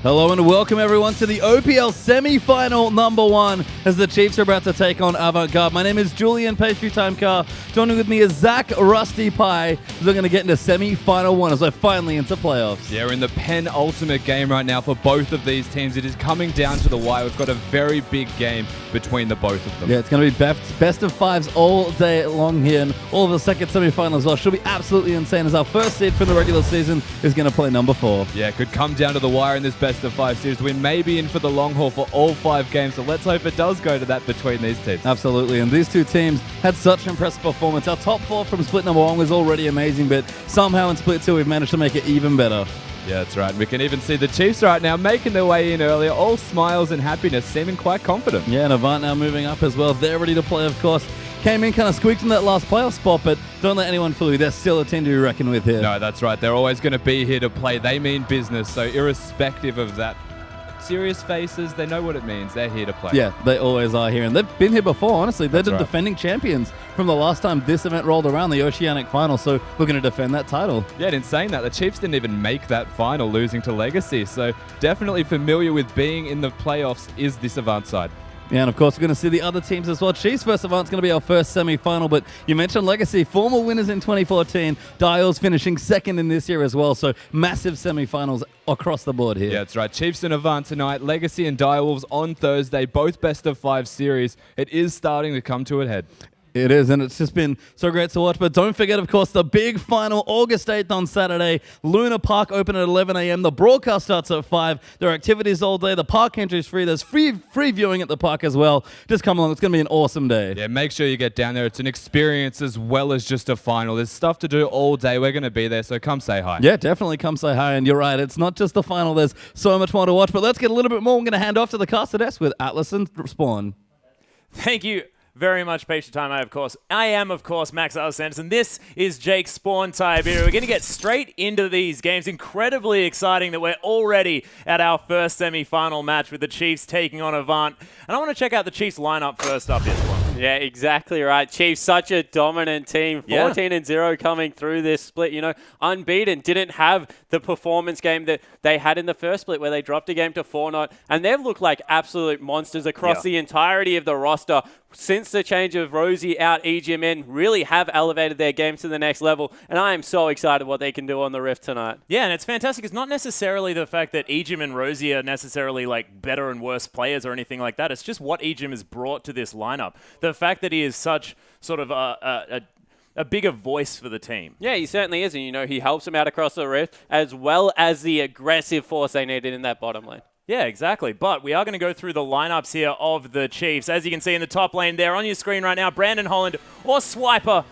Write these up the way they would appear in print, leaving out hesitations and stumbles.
Hello and welcome everyone to the OPL Semi-Final #1 as the Chiefs are about to take on Avant. Garde. My name is Julian Pastry Time Car. Joining with me is Zach Rusty Pie. We're going to get into Semi-Final 1 as we're finally into playoffs. Yeah, we're in the penultimate game right now for both of these teams. It is coming down to the wire. We've got a very big game between the both of them. Yeah, it's going to be best of fives all day long here, and all of the second semi-final as well. Should be absolutely insane as our first seed from the regular season is going to play number 4. Yeah, it could come down to the wire in this best of 5 series. We may be in for the long haul for all 5 games, so let's hope it does go to that between these teams. Absolutely, and these two teams had such impressive performance. Our top 4 from split number 1 was already amazing, but somehow in split 2 we've managed to make it even better. Yeah, that's right. We can even see the Chiefs right now making their way in earlier, all smiles and happiness, seeming quite confident. Yeah, and Avant now moving up as well. They're ready to play, of course. Came in, kind of squeaked in that last playoff spot, but don't let anyone fool you. They're still a team to be reckoned with here. No, that's right. They're always going to be here to play. They mean business, so irrespective of that serious faces, they know what it means. They're here to play. Yeah, they always are here, and they've been here before, honestly. They're the right. defending champions from the last time this event rolled around, the Oceanic Final, so we're going to defend that title. Yeah, and in saying that, the Chiefs didn't even make that final, losing to Legacy, so definitely familiar with being in the playoffs is this Avant side. Yeah, and of course, we're going to see the other teams as well. Chiefs vs. Avant's going to be our first semi-final, but you mentioned Legacy, former winners in 2014. Dials finishing second in this year as well, so massive semi-finals across the board here. Yeah, that's right. Chiefs and Avant tonight, Legacy and Direwolves on Thursday, both best of 5 series. It is starting to come to a head. It is, and it's just been so great to watch. But don't forget, of course, the big final, August 8th on Saturday. Luna Park open at 11 a.m. The broadcast starts at 5. There are activities all day. The park entry is free. There's free viewing at the park as well. Just come along. It's going to be an awesome day. Yeah, make sure you get down there. It's an experience as well as just a final. There's stuff to do all day. We're going to be there, so come say hi. Yeah, definitely come say hi. And you're right, it's not just the final. There's so much more to watch. But let's get a little bit more. I'm going to hand off to the caster desk with Atlas and Spawn. Thank you very much, Patient Time. I am, of course, Max Sanderson. This is Jake Spawn Tiberi. We're going to get straight into these games. Incredibly exciting that we're already at our first semi-final match with the Chiefs taking on Avant. And I want to check out the Chiefs lineup first up this one. Yeah, exactly right. Chiefs, such a dominant team. 14-0 coming through this split. You know, unbeaten. Didn't have the performance game that they had in the first split where they dropped a game to 4-0. And they've looked like absolute monsters across the entirety of the roster. Since the change of Rosie out, EGM in, really have elevated their game to the next level. And I am so excited what they can do on the Rift tonight. Yeah, and it's fantastic. It's not necessarily the fact that EGM and Rosie are necessarily like better and worse players or anything like that. It's just what EGM has brought to this lineup. The fact that he is such sort of a bigger voice for the team. Yeah, he certainly is. And, you know, he helps them out across the Rift as well as the aggressive force they needed in that bottom lane. Yeah, exactly. But we are going to go through the lineups here of the Chiefs. As you can see in the top lane there on your screen right now, Brandon Holland or Swiper,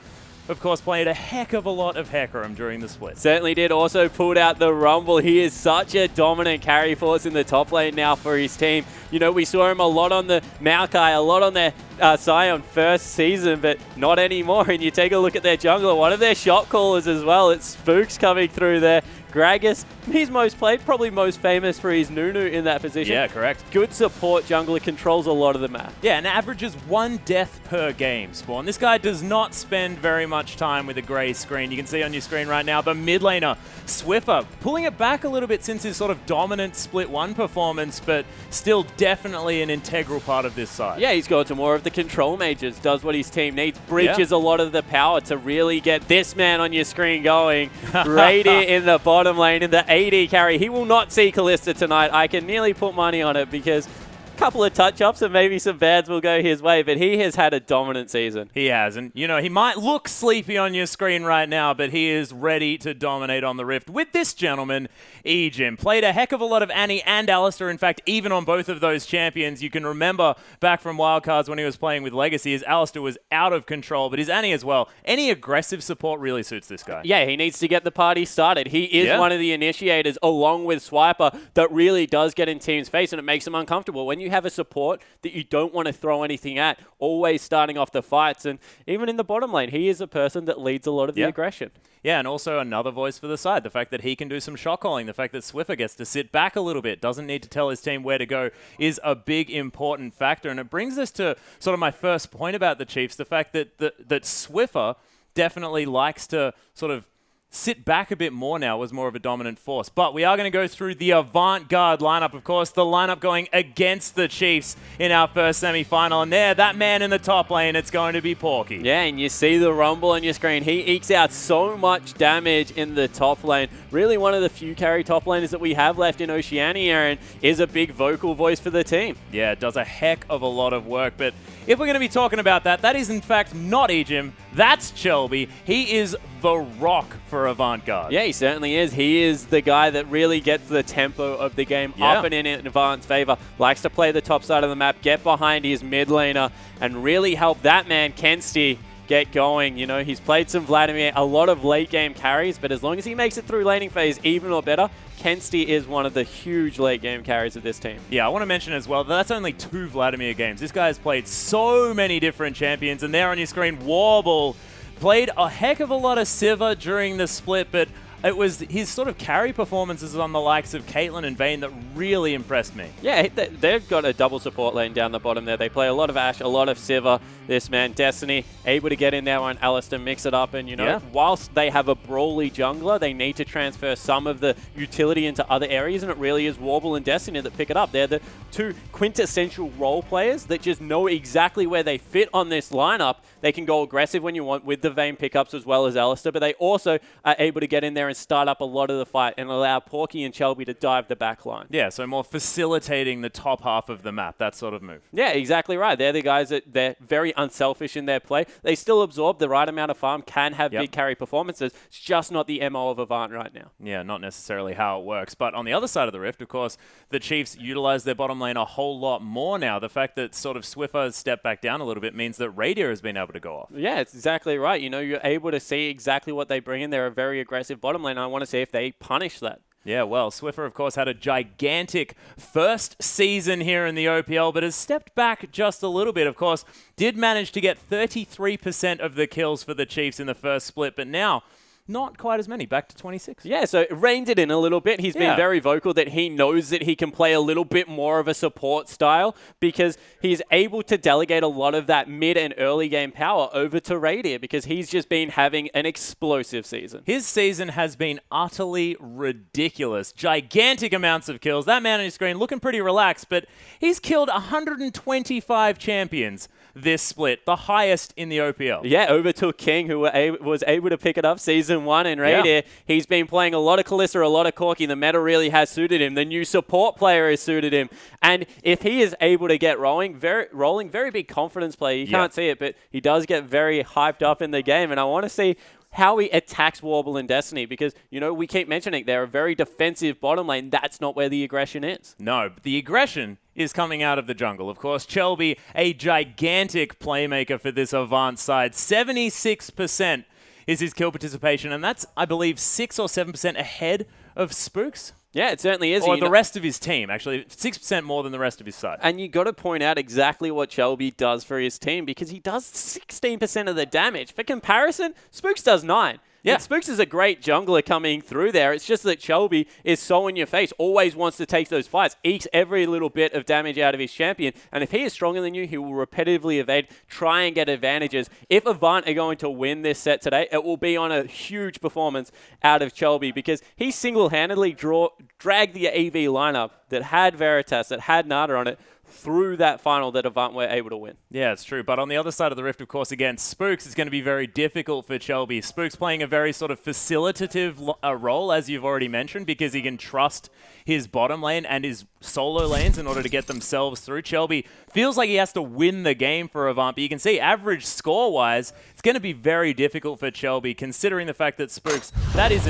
of course, played a heck of a lot of Hecarim during the split. Certainly did. Also pulled out the Rumble. He is such a dominant carry force in the top lane now for his team. You know, we saw him a lot on the Maokai, a lot on their Scion first season, but not anymore. And you take a look at their jungler, one of their shot callers as well. It's Spooks coming through there. Gragas, he's most played, probably most famous for his Nunu in that position. Yeah, correct. Good support jungler, controls a lot of the map. Yeah, and averages 1 death per game, Spawn. This guy does not spend very much time with a grey screen. You can see on your screen right now the mid laner, Swiffer, pulling it back a little bit since his sort of dominant split 1 performance, but still definitely an integral part of this side. Yeah, he's gone to more of the control mages, does what his team needs, bridges a lot of the power to really get this man on your screen going. Radiant in the bottom lane in the AD carry. He will not see Kalista tonight. I can nearly put money on it because a couple of touch-ups and maybe some bads will go his way, but he has had a dominant season. He has, and you know, he might look sleepy on your screen right now, but he is ready to dominate on the Rift with this gentleman, EGM. Played a heck of a lot of Annie and Alistair. In fact, even on both of those champions, you can remember back from Wildcards when he was playing with Legacy, his Alistair was out of control, but his Annie as well. Any aggressive support really suits this guy. Yeah, he needs to get the party started. He is one of the initiators, along with Swiper, that really does get in team's face, and it makes them uncomfortable. When you have a support that you don't want to throw anything at, always starting off the fights, and even in the bottom lane, he is a person that leads a lot of the aggression. Yeah, and also another voice for the side. The fact that he can do some shot calling, the fact that Swiffer gets to sit back a little bit, doesn't need to tell his team where to go, is a big, important factor. And it brings us to sort of my first point about the Chiefs, the fact that that Swiffer definitely likes to sort of sit back a bit more now, was more of a dominant force. But we are going to go through the Avant Garde lineup, of course, the lineup going against the Chiefs in our first semi-final. And there, that man in the top lane, it's going to be Porky. Yeah, and you see the rumble on your screen. He ekes out so much damage in the top lane. Really one of the few carry top laners that we have left in Oceania, and is a big vocal voice for the team. Yeah, it does a heck of a lot of work. But if we're going to be talking about that, that is in fact not Ejim. That's Chelby. He is the rock for Avant Garde. Yeah, he certainly is. He is the guy that really gets the tempo of the game up and in Avant's favor. Likes to play the top side of the map, get behind his mid laner, and really help that man, Kensti, get going. You know, he's played some Vladimir, a lot of late game carries, but as long as he makes it through laning phase even or better, Kensti is one of the huge late game carries of this team. Yeah, I want to mention as well, that's only 2 Vladimir games. This guy has played so many different champions, and there on your screen, Warble played a heck of a lot of Sivir during the split, but it was his sort of carry performances on the likes of Caitlyn and Vayne that really impressed me. Yeah, they've got a double support lane down the bottom there. They play a lot of Ashe, a lot of Sivir. This man, Destiny, able to get in there on Alistar, mix it up. And, you know, whilst they have a brawly jungler, they need to transfer some of the utility into other areas, and it really is Warble and Destiny that pick it up. They're the 2 quintessential role players that just know exactly where they fit on this lineup. They can go aggressive when you want with the Vayne pickups as well as Alistar, but they also are able to get in there and start up a lot of the fight and allow Porky and Chelby to dive the back line. Yeah, so more facilitating the top half of the map, that sort of move. Yeah, exactly right. They're the guys that they're very unselfish in their play. They still absorb the right amount of farm, can have big carry performances. It's just not the MO of Avant right now. Yeah, not necessarily how it works. But on the other side of the rift, of course, the Chiefs utilize their bottom lane a whole lot more now. The fact that sort of Swiffer has stepped back down a little bit means that Radier has been able to go off. Yeah, it's exactly right. You know, you're able to see exactly what they bring in. They're a very aggressive bottom lane. I want to see if they punish that. Yeah, well, Swiffer, of course, had a gigantic first season here in the OPL, but has stepped back just a little bit. Of course, did manage to get 33% of the kills for the Chiefs in the first split, but now not quite as many, back to 26. Yeah, so reined it in a little bit. He's been very vocal that he knows that he can play a little bit more of a support style because he's able to delegate a lot of that mid and early game power over to Radier because he's just been having an explosive season. His season has been utterly ridiculous. Gigantic amounts of kills. That man on his screen looking pretty relaxed, but he's killed 125 champions this split, the highest in the OPL. Yeah, overtook King, who was able to pick it up season 1 in Radier. He's been playing a lot of Kalista, a lot of Corki. The meta really has suited him. The new support player has suited him. And if he is able to get rolling, very big confidence play. You can't see it, but he does get very hyped up in the game. And I want to see how he attacks Warble and Destiny because, you know, we keep mentioning they're a very defensive bottom lane. That's not where the aggression is. No, the aggression is coming out of the jungle. Of course, Chelby, a gigantic playmaker for this Avant side. 76% is his kill participation, and that's, I believe, 6 or 7% ahead of Spooks. Yeah, it certainly is. Or the rest of his team, actually. 6% more than the rest of his side. And you got to point out exactly what Chelby does for his team because he does 16% of the damage. For comparison, Spooks does 9%. Yeah, Spooks is a great jungler coming through there. It's just that Chelby is so in your face, always wants to take those fights, ekes every little bit of damage out of his champion. And if he is stronger than you, he will repetitively evade, try and get advantages. If Avant are going to win this set today, it will be on a huge performance out of Chelby because he single-handedly dragged the AV lineup that had Veritas, that had Nada on it, through that final that Avant were able to win. Yeah, it's true. But on the other side of the rift, of course, against Spooks, it's going to be very difficult for Chelby. Spooks playing a very sort of facilitative role, as you've already mentioned, because he can trust his bottom lane and his solo lanes in order to get themselves through. Chelby feels like he has to win the game for Avant, but you can see average score-wise, it's going to be very difficult for Chelby, considering the fact that Spooks, that is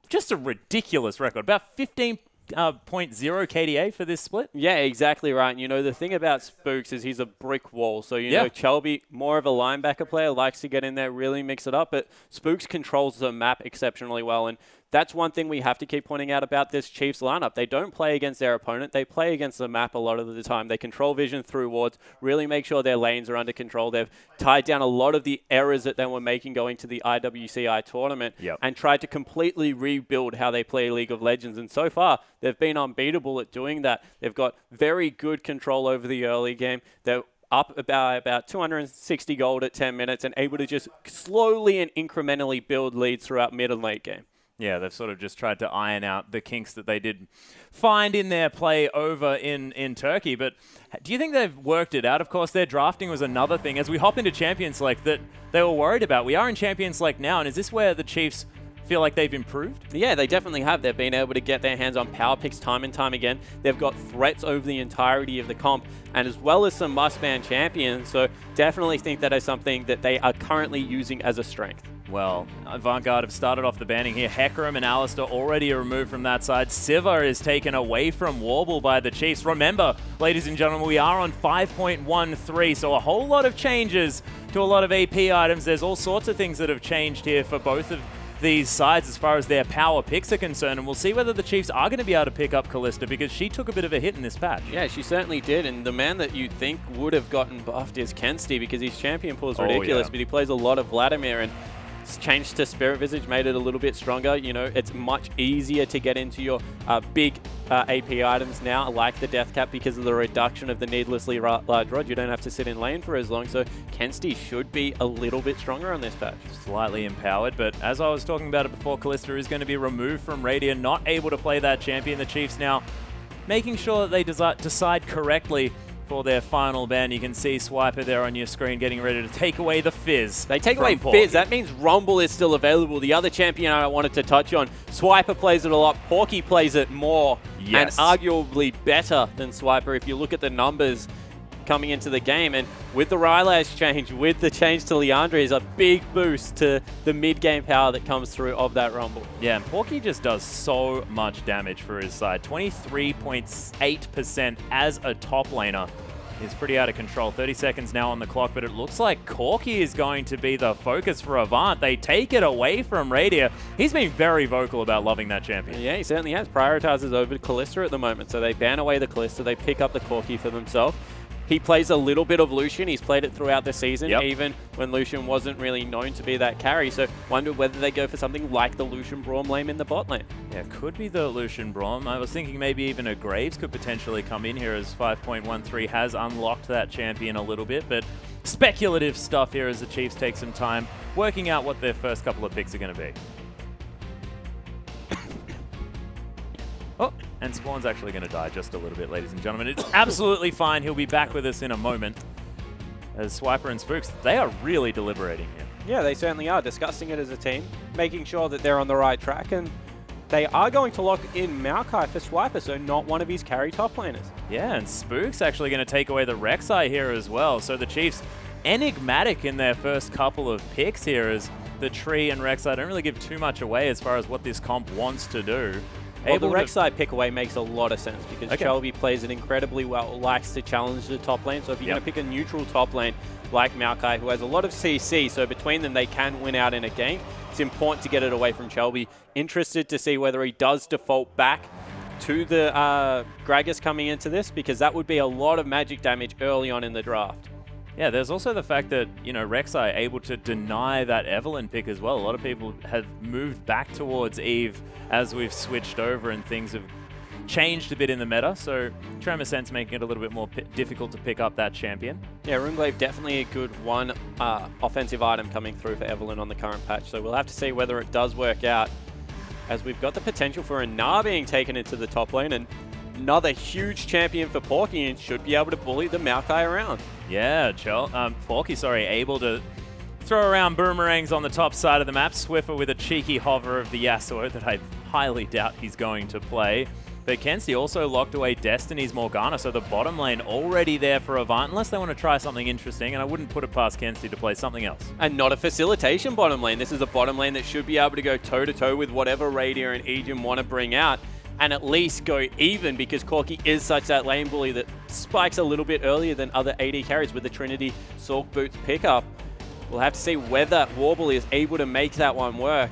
just a ridiculous record. About 15.0 KDA for this split. Yeah, exactly right. And, you know, the thing about Spooks is he's a brick wall. So, you know, Chelby, more of a linebacker player, likes to get in there, really mix it up. But Spooks controls the map exceptionally well. And that's one thing we have to keep pointing out about this Chiefs lineup. They don't play against their opponent. They play against the map a lot of the time. They control vision through wards, really make sure their lanes are under control. They've tied down a lot of the errors that they were making going to the IWCI tournament and tried to completely rebuild how they play League of Legends. And so far, they've been unbeatable at doing that. They've got very good control over the early game. They're up about 260 gold at 10 minutes and able to just slowly and incrementally build leads throughout mid and late game. Yeah, they've sort of just tried to iron out the kinks that they did find in their play over in Turkey. But do you think they've worked it out? Of course, their drafting was another thing. As we hop into Champion Select that they were worried about. We are in Champion Select now, and is this where the Chiefs feel like they've improved? Yeah, they definitely have. They've been able to get their hands on power picks time and time again. They've got threats over the entirety of the comp, and as well as some must-ban champions. So definitely think that is something that they are currently using as a strength. Well, Avant Garde have started off the banning here. Hecarim and Alistair already removed from that side. Siva is taken away from Warble by the Chiefs. Remember, ladies and gentlemen, we are on 5.13, so a whole lot of changes to a lot of AP items. There's all sorts of things that have changed here for both of these sides as far as their power picks are concerned, and we'll see whether the Chiefs are going to be able to pick up Callista, because she took a bit of a hit in this patch. Yeah, she certainly did, and the man that you'd think would have gotten buffed is Kensti, because his champion pool is ridiculous, but he plays a lot of Vladimir, and changed to Spirit Visage, made it a little bit stronger. You know, it's much easier to get into your big AP items now, like the Death Cap, because of the reduction of the needlessly large rod. You don't have to sit in lane for as long, so Kensti should be a little bit stronger on this patch. Slightly empowered, but as I was talking about it before, Callista is going to be removed from Radiant, not able to play that champion. The Chiefs now making sure that they decide correctly for their final ban. You can see Swiper there on your screen getting ready to take away the Fizz. They take away Fizz. That means Rumble is still available. The other champion I wanted to touch on, Swiper plays it a lot. Porky plays it more, and arguably better than Swiper if you look at the numbers coming into the game. And with the Rylash change, with the change to Leandre, is a big boost to the mid-game power that comes through of that Rumble. Yeah, and Porky just does so much damage for his side. 23.8% as a top laner is pretty out of control. 30 seconds now on the clock, but it looks like Corki is going to be the focus for Avant. They take it away from Radia. He's been very vocal about loving that champion. Yeah, he certainly has. Prioritizes over Callista at the moment, so they ban away the Callista, they pick up the Corki for themselves. He plays a little bit of Lucian. He's played it throughout the season, even when Lucian wasn't really known to be that carry. So wonder whether they go for something like the Lucian Braum lane in the bot lane. Yeah, could be the Lucian Braum. I was thinking maybe even a Graves could potentially come in here, as 5.13 has unlocked that champion a little bit. But speculative stuff here as the Chiefs take some time working out what their first couple of picks are going to be. Oh, and Spawn's actually going to die just a little bit, ladies and gentlemen. It's absolutely fine. He'll be back with us in a moment. As Swiper and Spooks, they are really deliberating here. Yeah, they certainly are. Discussing it as a team, making sure that they're on the right track, and they are going to lock in Maokai for Swiper, so not one of his carry top laners. Yeah, and Spook's actually going to take away the Rek'Sai here as well. So the Chiefs enigmatic in their first couple of picks here, as the Tree and Rek'Sai don't really give too much away as far as what this comp wants to do. Well, the Rek'Sai pick away makes a lot of sense, because Shelby plays it incredibly well, likes to challenge the top lane. So if you're going to pick a neutral top lane like Maokai, who has a lot of CC, so between them they can win out in a gank, it's important to get it away from Shelby. Interested to see whether he does default back to the Gragas coming into this, because that would be a lot of magic damage early on in the draft. Yeah, there's also the fact that, you know, Rek'Sai able to deny that Evelyn pick as well. A lot of people have moved back towards Eve as we've switched over and things have changed a bit in the meta. So Tremor Sense making it a little bit more difficult to pick up that champion. Yeah, Runeglaive definitely a good one offensive item coming through for Evelyn on the current patch. So we'll have to see whether it does work out, as we've got the potential for a Gnar being taken into the top lane, and another huge champion for Porky, and should be able to bully the Maokai around. Yeah, Porky, able to throw around boomerangs on the top side of the map. Swiffer with a cheeky hover of the Yasuo that I highly doubt he's going to play. But Kensti also locked away Destiny's Morgana, so the bottom lane already there for Avant, unless they want to try something interesting, and I wouldn't put it past Kensti to play something else. And not a facilitation bottom lane. This is a bottom lane that should be able to go toe-to-toe with whatever Radia and Aegin want to bring out, and at least go even, because Corki is such that lane bully that spikes a little bit earlier than other AD carries with the Trinity Sork Boots pickup. We'll have to see whether Warble is able to make that one work.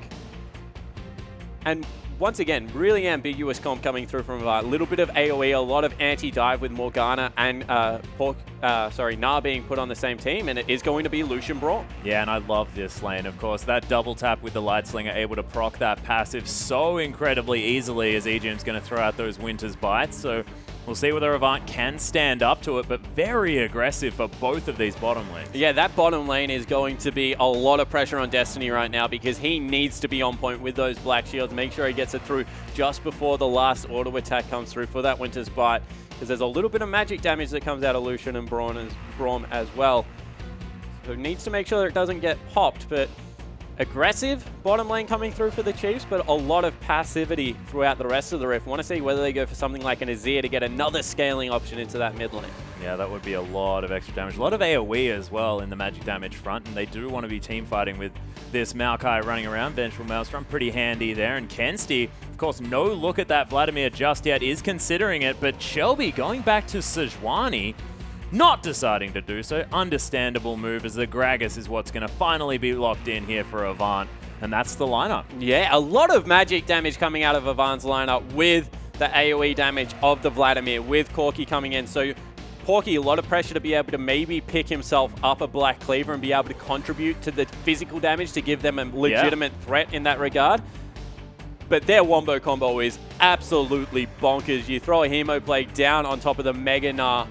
And once again, really ambiguous comp coming through from a little bit of AoE, a lot of anti-dive with Morgana and Gnar being put on the same team, and it is going to be Lucian Braum. Yeah, and I love this lane, of course. That double tap with the Light Slinger, able to proc that passive so incredibly easily, as Aegium's going to throw out those Winter's Bites. So We'll see whether Avant can stand up to it, but very aggressive for both of these bottom lanes. Yeah, that bottom lane is going to be a lot of pressure on Destiny right now because he needs to be on point with those black shields, make sure he gets it through just before the last auto attack comes through for that Winter's Bite, because there's a little bit of magic damage that comes out of Lucian and Braum as well. So needs to make sure that it doesn't get popped, but aggressive bottom lane coming through for the Chiefs, but a lot of passivity throughout the rest of the Rift. Want to see whether they go for something like an Azir to get another scaling option into that mid lane. Yeah, that would be a lot of extra damage. A lot of AoE as well in the magic damage front, and they do want to be team fighting with this Maokai running around. Vengeful Maelstrom, pretty handy there. And Kensti, of course, no look at that Vladimir just yet, is considering it, but Shelby going back to Sejuani, not deciding to do so. Understandable move, as the Gragas is what's going to finally be locked in here for Avant. And that's the lineup. Yeah, a lot of magic damage coming out of Avant's lineup with the AoE damage of the Vladimir, with Corki coming in. So Porky, a lot of pressure to be able to maybe pick himself up a Black Cleaver and be able to contribute to the physical damage to give them a legitimate threat in that regard. But their wombo combo is absolutely bonkers. You throw a Hemo Plague down on top of the Mega Gnar,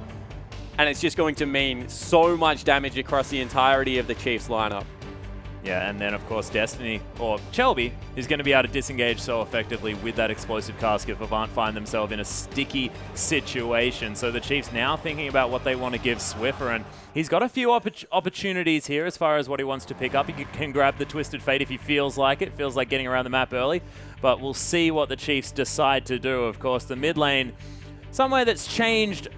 and it's just going to mean so much damage across the entirety of the Chiefs lineup. Yeah, and then of course Destiny, or Shelby, is going to be able to disengage so effectively with that explosive casket if Avant find themselves in a sticky situation. So the Chiefs now thinking about what they want to give Swiffer, and he's got a few opportunities here as far as what he wants to pick up. He can grab the Twisted Fate if he feels like it. Feels like getting around the map early, but we'll see what the Chiefs decide to do. Of course, the mid lane, somewhere that's changed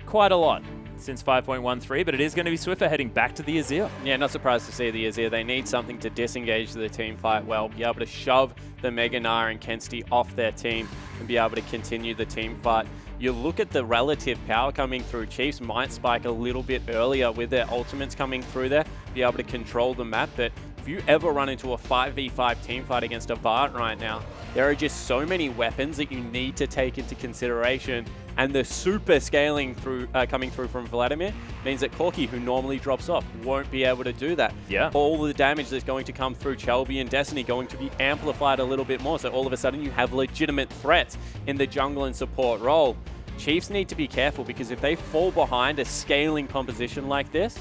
quite a lot since 5.13, but it is going to be Swiffer heading back to the Azir. Yeah, not surprised to see the Azir. They need something to disengage the team fight well, be able to shove the Mega Gnar and Kensti off their team and be able to continue the team fight. You look at the relative power coming through. Chiefs might spike a little bit earlier with their ultimates coming through there, be able to control the map, but if you ever run into a 5v5 team fight against Avant right now, there are just so many weapons that you need to take into consideration, and the super scaling through coming through from Vladimir means that Corki, who normally drops off, won't be able to do that. Yeah. All the damage that's going to come through Shelby and Destiny going to be amplified a little bit more, so all of a sudden you have legitimate threats in the jungle and support role. Chiefs need to be careful, because if they fall behind a scaling composition like this,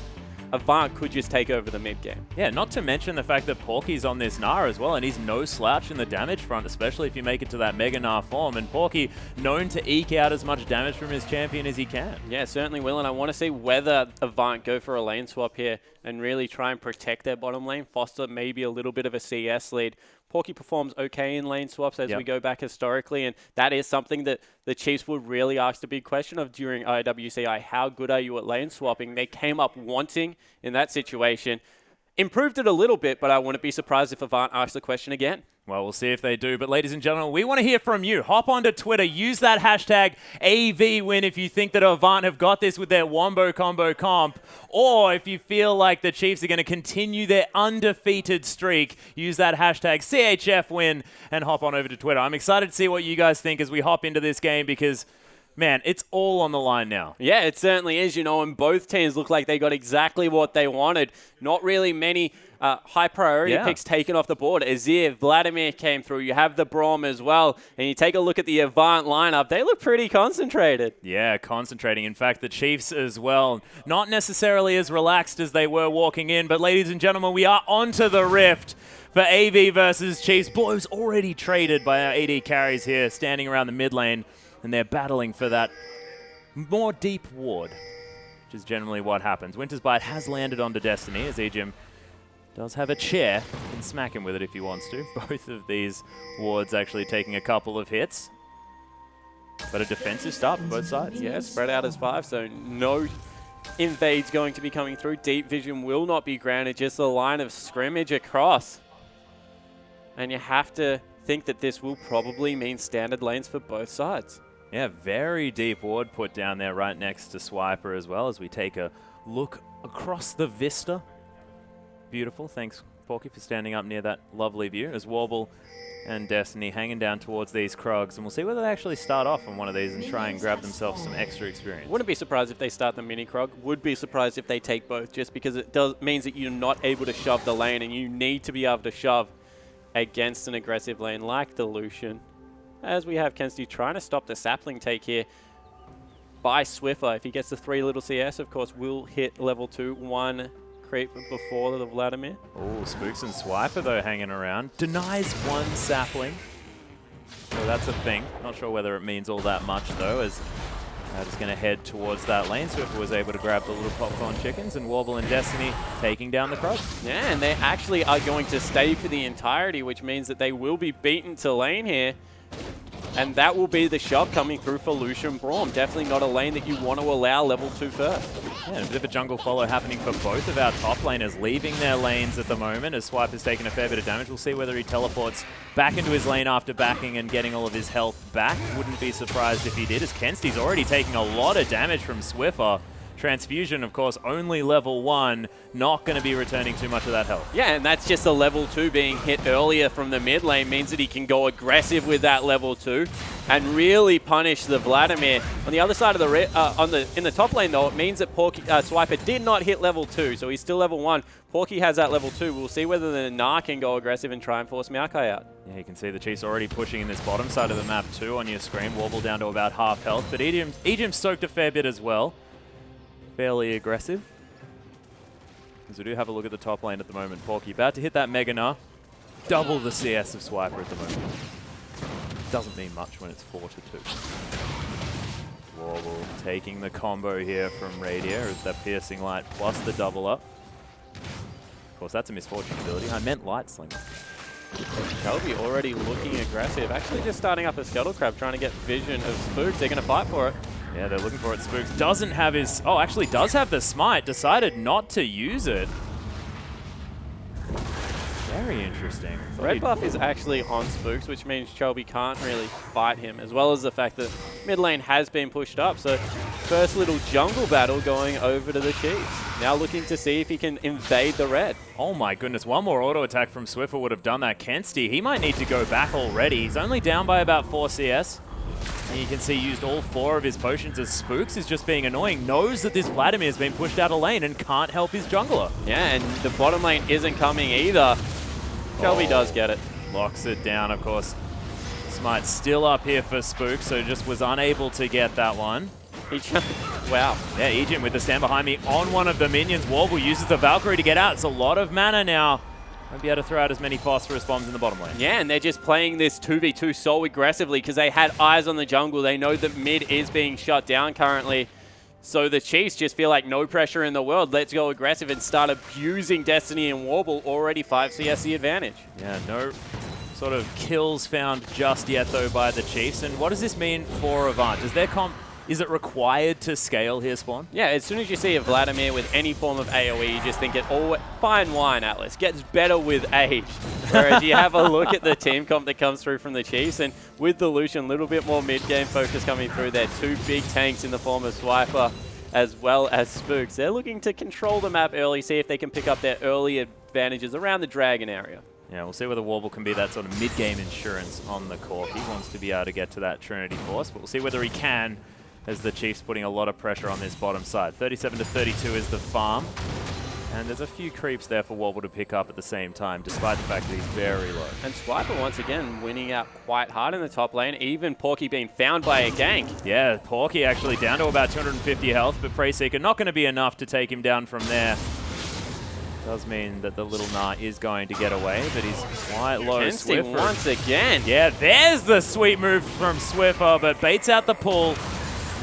Avant could just take over the mid game. Yeah, not to mention the fact that Porky's on this Gnar as well, and he's no slouch in the damage front, especially if you make it to that Mega Gnar form. And Porky known to eke out as much damage from his champion as he can. Yeah, certainly will, and I want to see whether Avant go for a lane swap here and really try and protect their bottom lane, foster maybe a little bit of a CS lead. Porky performs okay in lane swaps as we go back historically, and that is something that the Chiefs would really ask the big question of during IWCI. How good are you at lane swapping? They came up wanting in that situation. Improved it a little bit, but I wouldn't be surprised if Avant asks the question again. Well, we'll see if they do. But ladies and gentlemen, we want to hear from you. Hop onto Twitter. Use that hashtag AVWin if you think that Avant have got this with their Wombo Combo comp. Or if you feel like the Chiefs are going to continue their undefeated streak, use that hashtag CHFWin and hop on over to Twitter. I'm excited to see what you guys think as we hop into this game, because man, it's all on the line now. Yeah, it certainly is, you know, and both teams look like they got exactly what they wanted. Not really many high priority picks taken off the board. Azir, Vladimir came through. You have the Braum as well. And you take a look at the Avant lineup. They look pretty concentrated. Yeah, concentrating. In fact, the Chiefs as well. Not necessarily as relaxed as they were walking in. But ladies and gentlemen, we are onto the Rift for AV versus Chiefs. Blows already traded by our AD carries here, standing around the mid lane. And they're battling for that more deep ward, which is generally what happens. Winter's Bite has landed onto Destiny, as Ejim does have a chair. Can smack him with it if he wants to. Both of these wards actually taking a couple of hits. But a defensive start for both sides. Yeah, spread out as 5, so no invades going to be coming through. Deep vision will not be granted, just the line of scrimmage across. And you have to think that this will probably mean standard lanes for both sides. Yeah, very deep ward put down there right next to Swiper as well, as we take a look across the vista. Beautiful. Thanks, Porky, for standing up near that lovely view, as Warble and Destiny hanging down towards these Krugs. And we'll see whether they actually start off on one of these and try and grab themselves some extra experience. Wouldn't be surprised if they start the mini Krug. Would be surprised if they take both, just because it means that you're not able to shove the lane, and you need to be able to shove against an aggressive lane like the Lucian. As we have Kensti trying to stop the sapling take here. by Swiffer. If he gets the 3 little CS, of course, will hit level 2, 1 creep before the Vladimir. Oh, Spooks and Swiper, though, hanging around. Denies 1 sapling. So that's a thing. Not sure whether it means all that much, though, as that is going to head towards that lane. Swiffer was able to grab the little popcorn chickens, and Warble and Destiny taking down the Crud. Yeah, and they actually are going to stay for the entirety, which means that they will be beaten to lane here. And that will be the shove coming through for Lucian Braum. Definitely not a lane that you want to allow level 2 first. Yeah, a bit of a jungle follow happening for both of our top laners, leaving their lanes at the moment as Swipe has taken a fair bit of damage. We'll see whether he teleports back into his lane after backing and getting all of his health back. Wouldn't be surprised if he did, as Kensty's already taking a lot of damage from Swiffer. Transfusion, of course, only level 1, not going to be returning too much of that health. Yeah, and that's just a level 2 being hit earlier from the mid lane means that he can go aggressive with that level 2 and really punish the Vladimir. On the other side of the in the top lane, though, it means that Swiper did not hit level 2, so he's still level 1. Porky has that level 2. We'll see whether the Gnar can go aggressive and try and force Maokai out. Yeah, you can see the Chiefs already pushing in this bottom side of the map too on your screen. Warble down to about half health, but Ejim soaked a fair bit as well. Fairly aggressive. As we do have a look at the top lane at the moment. Porky about to hit that Mega Gnar. Double the CS of Swiper at the moment. Doesn't mean much when it's 4-2. Warble taking the combo here from Radier as that Piercing Light plus the double up. Of course, that's a misfortune ability. I meant Light Slinger. Shelby already looking aggressive. Actually just starting up a Scuttle Crab, trying to get vision of Spooks. They're going to fight for it. Yeah, they're looking for it. Spooks doesn't have his... Oh, actually does have the Smite. Decided not to use it. Very interesting. Red buff is actually on Spooks, which means Shelby can't really fight him, as well as the fact that mid lane has been pushed up. So first little jungle battle going over to the Chiefs. Now looking to see if he can invade the red. Oh my goodness, one more auto attack from Swiffer would have done that. Kensty, he might need to go back already. He's only down by about 4 CS. And you can see used all 4 of his potions as Spooks is just being annoying. Knows that this Vladimir has been pushed out of lane and can't help his jungler. Yeah, and the bottom lane isn't coming either. Shelby does get it. Locks it down, of course. Smite still up here for Spooks, so just was unable to get that one. Wow. Yeah, Ejim with the stand behind me on one of the minions. Warble uses the Valkyrie to get out. It's a lot of mana now. Won't be able to throw out as many phosphorus bombs in the bottom lane. Yeah, and they're just playing this 2v2 so aggressively because they had eyes on the jungle. They know that mid is being shut down currently. So the Chiefs just feel like no pressure in the world. Let's go aggressive and start abusing Destiny and Warble. Already 5 CS the advantage. Yeah, no sort of kills found just yet, though, by the Chiefs. And what does this mean for Avant? Does their comp... Is it required to scale here, Spawn? Yeah, as soon as you see a Vladimir with any form of AoE, you just think it, oh, fine wine, Atlas. Gets better with age. Whereas you have a look at the team comp that comes through from the Chiefs, and with the Lucian, a little bit more mid-game focus coming through there. 2 big tanks in the form of Swiper as well as Spooks. They're looking to control the map early, see if they can pick up their early advantages around the Dragon area. Yeah, we'll see whether Warble can be that sort of mid-game insurance on the Cork. He wants to be able to get to that Trinity Force, but we'll see whether he can, as the Chiefs putting a lot of pressure on this bottom side. 37-32 is the farm. And there's a few creeps there for Warble to pick up at the same time, despite the fact that he's very low. And Swiper, once again, winning out quite hard in the top lane. Even Porky being found by a gank. Yeah, Porky actually down to about 250 health, but Prey Seeker not going to be enough to take him down from there. Does mean that the little Gnar is going to get away, but he's quite low. Swiffer once again. Yeah, there's the sweet move from Swiffer, but baits out the pull.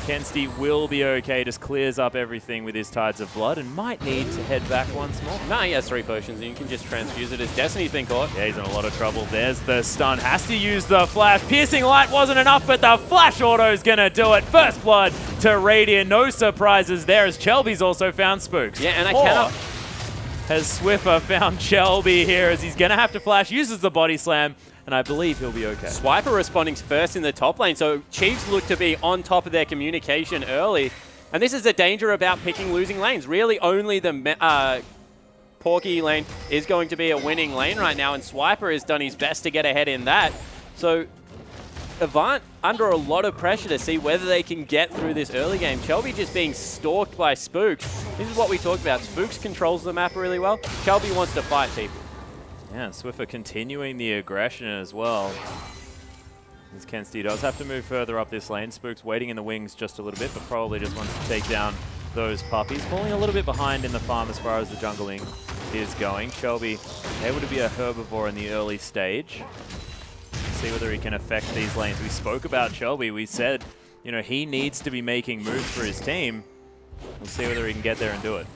Kensty will be okay, just clears up everything with his Tides of Blood and might need to head back once more. No, he has 3 potions and you can just transfuse it as Destiny's been caught. Yeah, he's in a lot of trouble. There's the stun. Has to use the flash. Piercing Light wasn't enough, but the flash auto is going to do it. First blood to Radiant. No surprises there as Chelby's also found Spooks. Yeah, and I cannot... Has Swiffer found Shelby here as he's going to have to flash, uses the body slam, and I believe he'll be okay. Swiper responding first in the top lane, so Chiefs look to be on top of their communication early. And this is the danger about picking losing lanes. Really only the Porky lane is going to be a winning lane right now, and Swiper has done his best to get ahead in that. So Avant under a lot of pressure to see whether they can get through this early game. Shelby just being stalked by Spooks. This is what we talked about. Spooks controls the map really well. Shelby wants to fight people. Yeah, Swiffer continuing the aggression as well. As Kensti does have to move further up this lane. Spook's waiting in the wings just a little bit, but probably just wants to take down those puppies. Falling a little bit behind in the farm as far as the jungling is going. Shelby able to be a herbivore in the early stage. See whether he can affect these lanes. We spoke about Shelby. We said, you know, he needs to be making moves for his team. We'll see whether he can get there and do it.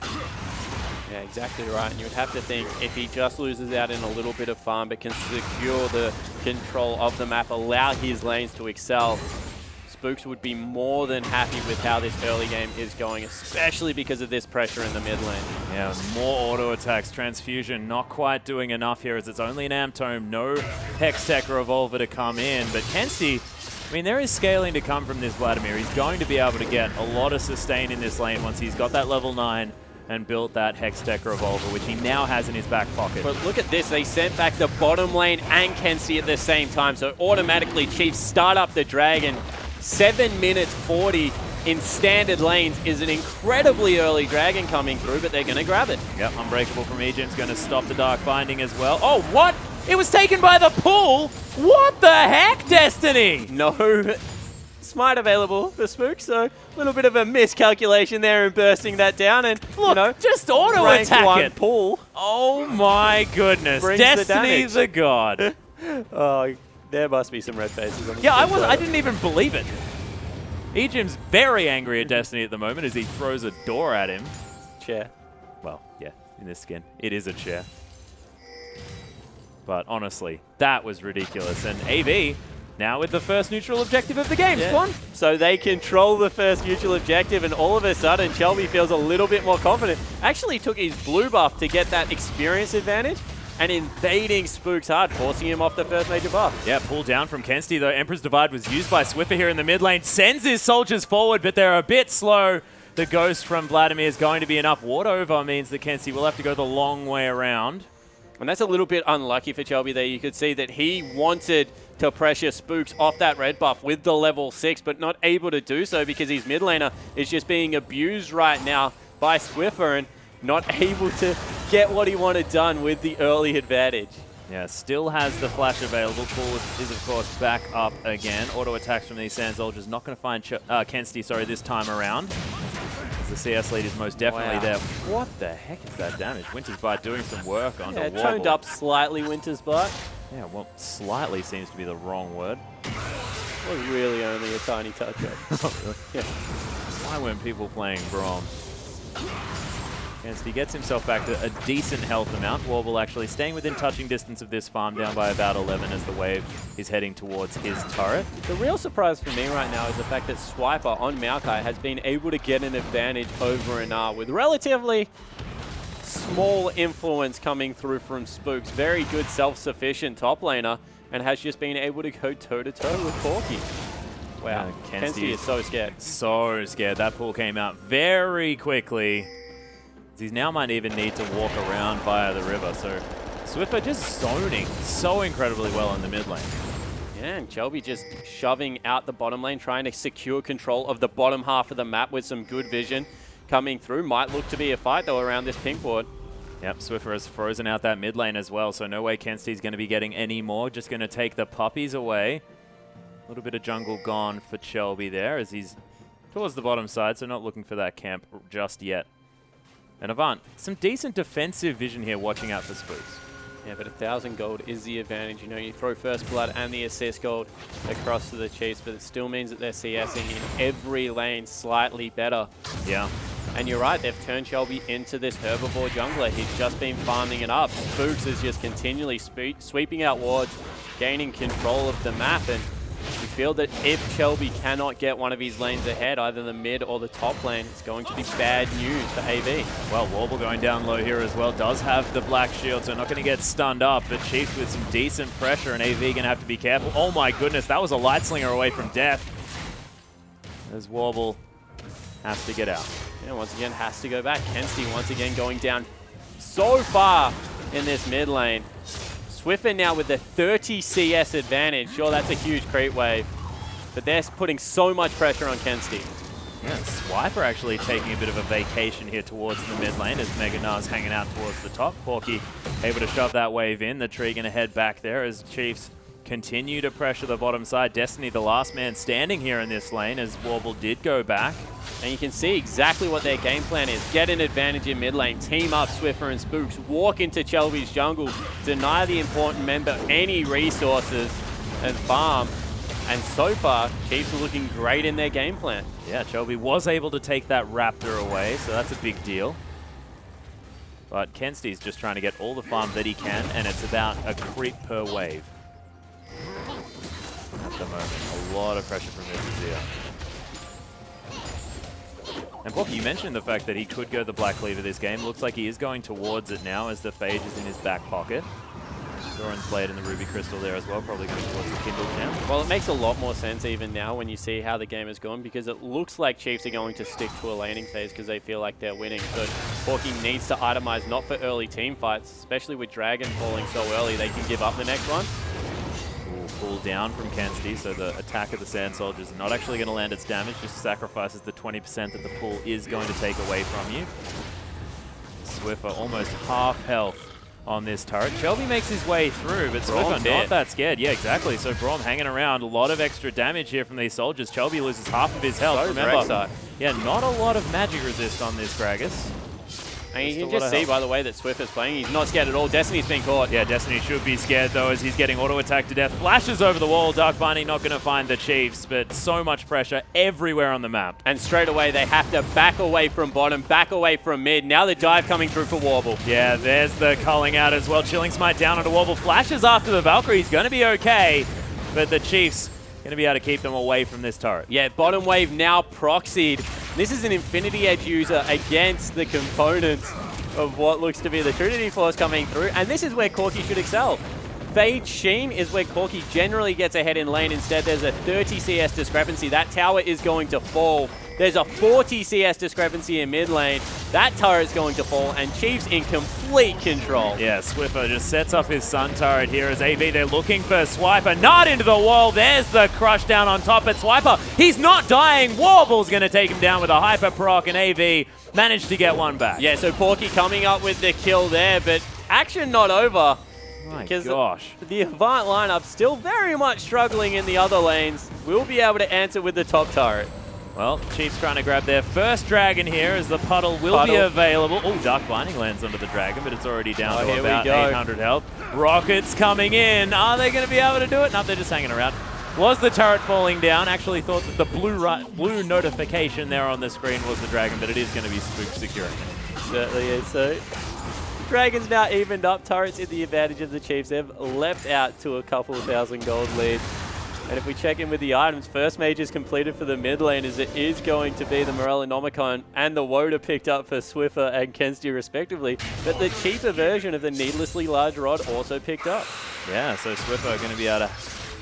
Yeah, exactly right. And you would have to think if he just loses out in a little bit of farm but can secure the control of the map, allow his lanes to excel, Spooks would be more than happy with how this early game is going, especially because of this pressure in the mid lane. Yeah, more auto attacks. Transfusion not quite doing enough here as it's only an Amp Tome, no Hextech Revolver to come in. But Kensti, I mean, there is scaling to come from this Vladimir. He's going to be able to get a lot of sustain in this lane once he's got that level 9 and built that Hextech Revolver, which he now has in his back pocket. But look at this, they sent back the bottom lane and Kensti at the same time, so automatically Chiefs start up the Dragon. 7 minutes 40 in standard lanes is an incredibly early Dragon coming through, but they're going to grab it. Yep, Unbreakable from Egen's going to stop the Dark Binding as well. Oh, what? It was taken by the pool? What the heck, Destiny? No smite available for Spook, so a little bit of a miscalculation there in bursting that down, and Look, you know, just auto rank attack 1 it. pool. Oh my goodness, Brings the Destiny damage. the god. Oh, there must be some red faces on the Yeah, screen. I didn't even believe it. Egem's very angry at Destiny at the moment as he throws a door at him. Chair. Well, yeah, in this skin, it is a chair. But honestly, that was ridiculous. And AV, now with the first neutral objective of the game, Spawn. So they control the first neutral objective, and all of a sudden, Shelby feels a little bit more confident. Actually took his blue buff to get that experience advantage, and invading Spooks hard, forcing him off the first major buff. Yeah, pull down from Kensti, though. Emperor's Divide was used by Swiffer here in the mid lane. Sends his soldiers forward, but they're a bit slow. The Ghost from Vladimir is going to be enough. Ward over means that Kensti will have to go the long way around. And that's a little bit unlucky for Shelby there. You could see that he wanted to pressure Spooks off that red buff with the level 6, but not able to do so because his mid laner is just being abused right now by Swiffer and not able to get what he wanted done with the early advantage. Yeah, still has the flash available. Pool is, of course, back up again. Auto attacks from these Sand Soldiers. Not going to find Kensti, this time around. As the CS lead is most definitely there. What the heck is that damage? Winter's Bite doing some work on the Wobble. Toned up slightly Winter's Bite. Yeah, well, slightly seems to be the wrong word. Was really only a tiny touch up. Oh, really? Yeah. Why weren't people playing Braum? Kensti gets himself back to a decent health amount. Warble actually staying within touching distance of this farm, down by about 11 as the wave is heading towards his turret. The real surprise for me right now is the fact that Swiper on Maokai has been able to get an advantage over Anar with relatively small influence coming through from Spooks. Very good self-sufficient top laner, and has just been able to go toe-to-toe with Corki. Wow, Kensti is so scared. So scared. That pull came out very quickly. He now might even need to walk around via the river. So Swiffer just zoning so incredibly well in the mid lane. Yeah, and Shelby just shoving out the bottom lane, trying to secure control of the bottom half of the map with some good vision coming through. Might look to be a fight, though, around this pink board. Yep, Swiffer has frozen out that mid lane as well, so no way Kensti's going to be getting any more. Just going to take the puppies away. A little bit of jungle gone for Shelby there as he's towards the bottom side, so not looking for that camp just yet. And Avant, some decent defensive vision here, watching out for Spooks. Yeah, but 1,000 gold is the advantage. You know, you throw first blood and the assist gold across to the Chiefs, but it still means that they're CSing in every lane slightly better. Yeah. And you're right, they've turned Shelby into this herbivore jungler. He's just been farming it up. Spooks is just continually sweeping out wards, gaining control of the map, and you feel that if Shelby cannot get one of his lanes ahead, either the mid or the top lane, it's going to be bad news for AV. Well, Warble going down low here as well. Does have the black shield, so not going to get stunned up. But Chiefs with some decent pressure, and AV going to have to be careful. Oh my goodness, that was a light slinger away from death. As Warble has to get out. Yeah, once again, has to go back. Kensti once again going down so far in this mid lane. Swiffer now with the 30 CS advantage. Sure, that's a huge creep wave, but they're putting so much pressure on Kensti. Yeah, Swiper actually taking a bit of a vacation here towards the mid lane as Mega Nar's hanging out towards the top. Corki able to shove that wave in. The tree going to head back there as Chiefs continue to pressure the bottom side. Destiny, the last man standing here in this lane, as Warble did go back. And you can see exactly what their game plan is. Get an advantage in mid lane, team up Swiffer and Spooks, walk into Chelby's jungle, deny the important member any resources, and farm. And so far, Chiefs are looking great in their game plan. Yeah, Chelby was able to take that Raptor away, so that's a big deal. But Kensty's just trying to get all the farm that he can, and it's about a creep per wave. At the moment, a lot of pressure from this Azir. And Poppy, you mentioned the fact that he could go the Black Cleaver this game. Looks like he is going towards it now as the Phage is in his back pocket. Doran's Blade and the Ruby Crystal there as well, probably going towards the Kindle Gem. Well, it makes a lot more sense even now when you see how the game has gone, because it looks like Chiefs are going to stick to a laning phase because they feel like they're winning. But Porky needs to itemize not for early team fights, especially with Dragon falling so early, they can give up the next one. Pull down from Kensty, so the attack of the Sand Soldier is not actually going to land its damage, just sacrifices the 20% that the pool is going to take away from you. Swiffer almost half health on this turret. Shelby makes his way through, but Swiffer not that scared. Yeah, exactly. So Braum hanging around. A lot of extra damage here from these soldiers. Shelby loses half of his health. Remember, yeah, not a lot of magic resist on this Gragas. And you can just see by the way that Swiffer's playing, he's not scared at all. Destiny's been caught. Yeah, Destiny should be scared though as he's getting auto-attacked to death. Flashes over the wall. Dark Binding not going to find the Chiefs, but so much pressure everywhere on the map. And straight away they have to back away from bottom, back away from mid. Now the dive coming through for Warble. Yeah, there's the culling out as well. Chilling Smite down onto Warble. Flashes after the Valkyrie. He's going to be okay, but the Chiefs going to be able to keep them away from this turret. Yeah, bottom wave now proxied. This is an Infinity Edge user against the components of what looks to be the Trinity Force coming through, and this is where Corki should excel. Phage Sheen is where Corki generally gets ahead in lane. Instead, there's a 30 CS discrepancy. That tower is going to fall. There's a 40 CS discrepancy in mid lane. That turret's going to fall, and Chiefs in complete control. Yeah, Swiffer just sets up his Sun turret here as AV. They're looking for Swiper. Not into the wall. There's the crush down on top at Swiper. He's not dying. Warble's going to take him down with a hyper proc, and AV managed to get one back. Yeah, so Porky coming up with the kill there, but action not over. My gosh. The Avant lineup still very much struggling in the other lanes. We'll be able to answer with the top turret. Well, Chiefs trying to grab their first dragon here as the puddle will be available. Oh, Dark Binding lands under the dragon, but it's already down to about 800 health. Rockets coming in. Are they going to be able to do it? No, they're just hanging around. Was the turret falling down? Actually thought that the blue notification there on the screen was the dragon, but it is going to be Spook securing it. Certainly is. So Dragons now evened up. Turrets in the advantage of the Chiefs. They've leapt out to a couple thousand gold lead. And if we check in with the items, first mage is completed for the mid lane, as it is going to be the Morellonomicon and the Woda picked up for Swiffer and Kensty respectively. But the cheaper version of the Needlessly Large Rod also picked up. Yeah, so Swiffer going to be able to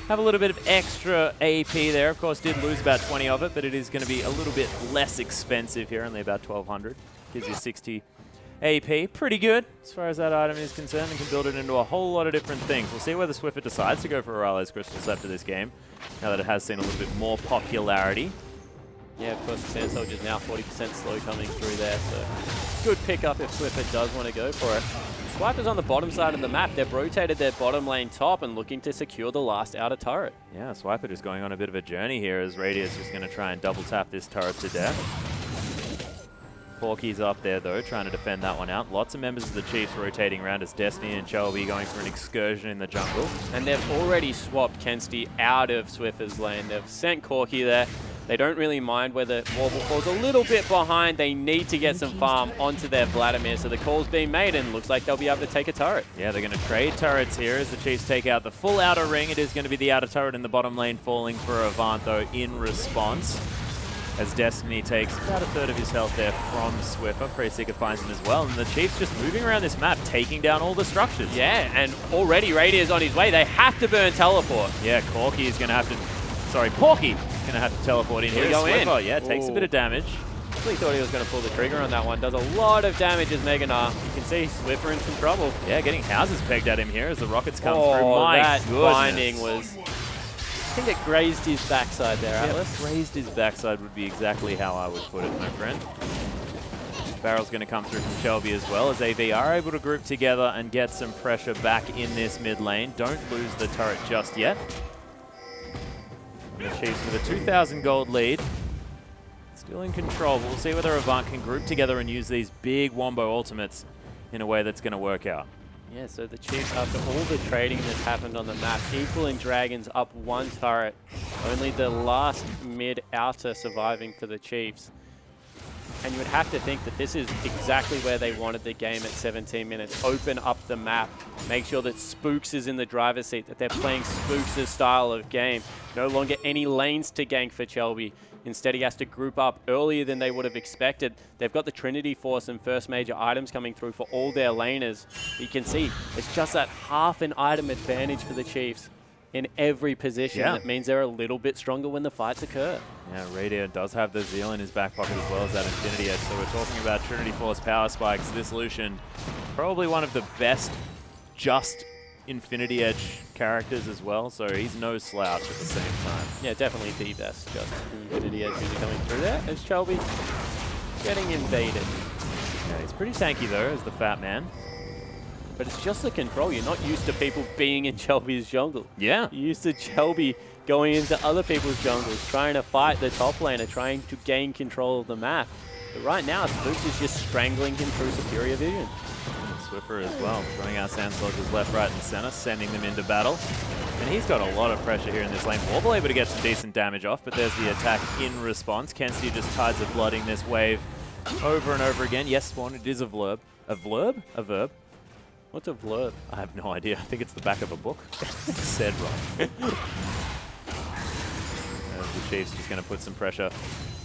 have a little bit of extra AP there. Of course, did lose about 20 of it, but it is going to be a little bit less expensive here, only about 1,200. Gives you 60 AP. Pretty good as far as that item is concerned, and can build it into a whole lot of different things. We'll see whether Swiffer decides to go for Orale's Crystals after this game, now that it has seen a little bit more popularity. Yeah, of course, the Sand Soldier's now 40% slow coming through there, so good pickup if Swiffer does want to go for it. Swiper's on the bottom side of the map. They've rotated their bottom lane top and looking to secure the last outer turret. Yeah, Swiper just going on a bit of a journey here as Radius just going to try and double tap this turret to death. Porky's up there, though, trying to defend that one out. Lots of members of the Chiefs rotating around as Destiny and Shelby going for an excursion in the jungle. And they've already swapped Kensty out of Swiffer's lane. They've sent Corky there. They don't really mind whether Warble falls a little bit behind. They need to get some farm onto their Vladimir. So the call's being made, and looks like they'll be able to take a turret. Yeah, they're going to trade turrets here as the Chiefs take out the full outer ring. It is going to be the outer turret in the bottom lane falling for Avant, though, in response, as Destiny takes about a third of his health there from Swiffer. Pretty sick finds him as well. And the Chiefs just moving around this map, taking down all the structures. Yeah, and already Radia's on his way. They have to burn teleport. Yeah, Corky is going to have to... Sorry, Porky going to have to teleport in here. Go in. Yeah, takes a bit of damage. I really thought he was going to pull the trigger on that one. Does a lot of damage as Meganar. You can see Swiffer in some trouble. Yeah, getting houses pegged at him here as the rockets come through. That binding was... I think it grazed his backside there, Atlas. Grazed his backside would be exactly how I would put it, my friend. Barrel's going to come through from Shelby as well, as AV are able to group together and get some pressure back in this mid lane. Don't lose the turret just yet. And the Chiefs with a 2,000 gold lead. Still in control. We'll see whether Avant can group together and use these big wombo ultimates in a way that's going to work out. Yeah, so the Chiefs, after all the trading that's happened on the map, equaling Dragons up 1 turret, only the last mid-outer surviving for the Chiefs. And you would have to think that this is exactly where they wanted the game at 17 minutes. Open up the map, make sure that Spooks is in the driver's seat, that they're playing Spooks' style of game. No longer any lanes to gank for Shelby. Instead, he has to group up earlier than they would have expected. They've got the Trinity Force and first major items coming through for all their laners. You can see it's just that half an item advantage for the Chiefs in every position. Yeah. That means they're a little bit stronger when the fights occur. Yeah, Radio does have the Zeal in his back pocket as well as that Infinity Edge. So we're talking about Trinity Force power spikes. This Lucian, probably one of the best just Infinity Edge characters as well, so he's no slouch at the same time. Yeah, definitely the best. Just Infinity Edge user coming through there as Shelby getting invaded. Yeah, he's pretty tanky though, as the fat man. But it's just the control. You're not used to people being in Shelby's jungle. Yeah. You're used to Shelby going into other people's jungles, trying to fight the top laner, trying to gain control of the map. But right now, Spooks is just strangling him through superior vision. Swiffer as well, throwing out Sand Soldiers left, right, and center, sending them into battle. And he's got a lot of pressure here in this lane. Warble able to get some decent damage off, but there's the attack in response. Kenzie just tides of blooding this wave over and over again. Yes, Spawn, it is a verb. A verb? A verb? What's a blurb? I have no idea. I think it's the back of a book. Said wrong. The Chiefs just going to put some pressure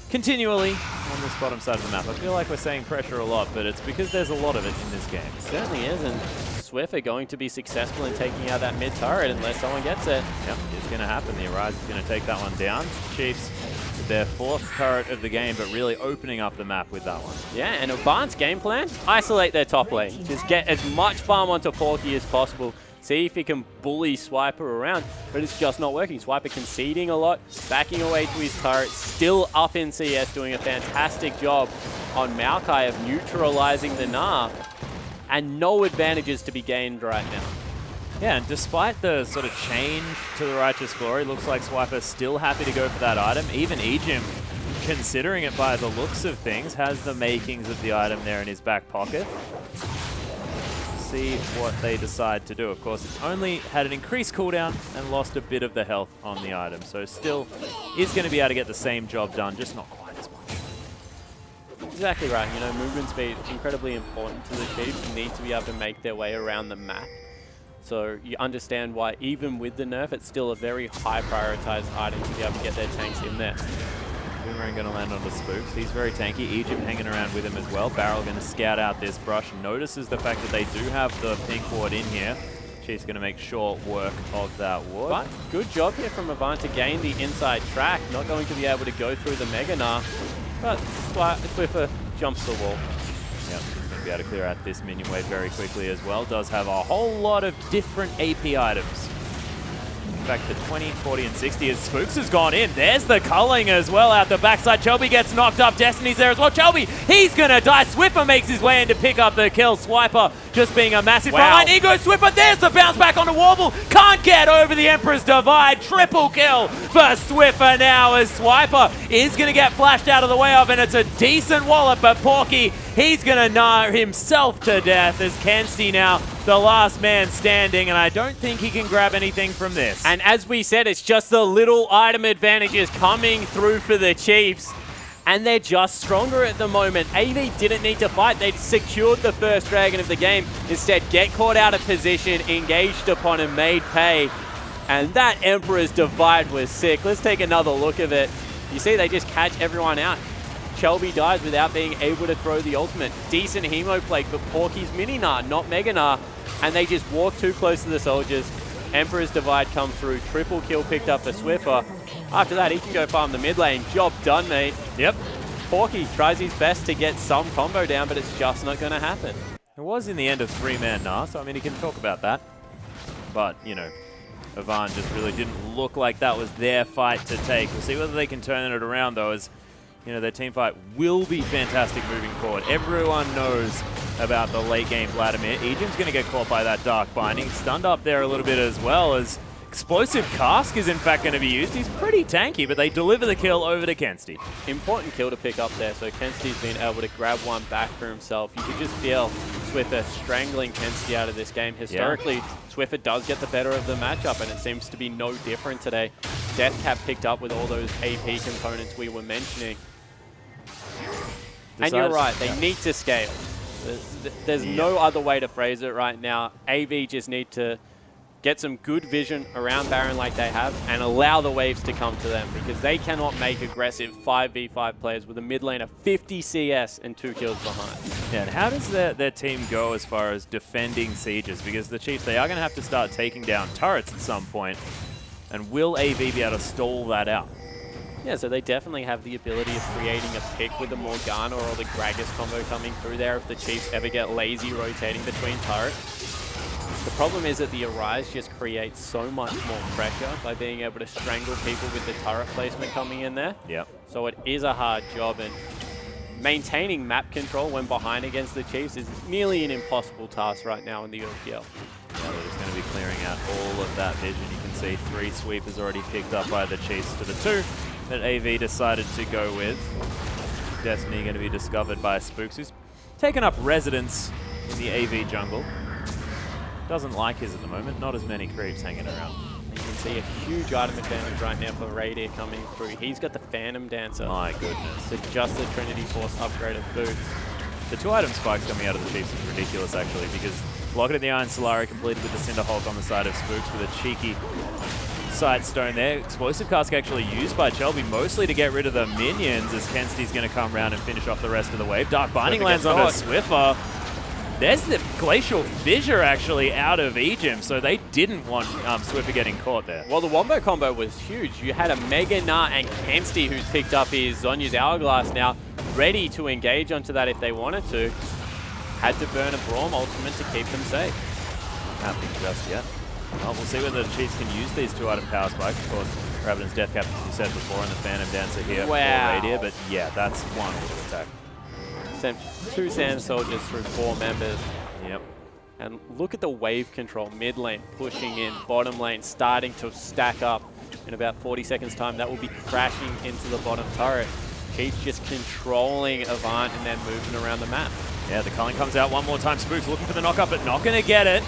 continually on this bottom side of the map. I feel like we're saying pressure a lot, but it's because there's a lot of it in this game. It certainly is, and Swift are going to be successful in taking out that mid turret unless someone gets it. Yep, it's going to happen. The Arise is going to take that one down. Chiefs with their 4th turret of the game, but really opening up the map with that one. Yeah, and Avant's game plan, isolate their top lane. Just get as much farm onto Porky as possible. See if he can bully Swiper around, but it's just not working. Swiper conceding a lot, backing away to his turret, still up in CS, doing a fantastic job on Maokai of neutralizing the Gnar, and no advantages to be gained right now. Yeah, and despite the sort of change to the Righteous Glory, looks like Swiper's still happy to go for that item. Even Ejim, considering it by the looks of things, has the makings of the item there in his back pocket. See what they decide to do. Of course, it's only had an increased cooldown and lost a bit of the health on the item, so still is going to be able to get the same job done, just not quite as much. Exactly right. You know, movement speed incredibly important to the Chiefs. You need to be able to make their way around the map. So you understand why even with the nerf, it's still a very high prioritized item to be able to get their tanks in there. Boomerang going to land on the Spooks. He's very tanky. Egypt hanging around with him as well. Barrel going to scout out this brush. Notices the fact that they do have the pink ward in here. Chief's going to make short work of that ward. But good job here from Avant to gain the inside track. Not going to be able to go through the Mega Gnar, but Swiffer jumps the wall. Yep, he's going to be able to clear out this minion wave very quickly as well. Does have a whole lot of different AP items. In fact, the 20, 40, and 60 as Spooks has gone in. There's the culling as well out the backside. Shelby gets knocked up. Destiny's there as well. Shelby, he's going to die. Swiffer makes his way in to pick up the kill. Swiper just being a massive frontline. Ego Swiffer, there's the bounce back on the Warble. Can't get over the Emperor's Divide. Triple kill for Swiffer now as Swiper is going to get flashed out of the way of, and it's a decent wallop, but Porky, he's going to gnar himself to death as Kenzie now the last man standing, and I don't think he can grab anything from this. And as we said, it's just the little item advantages coming through for the Chiefs, and they're just stronger at the moment. AV didn't need to fight. They secured the first dragon of the game. Instead, get caught out of position, engaged upon and made pay. And that Emperor's Divide was sick. Let's take another look at it. You see, they just catch everyone out. Shelby dies without being able to throw the ultimate. Decent Hemo Plague, but Porky's Mini Gnar, not Mega Gnar. And they just walk too close to the soldiers. Emperor's Divide comes through. Triple kill picked up for Swiffer. After that, he can go farm the mid lane. Job done, mate. Yep. Porky tries his best to get some combo down, but it's just not going to happen. It was in the end of 3-man Gnar, so I mean, he can talk about that. But, you know, Avant just really didn't look like that was their fight to take. We'll see whether they can turn it around, though, as you know, their team fight will be fantastic moving forward. Everyone knows about the late game Vladimir. Ejim's going to get caught by that Dark Binding. Stunned up there a little bit as well, as Explosive Cask is in fact going to be used. He's pretty tanky, but they deliver the kill over to Kensti. Important kill to pick up there, so Kensti's been able to grab one back for himself. You can just feel Swiffer strangling Kensti out of this game. Historically, Swiffer does get the better of the matchup, and it seems to be no different today. Deathcap picked up with all those AP components we were mentioning. And you're right, they need to scale. There's no other way to phrase it right now. AV just need to get some good vision around Baron like they have and allow the waves to come to them, because they cannot make aggressive 5v5 players with a mid laner 50 CS and 2 kills behind. Yeah, and how does their team go as far as defending sieges? Because the Chiefs, they are going to have to start taking down turrets at some point. And will AV be able to stall that out? Yeah, so they definitely have the ability of creating a pick with the Morgana or the Gragas combo coming through there if the Chiefs ever get lazy rotating between turrets. The problem is that the Arise just creates so much more pressure by being able to strangle people with the turret placement coming in there. Yep. So it is a hard job, and maintaining map control when behind against the Chiefs is nearly an impossible task right now in the OPL. Yeah, they're just going to be clearing out all of that vision. You can see 3 sweepers already picked up by the Chiefs to the 2 that AV decided to go with. Destiny going to be discovered by Spooks, who's taken up residence in the AV jungle. Doesn't like his at the moment, not as many creeps hanging around. You can see a huge item advantage right now for Radier coming through. He's got the Phantom Dancer. My goodness. So just the Trinity Force upgraded boots. The 2 item spikes coming out of the Chiefs is ridiculous actually, because Locket in the Iron Solari completed with the Cinder Hulk on the side of Spooks with a cheeky side stone there. Explosive Cask actually used by Chelby mostly to get rid of the minions, as Kensti's going to come around and finish off the rest of the wave. Dark Binding lands onto Swiffer. There's the Glacial Fissure actually out of Ejim, so they didn't want Swiffer getting caught there. Well, the Wombo combo was huge. You had a Mega Nut and Kensti, who's picked up his Zonya's Hourglass now, ready to engage onto that if they wanted to. Had to burn a Braum ultimate to keep them safe. Happening just yet. Well, we'll see whether the Chiefs can use these 2 item power spikes. Of course, Raven's Deathcap, as you said before, and the Phantom Dancer here for Radier, but yeah, that's one auto attack. Sent 2 Sand Soldiers through 4 members. Yep. And look at the wave control. Mid lane pushing in, bottom lane starting to stack up. In about 40 seconds time, that will be crashing into the bottom turret. Chiefs just controlling Avant and then moving around the map. Yeah, the culling comes out one more time. Spooks looking for the knockup, but not going to get it.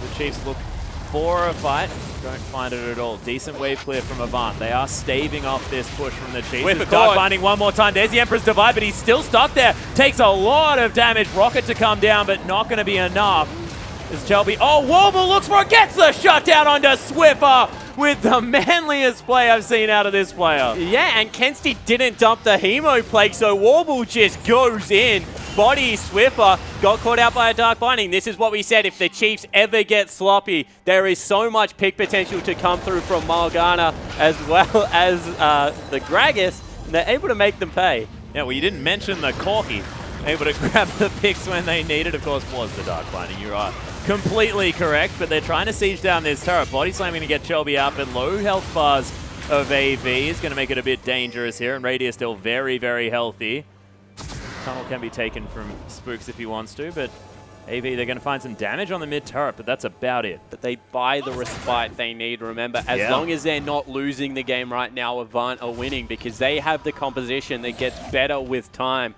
The Chiefs look for a fight. Don't find it at all. Decent wave clear from Avant. They are staving off this push from the Chiefs. With Dark Binding one more time. There's the Emperor's Divide, but he's still stuck there. Takes a lot of damage. Rocket to come down, but not going to be enough. As Chelby, Warble looks for it, gets the shutdown onto Swiffer with the manliest play I've seen out of this player. Yeah, and Kensti didn't dump the Hemo Plague, so Warble just goes in. Body Swiffer, got caught out by a Dark Binding. This is what we said, if the Chiefs ever get sloppy, there is so much pick potential to come through from Morgana as well as the Gragas, and they're able to make them pay. Yeah, well, you didn't mention the Corky. Able to grab the picks when they needed, of course, was the Dark Binding. You are completely correct, but they're trying to siege down this turret. Body slamming to get Chelby out, but low health bars of AV is going to make it a bit dangerous here, and Radier still very, very healthy. Tunnel can be taken from Spooks if he wants to, but AV, they're going to find some damage on the mid turret, but that's about it. But they buy the respite they need, remember. As long as they're not losing the game right now, Avant are winning, because they have the composition that gets better with time.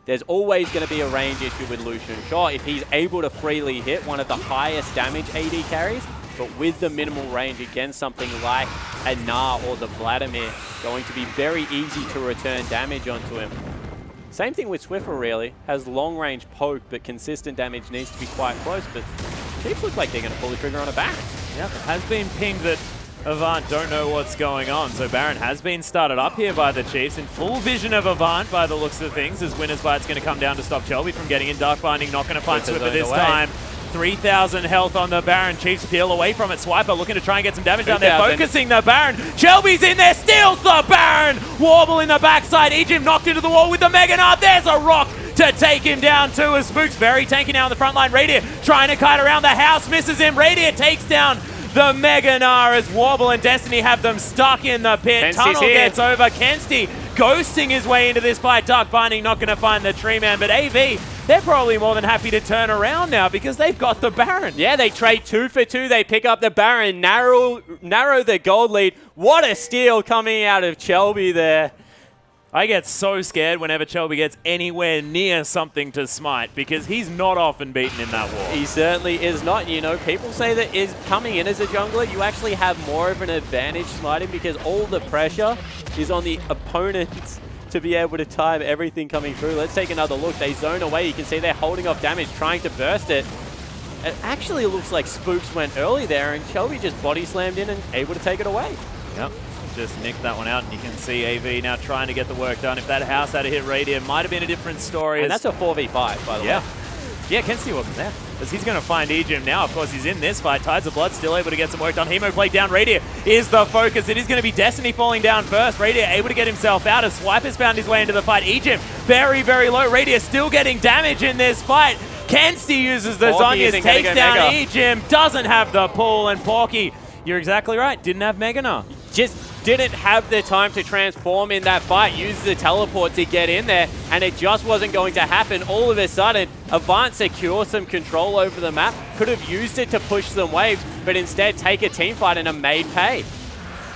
There's always going to be a range issue with Lucian. Sure, if he's able to freely hit one of the highest damage AD carries, but with the minimal range against something like a Gnar or the Vladimir, going to be very easy to return damage onto him. Same thing with Swiffer, really. Has long-range poke, but consistent damage needs to be quite close, but Chiefs look like they're going to pull the trigger on a Baron. Yeah, it has been pinged that Avant don't know what's going on, so Baron has been started up here by the Chiefs in full vision of Avant by the looks of things, as Winner's Bite's going to come down to stop Chelby from getting in. Dark Binding not going to find Swiffer this time. 3,000 health on the Baron. Chiefs peel away from it. Swiper looking to try and get some damage down there. Focusing the Baron. Shelby's in there. Steals the Baron. Warble in the backside. Ejim knocked into the wall with the Mega Nut. There's a rock to take him down too. As Spooks very tanky now on the front line. Radier trying to kite around the house. Misses him. Radier takes down the Mega Nut as Warble and Destiny have them stuck in the pit. Kensti's Tunnel here. gets over. Kensti ghosting his way into this fight. Dark Binding not going to find the Tree Man, but AV, they're probably more than happy to turn around now because they've got the Baron. Yeah, they trade 2 for 2. They pick up the Baron, narrow the gold lead. What a steal coming out of Chelby there. I get so scared whenever Chelby gets anywhere near something to smite because he's not often beaten in that war. He certainly is not. You know, people say that is coming in as a jungler, you actually have more of an advantage smiting because all the pressure is on the opponents to be able to time everything coming through. Let's take another look. They zone away. You can see they're holding off damage, trying to burst it. It actually looks like Spooks went early there, and Chelby just body slammed in and able to take it away. Yep. Just nicked that one out, and you can see AV now trying to get the work done. If that house had hit Radiant, might have been a different story. And that's a 4v5, by the way. Yeah, Kenzie wasn't there. As he's going to find Ejim now. Of course, he's in this fight. Tides of Blood still able to get some work done. Hemo play down. Radiant is the focus. It is going to be Destiny falling down first. Radiant able to get himself out as Swipe has found his way into the fight. Ejim very, very low. Radiant still getting damage in this fight. Kenzie uses the Zhonya's, takes down Ejim, doesn't have the pull, and Porky, you're exactly right, didn't have Meganar. Just didn't have the time to transform in that fight, use the teleport to get in there, and it just wasn't going to happen. All of a sudden, Avant secures some control over the map, could have used it to push some waves, but instead take a team fight and a made pay.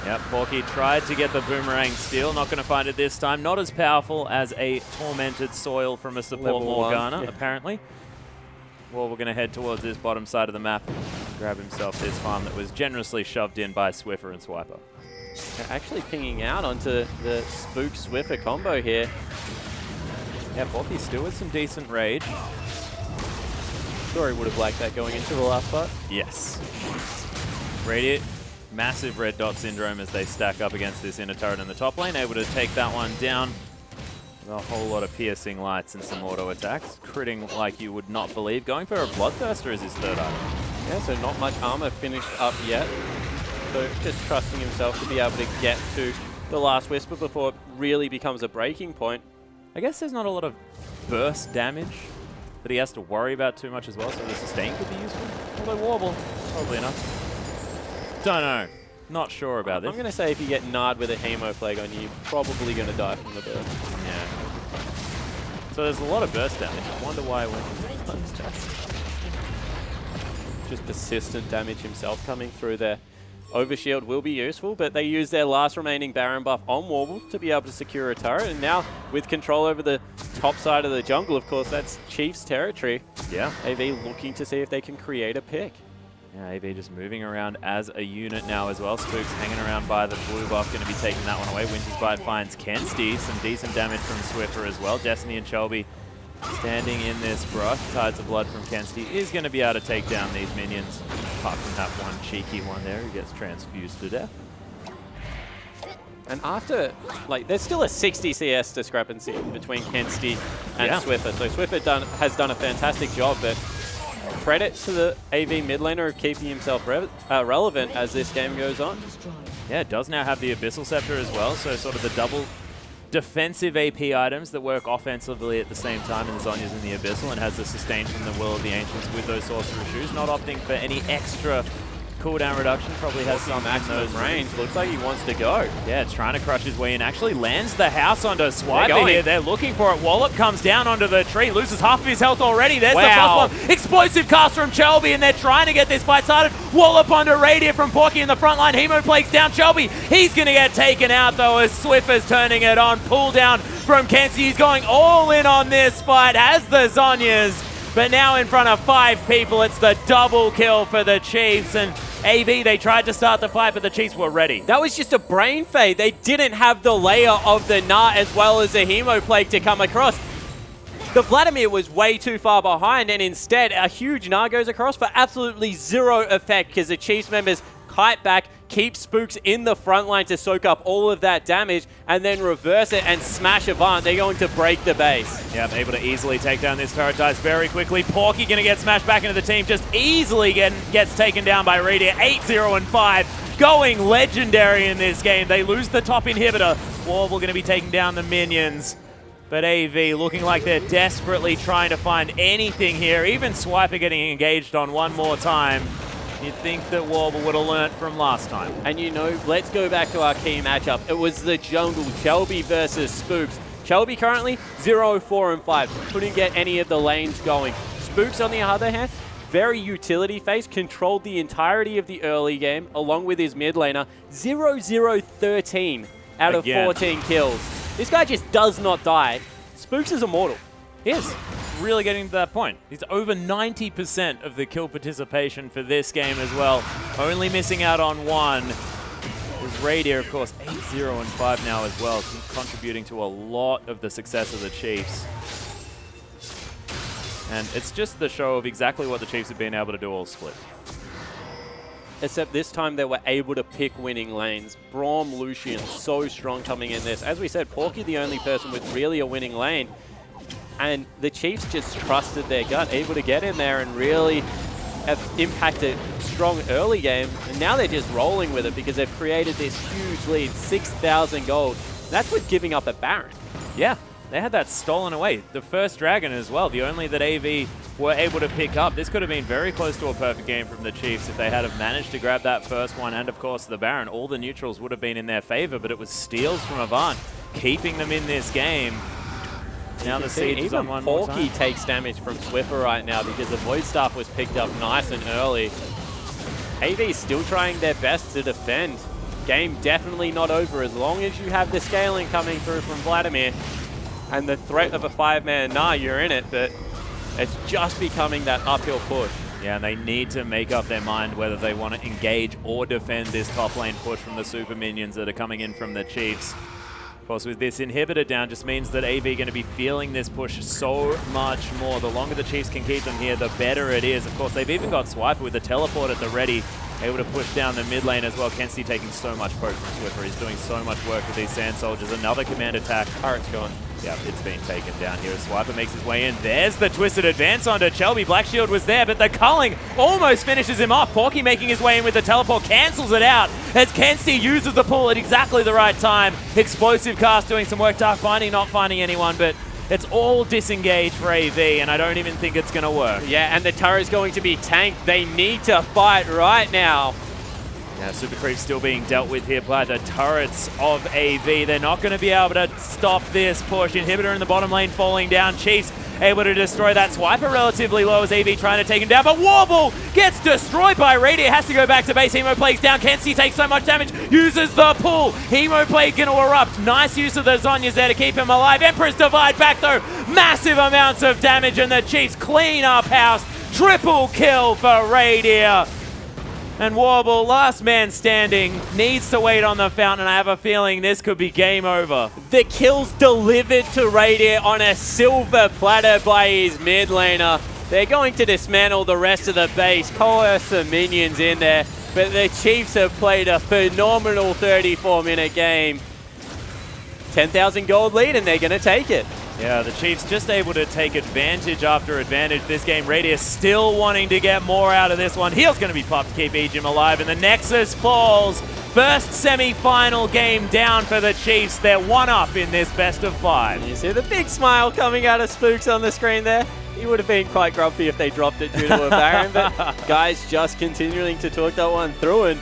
Yep, Porky tried to get the boomerang steal, not going to find it this time. Not as powerful as a tormented soil from a support Level Morgana, yeah. apparently. Well, we're going to head towards this bottom side of the map, grab himself this farm that was generously shoved in by Swiffer and Swiper. They're actually pinging out onto the Spook Swiffer combo here. Yeah, Porky still with some decent rage. Sure, he would have liked that going into the last fight. Yes. Radiant, massive red dot syndrome as they stack up against this inner turret in the top lane, able to take that one down. A whole lot of piercing lights and some auto attacks. Critting like you would not believe. Going for a Bloodthirster as his third item. Yeah, so not much armor finished up yet. So just trusting himself to be able to get to the last Whisper before it really becomes a breaking point. I guess there's not a lot of burst damage that he has to worry about too much as well, so the sustain could be useful. Although Warble, probably enough. Don't know. Not sure about this. I'm going to say if you get Nard with a Hemo Plague on you, you're probably going to die from the burst. Yeah. So there's a lot of burst damage. I wonder why I went for those tests. Just persistent damage himself coming through there. Overshield will be useful, but they use their last remaining Baron buff on Warble to be able to secure a turret. And now, with control over the top side of the jungle, of course, that's Chief's territory. Yeah. AV looking to see if they can create a pick. Yeah, AB just moving around as a unit now as well. Spooks hanging around by the blue buff, going to be taking that one away. Winter's Bite finds Kenzie. Some decent damage from Swiffer as well. Destiny and Shelby standing in this brush. Tides of Blood from Kenzie is going to be able to take down these minions. Apart from that one cheeky one there who gets transfused to death. And after, like, there's still a 60 CS discrepancy between Kenzie and Swiffer. So Swiffer has done a fantastic job, but credit to the AV mid laner of keeping himself relevant as this game goes on. Yeah, it does now have the Abyssal Scepter as well, so sort of the double defensive AP items that work offensively at the same time in the Zhonya's and the Abyssal, and has the sustain from the Will of the Ancients with those Sorcerer Shoes. Not opting for any extra cooldown reduction, probably has some maximum range. Looks like he wants to go. Yeah, trying to crush his way in. Actually lands the house onto Swiper here. They're looking for it. Wallop comes down onto the tree, loses half of his health already. There's the first one. Explosive cast from Shelby, and they're trying to get this fight started. Wallop onto Radiant from Porky in the front line. Hemo Plague's down Shelby. He's going to get taken out, though, as Swiffer's turning it on. Pull down from Kenzie. He's going all in on this fight, as the Zhonya's. But now in front of 5 people, it's the double kill for the Chiefs. And AV, they tried to start the fight, but the Chiefs were ready. That was just a brain fade. They didn't have the layer of the Gnar as well as the Hemo Plague to come across. The Vladimir was way too far behind, and instead a huge Gnar goes across for absolutely zero effect because the Chiefs members kite back, keep Spooks in the front line to soak up all of that damage, and then reverse it and smash Avant. They're going to break the base. Yeah, able to easily take down this turret, dies very quickly. Porky going to get smashed back into the team, just easily gets taken down by Radiant. 8-0 and 5, going legendary in this game. They lose the top inhibitor. Warble going to be taking down the minions. But AV looking like they're desperately trying to find anything here. Even Swiper getting engaged on one more time. You'd think that Warble would have learnt from last time. And you know, let's go back to our key matchup. It was the jungle, Chelby versus Spooks. Chelby currently 0-4-5. Couldn't get any of the lanes going. Spooks, on the other hand, very utility face, controlled the entirety of the early game, along with his mid laner. 0-0-13 out of 14 kills. This guy just does not die. Spooks is immortal. He is. Really getting to that point. He's over 90% of the kill participation for this game as well. Only missing out on one. Is Radier, of course, 8-0-5 now as well, contributing to a lot of the success of the Chiefs. And it's just the show of exactly what the Chiefs have been able to do all split. Except this time they were able to pick winning lanes. Braum, Lucian, so strong coming in this. As we said, Porky the only person with really a winning lane. And the Chiefs just trusted their gut, able to get in there and really have impacted strong early game. And now they're just rolling with it because they've created this huge lead, 6,000 gold. That's with giving up a Baron. Yeah, they had that stolen away. The first Dragon as well, the only that AV were able to pick up. This could have been very close to a perfect game from the Chiefs if they had have managed to grab that first one. And of course the Baron, all the neutrals would have been in their favor, but it was steals from Avant keeping them in this game. Now the siege is on one more time. Porky takes damage from Swiffer right now because the Void Staff was picked up nice and early. AV still trying their best to defend. Game definitely not over as long as you have the scaling coming through from Vladimir and the threat of a 5-man, you're in it, but it's just becoming that uphill push. Yeah, and they need to make up their mind whether they want to engage or defend this top lane push from the super minions that are coming in from the Chiefs. Of course, with this inhibitor down, just means that AV going to be feeling this push so much more. The longer the Chiefs can keep them here, the better it is. Of course, they've even got Swiper with the teleport at the ready, able to push down the mid lane as well. Kenzie taking so much poke from Swiffer. He's doing so much work with these Sand Soldiers. Another command attack. Turret's gone. Yeah, it's been taken down here as Swiper makes his way in. There's the twisted advance onto Chelby. Black Shield was there, but the culling almost finishes him off. Porky making his way in with the teleport, cancels it out as Kenzie uses the pull at exactly the right time. Explosive cast doing some work. Dark Binding not finding anyone, but it's all disengaged for AV, and I don't even think it's going to work. Yeah, and the turret's going to be tanked. They need to fight right now. Now, Super Creep still being dealt with here by the turrets of AV. They're not going to be able to stop this push. Inhibitor in the bottom lane falling down. Chiefs able to destroy that. Swiper relatively low as AV trying to take him down, but Warble gets destroyed by Radier. Has to go back to base. Hemoplague's down. Kenzie takes so much damage. Uses the pull. Hemoplague going to erupt. Nice use of the Zhonya's there to keep him alive. Emperor's Divide back though. Massive amounts of damage, and the Chiefs clean up house. Triple kill for Radier. And Warble, last man standing, needs to wait on the fountain. I have a feeling this could be game over. The kills delivered to Radier on a silver platter by his mid laner. They're going to dismantle the rest of the base, coerce some minions in there, but the Chiefs have played a phenomenal 34-minute game. 10,000 gold lead, and they're going to take it. Yeah, the Chiefs just able to take advantage after advantage this game. Radier still wanting to get more out of this one. Heal's going to be popped to keep Ejim alive, and the Nexus falls. First semi-final game down for the Chiefs. They're one up in this best of 5. You see the big smile coming out of Spooks on the screen there? He would have been quite grumpy if they dropped it due to a Baron, but guys just continuing to talk that one through, and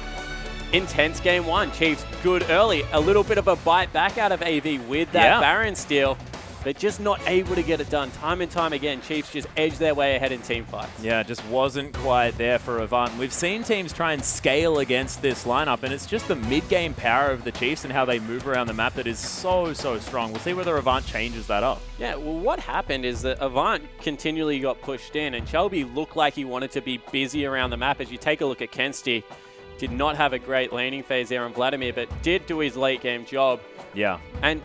intense game one. Chiefs good early. A little bit of a bite back out of AV with that Baron steal. But just not able to get it done. Time and time again, Chiefs just edge their way ahead in team fights. Yeah, just wasn't quite there for Avant. We've seen teams try and scale against this lineup, and it's just the mid-game power of the Chiefs and how they move around the map that is so strong. We'll see whether Avant changes that up. Yeah, well, what happened is that Avant continually got pushed in, and Chelby looked like he wanted to be busy around the map. As you take a look at Kenzie, did not have a great laning phase there on Vladimir, but did do his late-game job. Yeah. And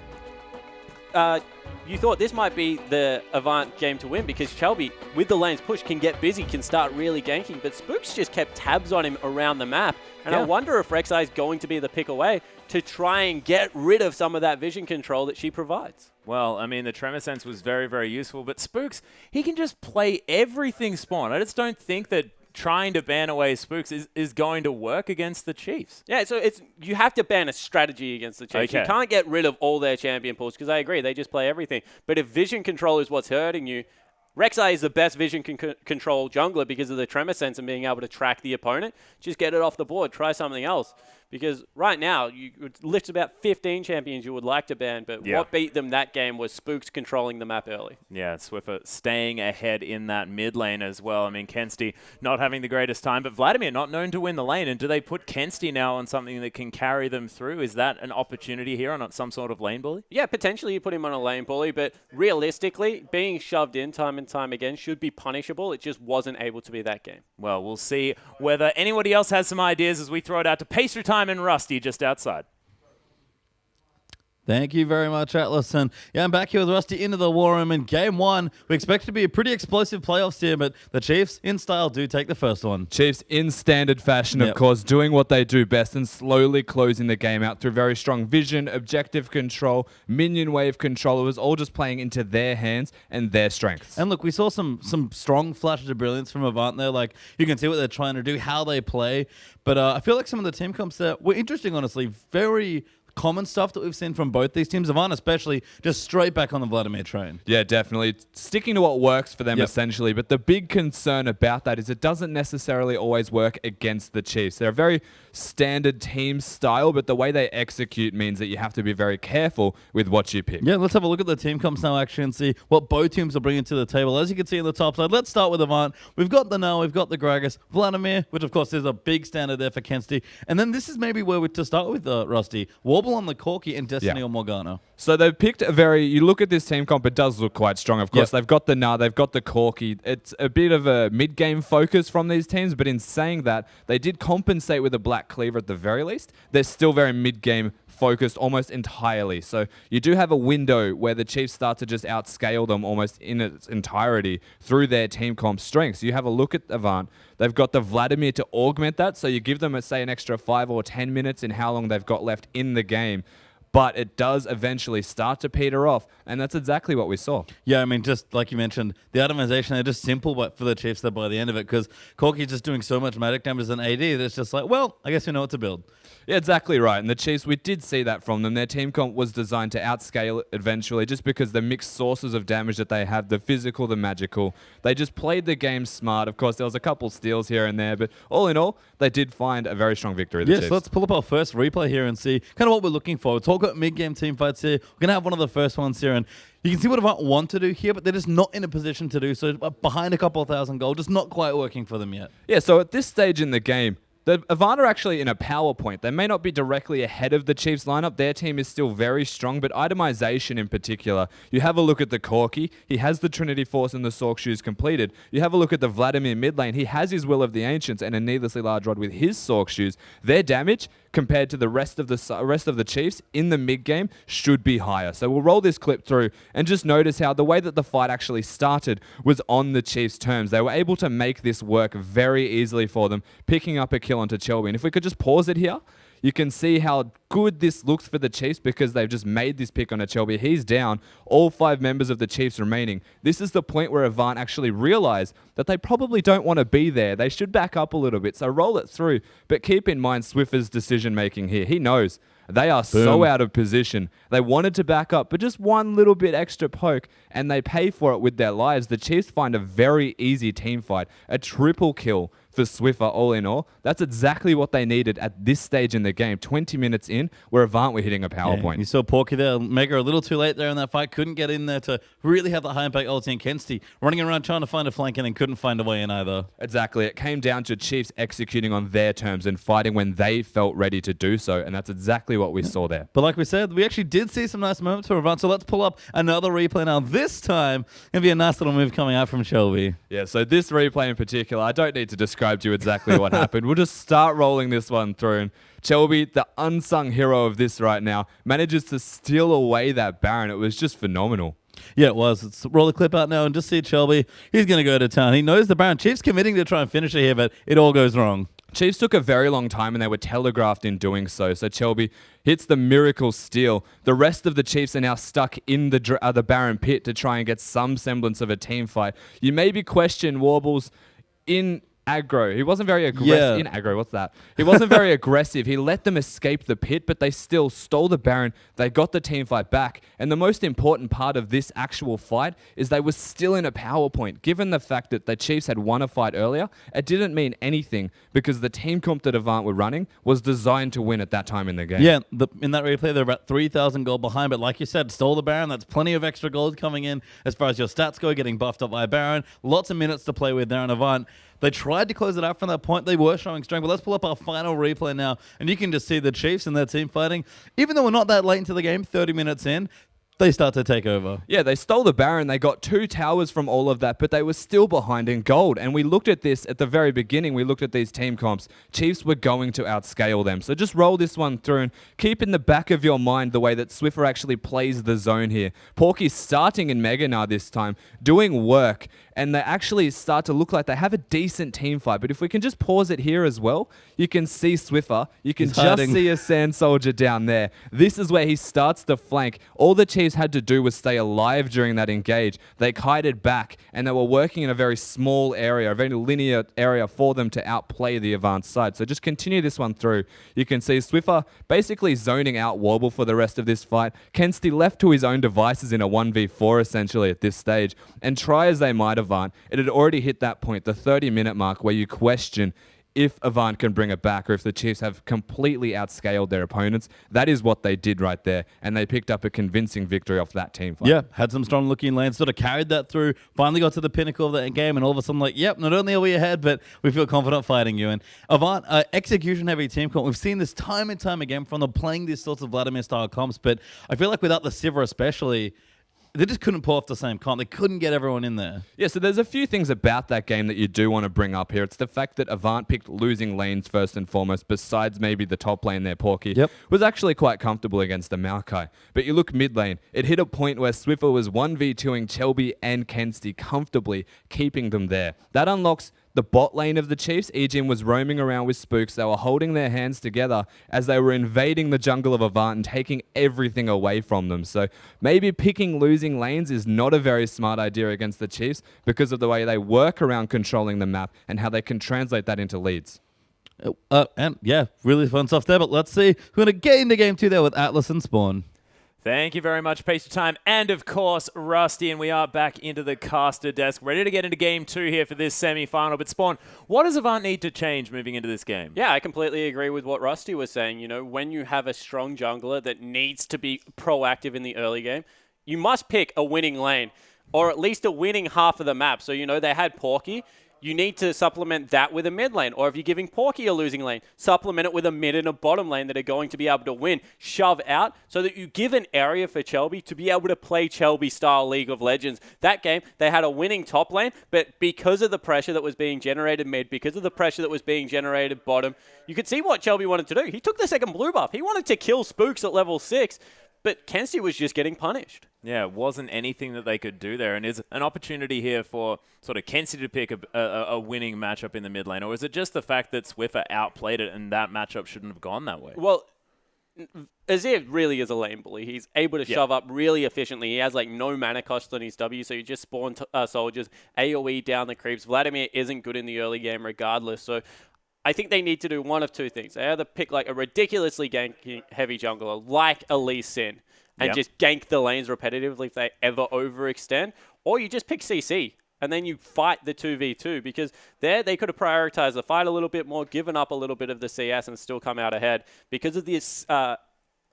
you thought this might be the Avant game to win because Chelby, with the lanes push, can get busy, can start really ganking, but Spooks just kept tabs on him around the map. And I wonder if Rek'Sai is going to be the pick away to try and get rid of some of that vision control that she provides. Well, I mean, the Tremor Sense was very useful, but Spooks, he can just play everything spawn. I just don't think that trying to ban away Spooks is going to work against the Chiefs. Yeah, so you have to ban a strategy against the Chiefs. Okay. You can't get rid of all their champion pools because I agree, they just play everything. But if vision control is what's hurting you, Rek'Sai is the best vision control jungler because of the tremor sense and being able to track the opponent. Just get it off the board. Try something else. Because right now, you would list about 15 champions you would like to ban, but what beat them that game was Spooks controlling the map early. Yeah, Swiffer staying ahead in that mid lane as well. I mean, Kensty not having the greatest time, but Vladimir not known to win the lane. And do they put Kensty now on something that can carry them through? Is that an opportunity here on some sort of lane bully? Yeah, potentially you put him on a lane bully, but realistically, being shoved in time and time again should be punishable. It just wasn't able to be that game. Well, we'll see whether anybody else has some ideas as we throw it out to Pastry Time and Rusty just outside. Thank you very much, Atlas. And yeah, I'm back here with Rusty into the war room. In game one, we expect it to be a pretty explosive playoffs here, but the Chiefs, in style, do take the first one. Chiefs, in standard fashion, of course, doing what they do best and slowly closing the game out through very strong vision, objective control, minion wave control. It was all just playing into their hands and their strengths. And look, we saw some strong flashes of brilliance from Avant there. Like, you can see what they're trying to do, how they play. But I feel like some of the team comps there were interesting, honestly. Very common stuff that we've seen from both these teams. Avant especially, just straight back on the Vladimir train. Yeah, definitely. Sticking to what works for them, essentially. But the big concern about that is it doesn't necessarily always work against the Chiefs. They're a very standard team style, but the way they execute means that you have to be very careful with what you pick. Yeah, let's have a look at the team comps now, actually, and see what both teams are bringing to the table. As you can see on the top side, let's start with Avant. We've got the Nell, we've got the Gragas, Vladimir, which of course is a big standard there for Kensty. And then this is maybe where we're to start with, Rusty. Warble on the Corki and Destiny or Morgana. So they've picked you look at this team comp, it does look quite strong. Of course, they've got the Nah, they've got the Corki. It's a bit of a mid-game focus from these teams, but in saying that, they did compensate with a Black Cleaver at the very least. They're still very mid-game focused almost entirely. So you do have a window where the Chiefs start to just outscale them almost in its entirety through their team comp strengths. You have a look at Avant. They've got the Vladimir to augment that, so you give them, say, an extra 5 or 10 minutes in how long they've got left in the game. But it does eventually start to peter off, and that's exactly what we saw. Yeah, I mean, just like you mentioned, the itemization, they're just simple, but for the Chiefs, they're by the end of it, because Corki's just doing so much magic damage as an AD that it's just like, well, I guess we know what to build. Yeah, exactly right. And the Chiefs, we did see that from them. Their team comp was designed to outscale it eventually just because the mixed sources of damage that they have, the physical, the magical, they just played the game smart. Of course, there was a couple steals here and there, but all in all, they did find a very strong victory. Yes, let's pull up our first replay here and see kind of what we're looking for. We'll talk about mid-game team fights here. We're going to have one of the first ones here, and you can see what Avant want to do here, but they're just not in a position to do so. Behind a couple of thousand gold, just not quite working for them yet. Yeah, so at this stage in the game, the Avant are actually in a power point. They may not be directly ahead of the Chiefs lineup. Their team is still very strong, but itemization in particular. You have a look at the Corki. He has the Trinity Force and the Sork Shoes completed. You have a look at the Vladimir mid lane. He has his Will of the Ancients and a needlessly large rod with his Sork Shoes. Their damage compared to the rest of the Chiefs in the mid game should be higher. So we'll roll this clip through and just notice how the way that the fight actually started was on the Chiefs' terms. They were able to make this work very easily for them, picking up a kill onto Chelby. And if we could just pause it here, you can see how good this looks for the Chiefs because they've just made this pick on a Chelby. He's down. All 5 members of the Chiefs remaining. This is the point where Avant actually realize that they probably don't want to be there. They should back up a little bit. So roll it through. But keep in mind Swiffer's decision making here. He knows they are so out of position. They wanted to back up, but just one little bit extra poke, and they pay for it with their lives. The Chiefs find a very easy team fight. A triple kill for Swiffer all in all. That's exactly what they needed at this stage in the game. 20 minutes in, where Avant were hitting a power point. You saw Porky there, Mega a little too late there in that fight. Couldn't get in there to really have the high impact ulti, and Kensty running around trying to find a flank and then couldn't find a way in either. Exactly. It came down to Chiefs executing on their terms and fighting when they felt ready to do so, and that's exactly what we saw there. But like we said, we actually did see some nice moments for Avant, so let's pull up another replay now. This time, going to be a nice little move coming out from Shelby. Yeah, so this replay in particular, I don't need to describe to you exactly what happened. We'll just start rolling this one through. And Shelby, the unsung hero of this right now, manages to steal away that Baron. It was just phenomenal. Yeah, it was. Let's roll the clip out now and just see Shelby. He's going to go to town. He knows the Baron. Chiefs committing to try and finish it here, but it all goes wrong. Chiefs took a very long time and they were telegraphed in doing so. So Shelby hits the miracle steal. The rest of the Chiefs are now stuck in the Baron pit to try and get some semblance of a team fight. You maybe question Warbles in aggro. He wasn't very aggressive. Yeah. In aggro, what's that? He wasn't very aggressive. He let them escape the pit, but they still stole the Baron. They got the team fight back. And the most important part of this actual fight is they were still in a power point. Given the fact that the Chiefs had won a fight earlier, it didn't mean anything because the team comp that Avant were running was designed to win at that time in the game. Yeah, in that replay, they're about 3,000 gold behind, but like you said, stole the Baron. That's plenty of extra gold coming in as far as your stats go, getting buffed up by Baron. Lots of minutes to play with there in Avant. They tried to close it out from that point. They were showing strength, but let's pull up our final replay now, and you can just see the Chiefs and their team fighting. Even though we're not that late into the game, 30 minutes in, they start to take over. Yeah, they stole the Baron. They got 2 towers from all of that, but they were still behind in gold. And we looked at this at the very beginning. We looked at these team comps. Chiefs were going to outscale them. So just roll this one through and keep in the back of your mind the way that Swiffer actually plays the zone here. Porky's starting in Mega Gnar this time, doing work, and they actually start to look like they have a decent team fight. But if we can just pause it here as well, you can see Swiffer. You can He's just hiding. see a Sand Soldier down there. This is where he starts to flank. All the Chiefs had to do was stay alive during that engage. They kited back, and they were working in a very small area, a very linear area for them to outplay the Avant side. So just continue this one through. You can see Swiffer basically zoning out Warble for the rest of this fight. Kensti left to his own devices in a 1v4 essentially at this stage. And try as they might Avant, it had already hit that point, the 30-minute mark, where you question if Avant can bring it back or if the Chiefs have completely outscaled their opponents. That is what they did right there, and they picked up a convincing victory off that team fight. Yeah, had some strong looking lanes, sort of carried that through, finally got to the pinnacle of that game, and all of a sudden like, yep, not only are we ahead, but we feel confident fighting you. And Avant, execution-heavy team comp, we've seen this time and time again from them playing these sorts of Vladimir-style comps, but I feel like without the Sivir especially, they just couldn't pull off the same comp. They couldn't get everyone in there. Yeah, so there's a few things about that game that you do want to bring up here. It's the fact that Avant picked losing lanes first and foremost, besides maybe the top lane there, Porky, was actually quite comfortable against the Maokai. But you look mid lane, it hit a point where Swiffer was 1v2ing Chelby and Kensti comfortably, keeping them there. That unlocks the bot lane of the Chiefs. Ejin was roaming around with spooks. They were holding their hands together as they were invading the jungle of Avant and taking everything away from them. So maybe picking losing lanes is not a very smart idea against the Chiefs because of the way they work around controlling the map and how they can translate that into leads. And yeah, really fun stuff there, but let's see. We're going to get into game 2 there with Atlas and Spawn. Thank you very much, Pace Your Time, and of course, Rusty, and we are back into the caster desk, ready to get into game 2 here for this semi-final. But Spawn, what does Avant need to change moving into this game? Yeah, I completely agree with what Rusty was saying. You know, when you have a strong jungler that needs to be proactive in the early game, you must pick a winning lane, or at least a winning half of the map. So, you know, they had Porky. You need to supplement that with a mid lane. Or if you're giving Porky a losing lane, supplement it with a mid and a bottom lane that are going to be able to win. Shove out so that you give an area for Chelby to be able to play Chelby-style League of Legends. That game, they had a winning top lane, but because of the pressure that was being generated mid, because of the pressure that was being generated bottom, you could see what Chelby wanted to do. He took the second blue buff. He wanted to kill Spooks at level 6, but Kensti was just getting punished. Yeah, it wasn't anything that they could do there. And is an opportunity here for sort of Kensti to pick a winning matchup in the mid lane? Or is it just the fact that Swiffer outplayed it and that matchup shouldn't have gone that way? Well, Azir really is a lane bully. He's able to shove up really efficiently. He has like no mana cost on his W, so you just spawn soldiers, AoE down the creeps. Vladimir isn't good in the early game regardless, so I think they need to do one of two things. They either pick like a ridiculously gank-heavy jungler like Elise Sin and just gank the lanes repetitively if they ever overextend, or you just pick CC and then you fight the 2v2 because there they could have prioritized the fight a little bit more, given up a little bit of the CS and still come out ahead because of this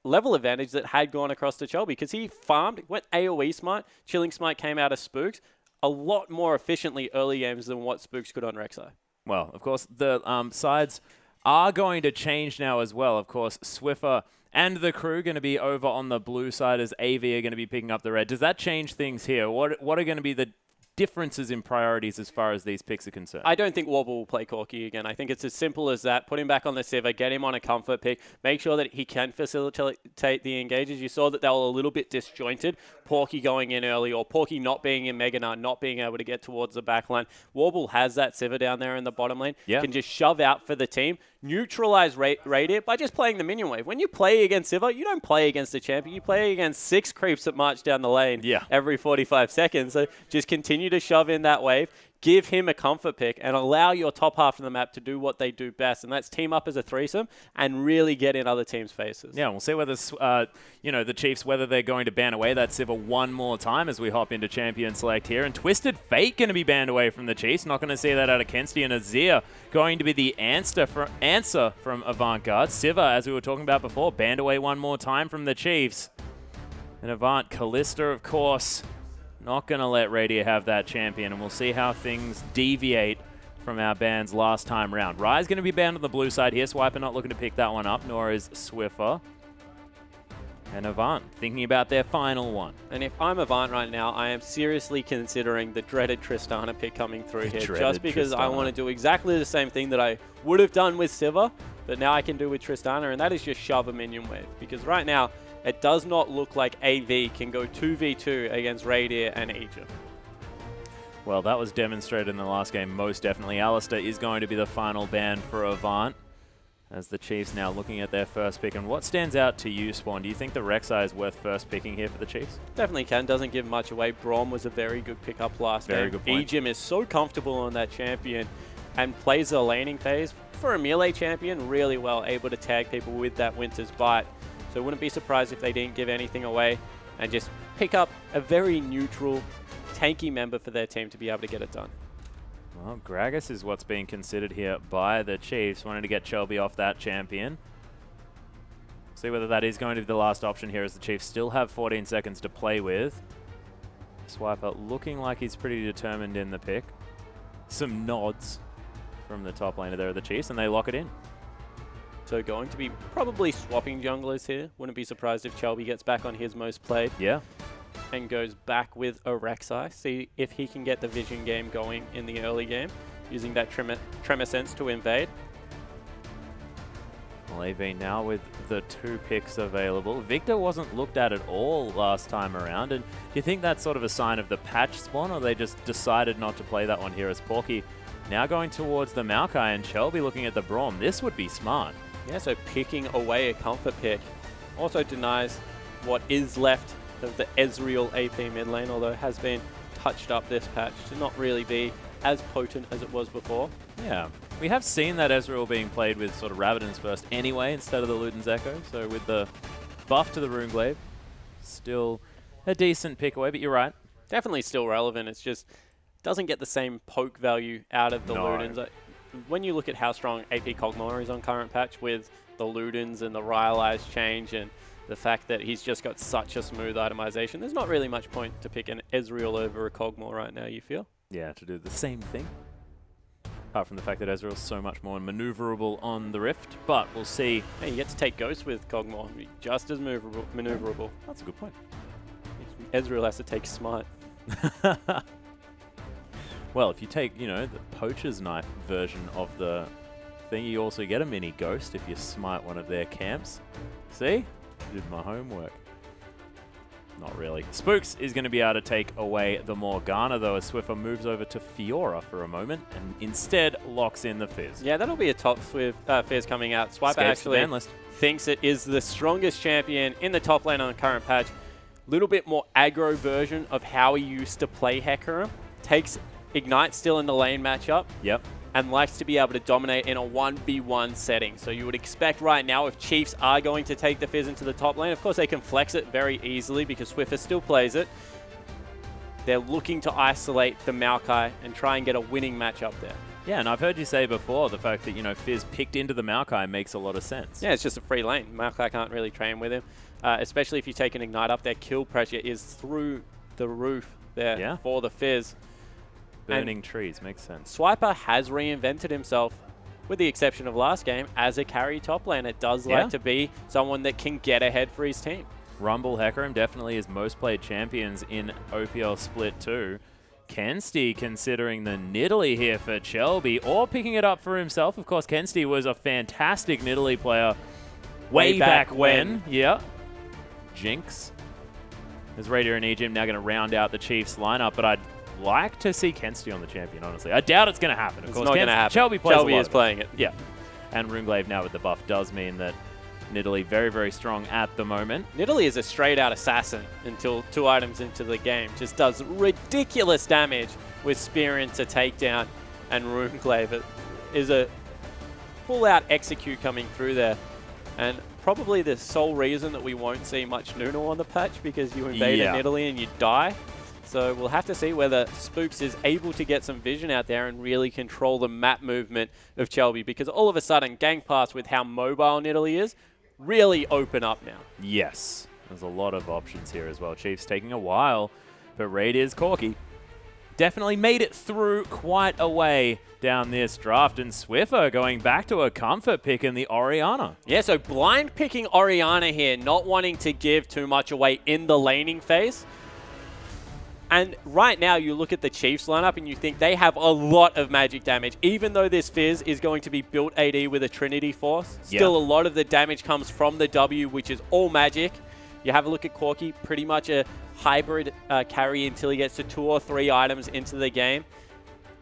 level advantage that had gone across to Chelby because he farmed, went AoE smite, Chilling Smite came out of Spooks a lot more efficiently early games than what Spooks could on Rek'Sai. Well, of course, the sides are going to change now as well. Of course, Swiffer and the crew going to be over on the blue side as AV are going to be picking up the red. Does that change things here? What are going to be the differences in priorities as far as these picks are concerned? I don't think Warble will play Corki again. I think it's as simple as that. Put him back on the Sivir, get him on a comfort pick, make sure that he can facilitate the engages. You saw that they were a little bit disjointed. Porky going in early or Porky not being in Mega Gnar, not being able to get towards the back line. Warble has that Sivir down there in the bottom lane. Can just shove out for the team, neutralize Radiant by just playing the minion wave. When you play against Sivir, you don't play against a champion. You play against 6 creeps that march down the lane every 45 seconds. So just continue continue to shove in that wave, give him a comfort pick, and allow your top half of the map to do what they do best, and that's team up as a threesome and really get in other teams' faces. Yeah, we'll see whether the Chiefs, whether they're going to ban away that Sivir one more time as we hop into Champion Select here. And Twisted Fate going to be banned away from the Chiefs. Not going to see that out of Kensti, and Azir going to be the answer from Avant Garde. Sivir, as we were talking about before, banned away one more time from the Chiefs. And Avant, Kalista, of course, not going to let Radiant have that champion, and we'll see how things deviate from our bans last time round. Rai's going to be banned on the blue side here. Swiper not looking to pick that one up, nor is Swiffer. And Avant thinking about their final one. And if I'm Avant right now, I am seriously considering the dreaded Tristana pick coming through here, just because I want to do exactly the same thing that I would have done with Sivir, but now I can do with Tristana, and that is just shove a minion wave. Because right now, it does not look like AV can go 2v2 against Radiant and Egypt. Well, that was demonstrated in the last game, most definitely. Alistair is going to be the final ban for Avant, as the Chiefs now looking at their first pick. And what stands out to you, Spawn? Do you think the Rek'Sai is worth first picking here for the Chiefs? Definitely can. Doesn't give much away. Braum was a very good pickup last game. Very good point. Ejim is so comfortable on that champion and plays the laning phase for a melee champion really well, able to tag people with that Winter's Bite. So wouldn't be surprised if they didn't give anything away and just pick up a very neutral, tanky member for their team to be able to get it done. Well, Gragas is what's being considered here by the Chiefs, wanting to get Shelby off that champion. See whether that is going to be the last option here, as the Chiefs still have 14 seconds to play with. Swiper looking like he's pretty determined in the pick. Some nods from the top laner there of the Chiefs, and they lock it in. So going to be probably swapping junglers here. Wouldn't be surprised if Shelby gets back on his most played. Yeah. And goes back with a Rek'Sai. See if he can get the vision game going in the early game, using that Tremor Sense to invade. Well, AV now with the 2 picks available. Victor wasn't looked at all last time around. And do you think that's sort of a sign of the patch, Spawn, or they just decided not to play that one here, as Porky now going towards the Maokai and Shelby looking at the Braum? This would be smart. Yeah, so picking away a comfort pick also denies what is left of the Ezreal AP mid lane, although it has been touched up this patch to not really be as potent as it was before. Yeah, we have seen that Ezreal being played with sort of Rabadon's Burst anyway instead of the Luden's Echo, so with the buff to the Runeglaive, still a decent pick away, but you're right. Definitely still relevant, it's just doesn't get the same poke value out of the Ludens. When you look at how strong AP Kog'Maw is on current patch with the Ludens and the Rylai's change and the fact that he's just got such a smooth itemization, there's not really much point to pick an Ezreal over a Kog'Maw right now, you feel? Yeah, to do the same thing. Apart from the fact that Ezreal's so much more maneuverable on the Rift, but we'll see. Hey, you get to take Ghost with Kog'Maw, just as maneuverable. That's a good point. Ezreal has to take Smite. Well, if you take, the Poacher's Knife version of the thing, you also get a mini Ghost if you smite one of their camps. See? Did my homework. Not really. Spooks is going to be able to take away the Morgana, though, as Swiffer moves over to Fiora for a moment and instead locks in the Fizz. Yeah, that'll be a top Fizz coming out. Swiper actually thinks it is the strongest champion in the top lane on the current patch. Little bit more aggro version of how he used to play Hecarim. Takes Ignite still in the lane matchup. Yep. And likes to be able to dominate in a 1v1 setting. So you would expect right now, if Chiefs are going to take the Fizz into the top lane, of course they can flex it very easily because Swiffer still plays it. They're looking to isolate the Maokai and try and get a winning matchup there. Yeah, and I've heard you say before, the fact that, Fizz picked into the Maokai makes a lot of sense. Yeah, it's just a free lane. Maokai can't really train with him. Especially if you take an Ignite up, their kill pressure is through the roof there for the Fizz. Burning trees, makes sense. Swiper has reinvented himself, with the exception of last game, as a carry top lane. It does like to be someone that can get ahead for his team. Rumble Hecarim definitely is most played champions in OPL Split 2. Kensti considering the Nidalee here for Shelby, or picking it up for himself. Of course, Kensti was a fantastic Nidalee player way back when. Yeah. Jinx. As Radiant and Ejim now going to round out the Chiefs lineup, but I'd like to see Kensti on the champion, honestly. I doubt it's going to happen. Of course, not going to happen. Shelby is playing it. Yeah. And Runeglaive now with the buff does mean that Nidalee very, very strong at the moment. Nidalee is a straight-out assassin until 2 items into the game. Just does ridiculous damage with Spear into takedown, and Runeglaive is a full-out execute coming through there. And probably the sole reason that we won't see much Nuno on the patch, because you invade a Nidalee and you die. So we'll have to see whether Spooks is able to get some vision out there and really control the map movement of Chelby, because all of a sudden, gang pass with how mobile Nidalee is really open up now. Yes, there's a lot of options here as well. Chiefs taking a while, but Raiders Corki definitely made it through quite a way down this draft, and Swiffer going back to a comfort pick in the Orianna. Yeah, so blind picking Orianna here, not wanting to give too much away in the laning phase. And right now, you look at the Chiefs lineup and you think they have a lot of magic damage. Even though this Fizz is going to be built AD with a Trinity Force, still a lot of the damage comes from the W, which is all magic. You have a look at Corki, pretty much a hybrid carry until he gets to 2 or 3 items into the game.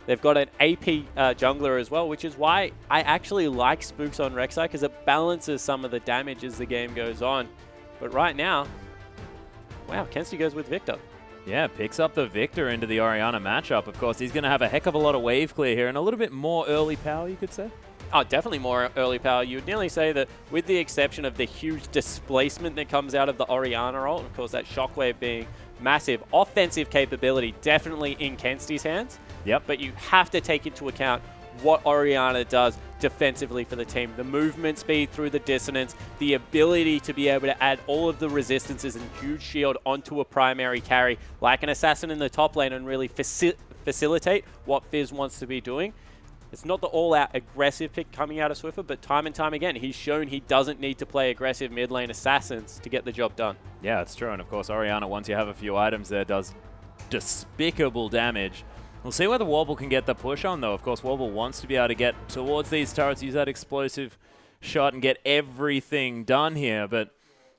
They've got an AP jungler as well, which is why I actually like Spooks on Rek'Sai, because it balances some of the damage as the game goes on. But right now, wow, Kenzie goes with Victor. Yeah, picks up the Victor into the Orianna matchup. Of course, he's going to have a heck of a lot of wave clear here and a little bit more early power, you could say. Oh, definitely more early power. You would nearly say that with the exception of the huge displacement that comes out of the Orianna ult, and of course that shockwave being massive, offensive capability definitely in Kenzie's hands. Yep. But you have to take into account what Orianna does defensively for the team. The movement speed through the dissonance, the ability to be able to add all of the resistances and huge shield onto a primary carry like an assassin in the top lane and really facilitate what Fizz wants to be doing. It's not the all-out aggressive pick coming out of Swiffer, but time and time again, he's shown he doesn't need to play aggressive mid lane assassins to get the job done. Yeah, it's true. And of course, Orianna, once you have a few items there, does despicable damage. We'll see whether Warble can get the push on, though. Of course, Warble wants to be able to get towards these turrets, use that explosive shot, and get everything done here. But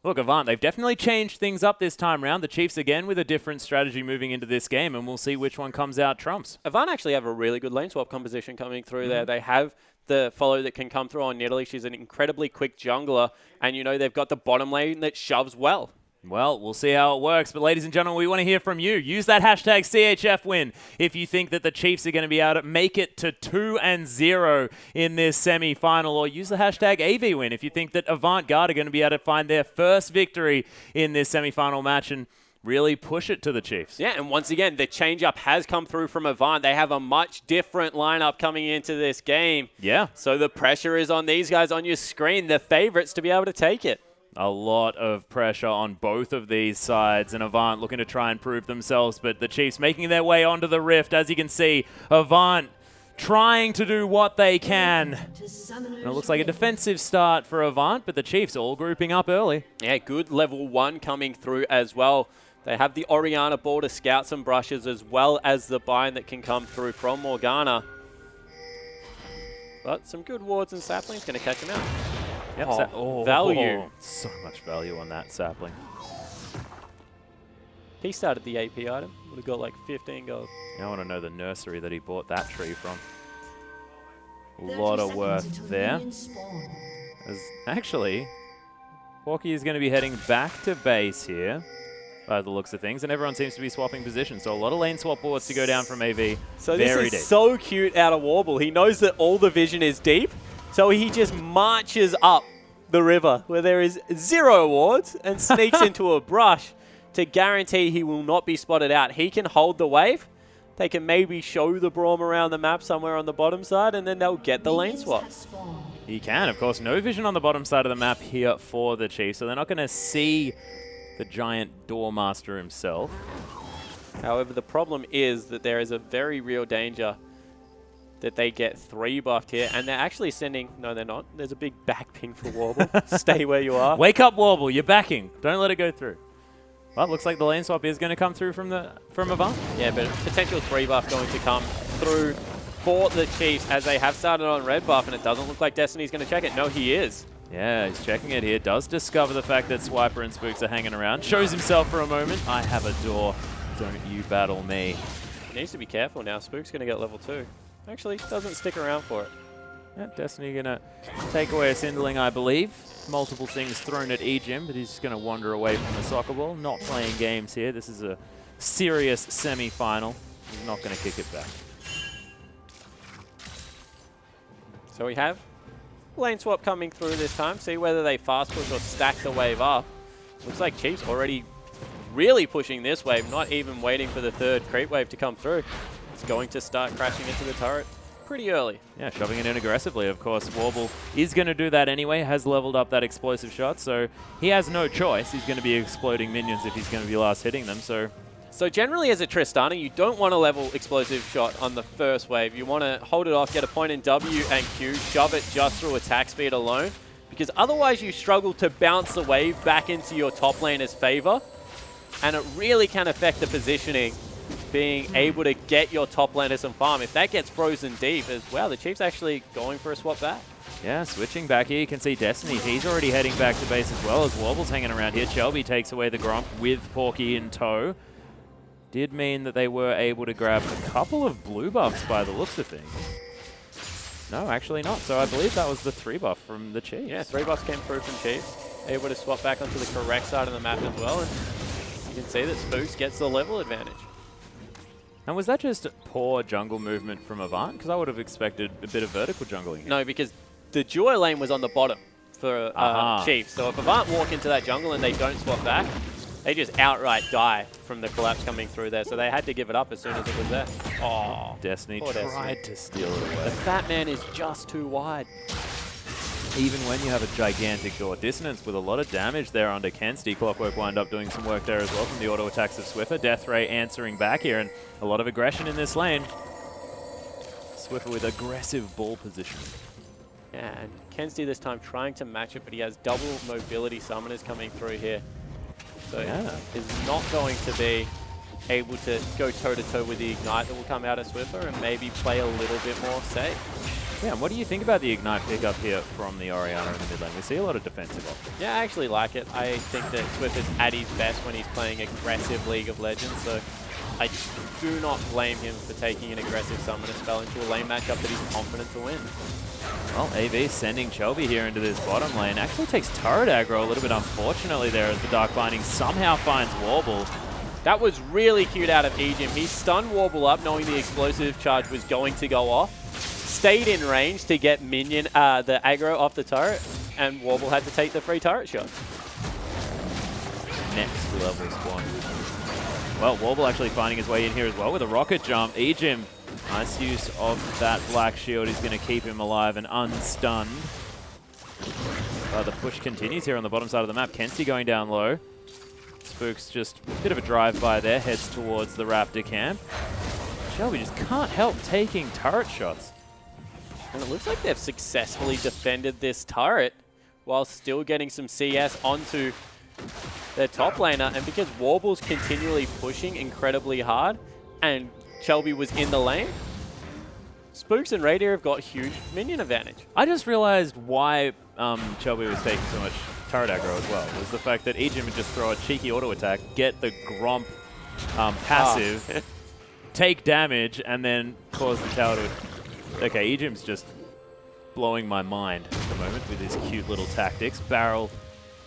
look, Avant, they've definitely changed things up this time round. The Chiefs, again, with a different strategy moving into this game, and we'll see which one comes out trumps. Avant actually have a really good lane swap composition coming through there. They have the follow that can come through on Nidalee. She's an incredibly quick jungler, and you know they've got the bottom lane that shoves well. Well, we'll see how it works. But ladies and gentlemen, we want to hear from you. Use that hashtag CHFWin if you think that the Chiefs are going to be able to make it to 2-0 in this semi-final, or use the hashtag AVWin if you think that Avant Garde are going to be able to find their first victory in this semi-final match and really push it to the Chiefs. Yeah, and once again, the change-up has come through from Avant. They have a much different lineup coming into this game. Yeah. So the pressure is on these guys on your screen, the favorites, to be able to take it. A lot of pressure on both of these sides, and Avant looking to try and prove themselves, but the Chiefs making their way onto the rift. As you can see, Avant trying to do what they can. And it looks like a defensive start for Avant, but the Chiefs all grouping up early. Yeah, good level 1 coming through as well. They have the Orianna ball to scout some brushes, as well as the bind that can come through from Morgana. But some good wards and saplings going to catch him out. Yep, value. So much value on that sapling. He started the AP item. Would have got like 15 gold. I want to know the nursery that he bought that tree from. A lot of worth there. As actually, Porky is going to be heading back to base here by the looks of things, and everyone seems to be swapping positions. So a lot of lane swap boards to go down from AV. So this is so cute out of Warble. He knows that all the vision is deep. So he just marches up the river where there is 0 wards and sneaks into a brush to guarantee he will not be spotted out. He can hold the wave. They can maybe show the Braum around the map somewhere on the bottom side, and then they'll get the lane swap. He can, of course. No vision on the bottom side of the map here for the Chiefs, so they're not going to see the giant Doormaster himself. However, the problem is that there is a very real danger that they get 3 buffed here, and they're actually sending... No, they're not. There's a big back ping for Warble. Stay where you are. Wake up, Warble. You're backing. Don't let it go through. Well, it looks like the lane swap is going to come through from Avant. Yeah, but potential 3 buff going to come through for the Chiefs as they have started on red buff, and it doesn't look like Destiny's going to check it. No, he is. Yeah, he's checking it here. Does discover the fact that Swiper and Spooks are hanging around. Shows himself for a moment. I have a door. Don't you battle me. He needs to be careful now. Spook's going to get level 2. Actually, doesn't stick around for it. Yeah, Destiny going to take away a Cinderling, I believe. multiple things thrown at Ejim, but he's just going to wander away from the soccer ball. Not playing games here. This is a serious semi-final. He's not going to kick it back. So we have lane swap coming through this time. See whether they fast push or stack the wave up. Looks like Chiefs already really pushing this wave, not even waiting for the third creep wave to come through. It's going to start crashing into the turret pretty early. Yeah, shoving it in aggressively, of course. Warble is going to do that anyway, has leveled up that explosive shot, so he has no choice. He's going to be exploding minions if he's going to be last hitting them, So generally as a Tristana, you don't want to level explosive shot on the first wave. You want to hold it off, get a point in W and Q, shove it just through attack speed alone, because otherwise you struggle to bounce the wave back into your top laner's favor, and it really can affect the positioning, being able to get your top laner some farm. If that gets frozen deep, as well, the Chiefs actually going for a swap back. yeah, switching back here, you can see Destiny. He's already heading back to base as well as Warble's hanging around here. Shelby takes away the Gromp with Porky in tow. Did mean that they were able to grab a couple of blue buffs by the looks of things. No, actually not. So I believe that was the 3 buff from the Chiefs. Yeah, 3 buffs came through from Chiefs. Able to swap back onto the correct side of the map as well. And you can see that Spooks gets the level advantage. And was that just poor jungle movement from Avant? Because I would have expected a bit of vertical jungling here. No, because the duo lane was on the bottom for Chiefs. So if Avant walk into that jungle and they don't swap back, they just outright die from the collapse coming through there. So they had to give it up as soon as it was there. Oh, Destiny poor tried to steal it away. The fat man is just too wide. Even when you have a gigantic door dissonance with a lot of damage there under Kensti, Clockwork wind up doing some work there as well from the auto attacks of Swiffer. Death Ray answering back here, and a lot of aggression in this lane. Swiffer with aggressive ball position. Yeah, and Kensti this time trying to match it, but he has double mobility summoners coming through here. So Yeah. is not going to be able to go toe-to-toe with the Ignite that will come out of Swiffer and maybe play a little bit more safe. Yeah, and what do you think about the Ignite pickup here from the Orianna in the mid lane? We see a lot of defensive options. Yeah, I actually like it. I think that Swiffer's at his best when he's playing aggressive League of Legends, so I do not blame him for taking an aggressive summoner spell into a lane matchup that he's confident to win. Well, AV sending Shelby here into this bottom lane. Actually takes turret aggro a little bit unfortunately there as the Dark Binding somehow finds Warble. That was really cute out of Ejim. He stunned Warble up knowing the explosive charge was going to go off. Stayed in range to get minion, the aggro off the turret, and Warble had to take the free turret shot. Next level spawn. Well, Warble actually finding his way in here as well with a rocket jump. Ejim, nice use of that black shield. He's going to keep him alive and unstunned. The push continues here on the bottom side of the map. Kensti going down low. Spooks just a bit of a drive-by there, heads towards the Raptor camp. Shelby just can't help taking turret shots. And it looks like they've successfully defended this turret while still getting some CS onto their top laner. And because Warble's continually pushing incredibly hard and Shelby was in the lane, Spooks and Radier have got huge minion advantage. I just realized why Shelby was taking so much turret aggro as well, was the fact that Ejim would just throw a cheeky auto attack, get the Gromp passive, take damage, and then cause the tower to... Okay, Ejim's just blowing my mind at the moment with his cute little tactics. Barrel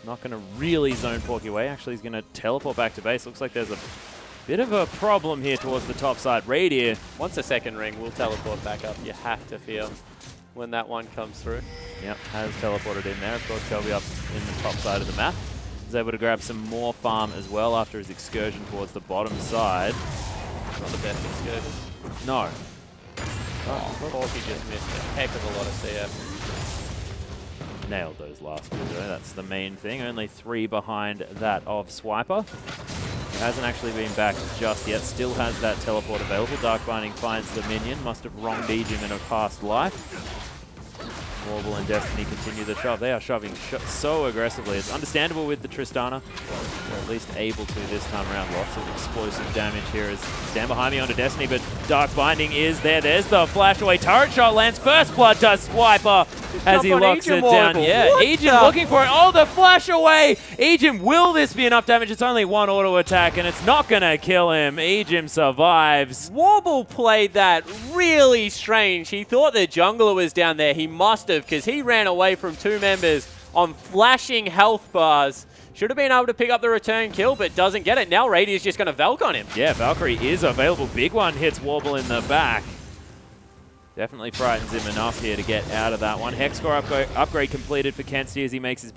not going to really zone Porky away. Actually, he's going to teleport back to base. Looks like there's a bit of a problem here towards the top side. Radier. Once the second ring will teleport back up. You have to feel when that one comes through. Yep, has teleported in there. Of course, Shelby up in the top side of the map. He's able to grab some more farm as well after his excursion towards the bottom side. Not the best excursion. No. Oh, Porky just missed a heck of a lot of CS. Nailed those last two though, that's the main thing. Only 3 behind that of Swiper. He hasn't actually been back just yet, still has that teleport available. Dark Binding finds the minion, must have wronged Ejim in a past life. Warble and Destiny continue the shove. They are shoving so aggressively. It's understandable with the Tristana. They're at least able to this time around. Lots of explosive damage here as stand behind me onto Destiny, but Dark Binding is there. There's the flash away. Turret shot lands. First blood to Swiper as he locks it down. Yeah, Ejim looking for it. Oh, the flash away. Ejim, will this be enough damage? It's only one auto attack and it's not going to kill him. Ejim survives. Warble played that really strange. He thought the jungler was down there. He must have, because he ran away from 2 members on flashing health bars. Should have been able to pick up the return kill, but doesn't get it. Now Radio's just going to Valk on him. Yeah, Valkyrie is available. Big one hits Warble in the back. Definitely frightens him enough here to get out of that one. Hex score upgrade completed for Kensti as he makes his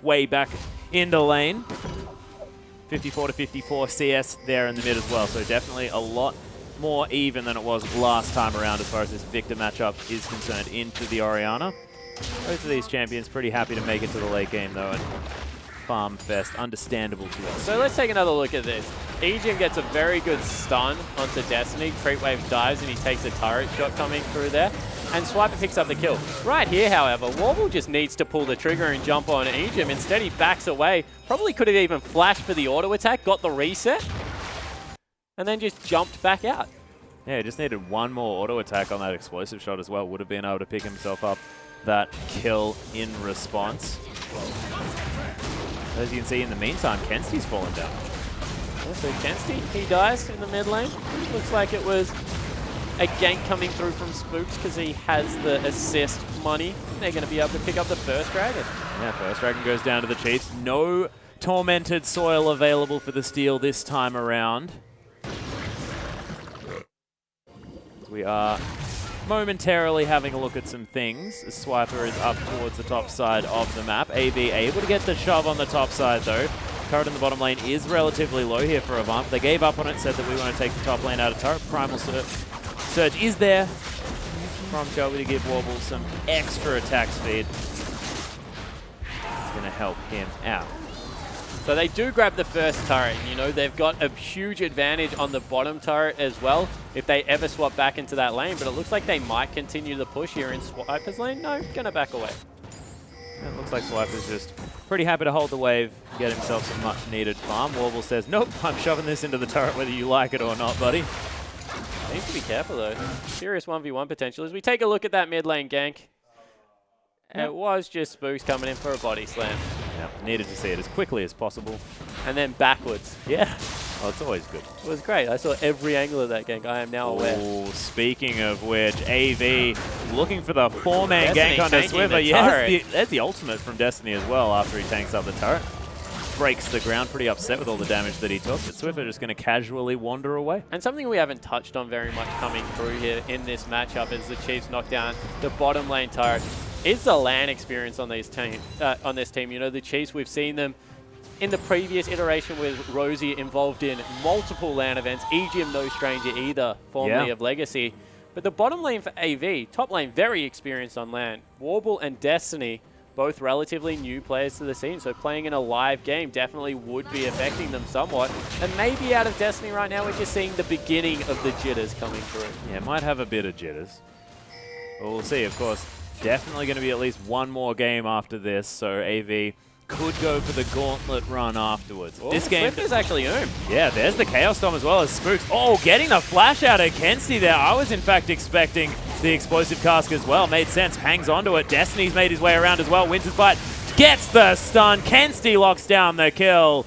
way back into lane. 54 to 54 CS there in the mid as well. So definitely a lot more even than it was last time around as far as this Victor matchup is concerned into the Orianna. Both of these champions pretty happy to make it to the late game though. And Farm Fest, understandable to us. So let's take another look at this. Ejim gets a very good stun onto Destiny. Creep Wave dives and he takes a turret shot coming through there. And Swiper picks up the kill. Right here, however, Warble just needs to pull the trigger and jump on Ejim. Instead, he backs away. Probably could have even flashed for the auto attack, got the reset, and then just jumped back out. Yeah, he just needed one more auto attack on that explosive shot as well. Would have been able to pick himself up that kill in response. As you can see, in the meantime, Kensti's fallen down. Yeah, so Kensti, he dies in the mid lane. Looks like it was a gank coming through from Spooks because he has the assist money. They're going to be able to pick up the first dragon. Yeah, first dragon goes down to the Chiefs. No tormented soil available for the steal this time around. We are momentarily having a look at some things. Swiper is up towards the top side of the map. AV able to get the shove on the top side though. Turret in the bottom lane is relatively low here for Avant. They gave up on it, said that we want to take the top lane out of turret. Primal Surge is there from Shelby to give Warble some extra attack speed. It's going to help him out. So they do grab the first turret. You know, they've got a huge advantage on the bottom turret as well if they ever swap back into that lane. But it looks like they might continue the push here in Swiper's lane. No, going to back away. It looks like Swiper's just pretty happy to hold the wave, get himself some much needed farm. Warble says, nope, I'm shoving this into the turret whether you like it or not, buddy. Needs to be careful though. Serious 1v1 potential. As we take a look at that mid lane gank, it was just Spooks coming in for a body slam. Yeah, needed to see it as quickly as possible. And then backwards. Yeah. Oh, it's always good. It was great. I saw every angle of that gank. I am now aware. Oh, speaking of which, AV looking for the four-man Destiny gank onto tanking the Swiffer. Yeah, turret. that's the ultimate from Destiny as well after he tanks up the turret. Breaks the ground, pretty upset with all the damage that he took, but Swiffer just going to casually wander away. And something we haven't touched on very much coming through here in this matchup is the Chiefs knock down the bottom lane turret. Is the LAN experience on this team. You know, the Chiefs, we've seen them in the previous iteration with Rosie involved in multiple LAN events. Ejim no stranger either, formerly of Legacy. But the bottom lane for AV, top lane very experienced on LAN. Warble and Destiny, both relatively new players to the scene, so playing in a live game definitely would be affecting them somewhat. And maybe out of Destiny right now, we're just seeing the beginning of the jitters coming through. Yeah, might have a bit of jitters. But we'll see, of course. Definitely going to be at least one more game after this, so AV could go for the gauntlet run afterwards. Oh, this game is actually owned. Yeah, there's the Chaos Storm as well as Spooks. Oh, getting the flash out of Kensti there. I was in fact expecting the explosive cask as well. Made sense. Hangs onto it. Destiny's made his way around as well. Winter's Bite gets the stun. Kensti locks down the kill.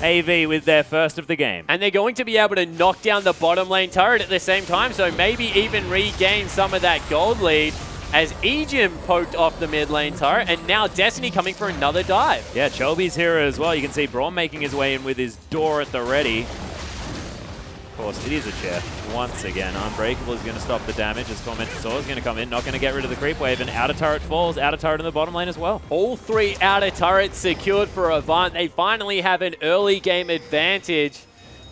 AV with their first of the game. And they're going to be able to knock down the bottom lane turret at the same time, so maybe even regain some of that gold lead as Ejim poked off the mid lane turret, and now Destiny coming for another dive. Yeah, Chelby's here as well. You can see Braun making his way in with his door at the ready. Of course, it is a chair. Once again, Unbreakable is going to stop the damage as Tormented Sword is going to come in, not going to get rid of the creep wave, and outer turret falls, outer turret in the bottom lane as well. All three outer turrets secured for Avant. They finally have an early game advantage.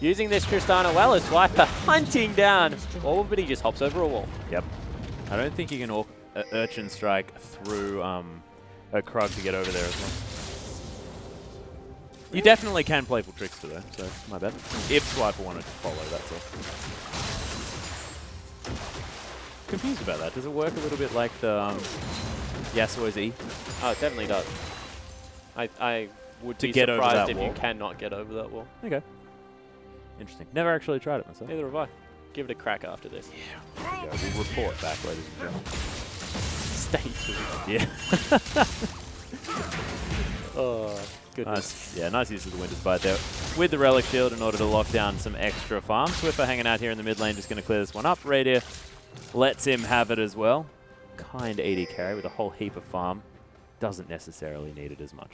Using this Tristana well as Swiper hunting down Warble, but he just hops over a wall. Yep. I don't think you can Urchin Strike through a Krug to get over there as well. You definitely can Playful Trickster though, so my bad. If Swiper wanted to follow, that's all. Confused about that. Does it work a little bit like the Yasuo's E? Oh, it definitely does. I would be get over surprised that if wall. you cannot get over that wall. Okay. Interesting. Never actually tried it myself. Neither have I. Give it a crack after this. Yeah, we'll report back, ladies and gentlemen. Stay tuned. Yeah. Oh, goodness. Nice. Yeah, nice use of the Winter's Bite there with the Relic Shield in order to lock down some extra farm. Swiffer hanging out here in the mid lane, just going to clear this one up. Radier lets him have it as well. Kind AD carry with a whole heap of farm. doesn't necessarily need it as much.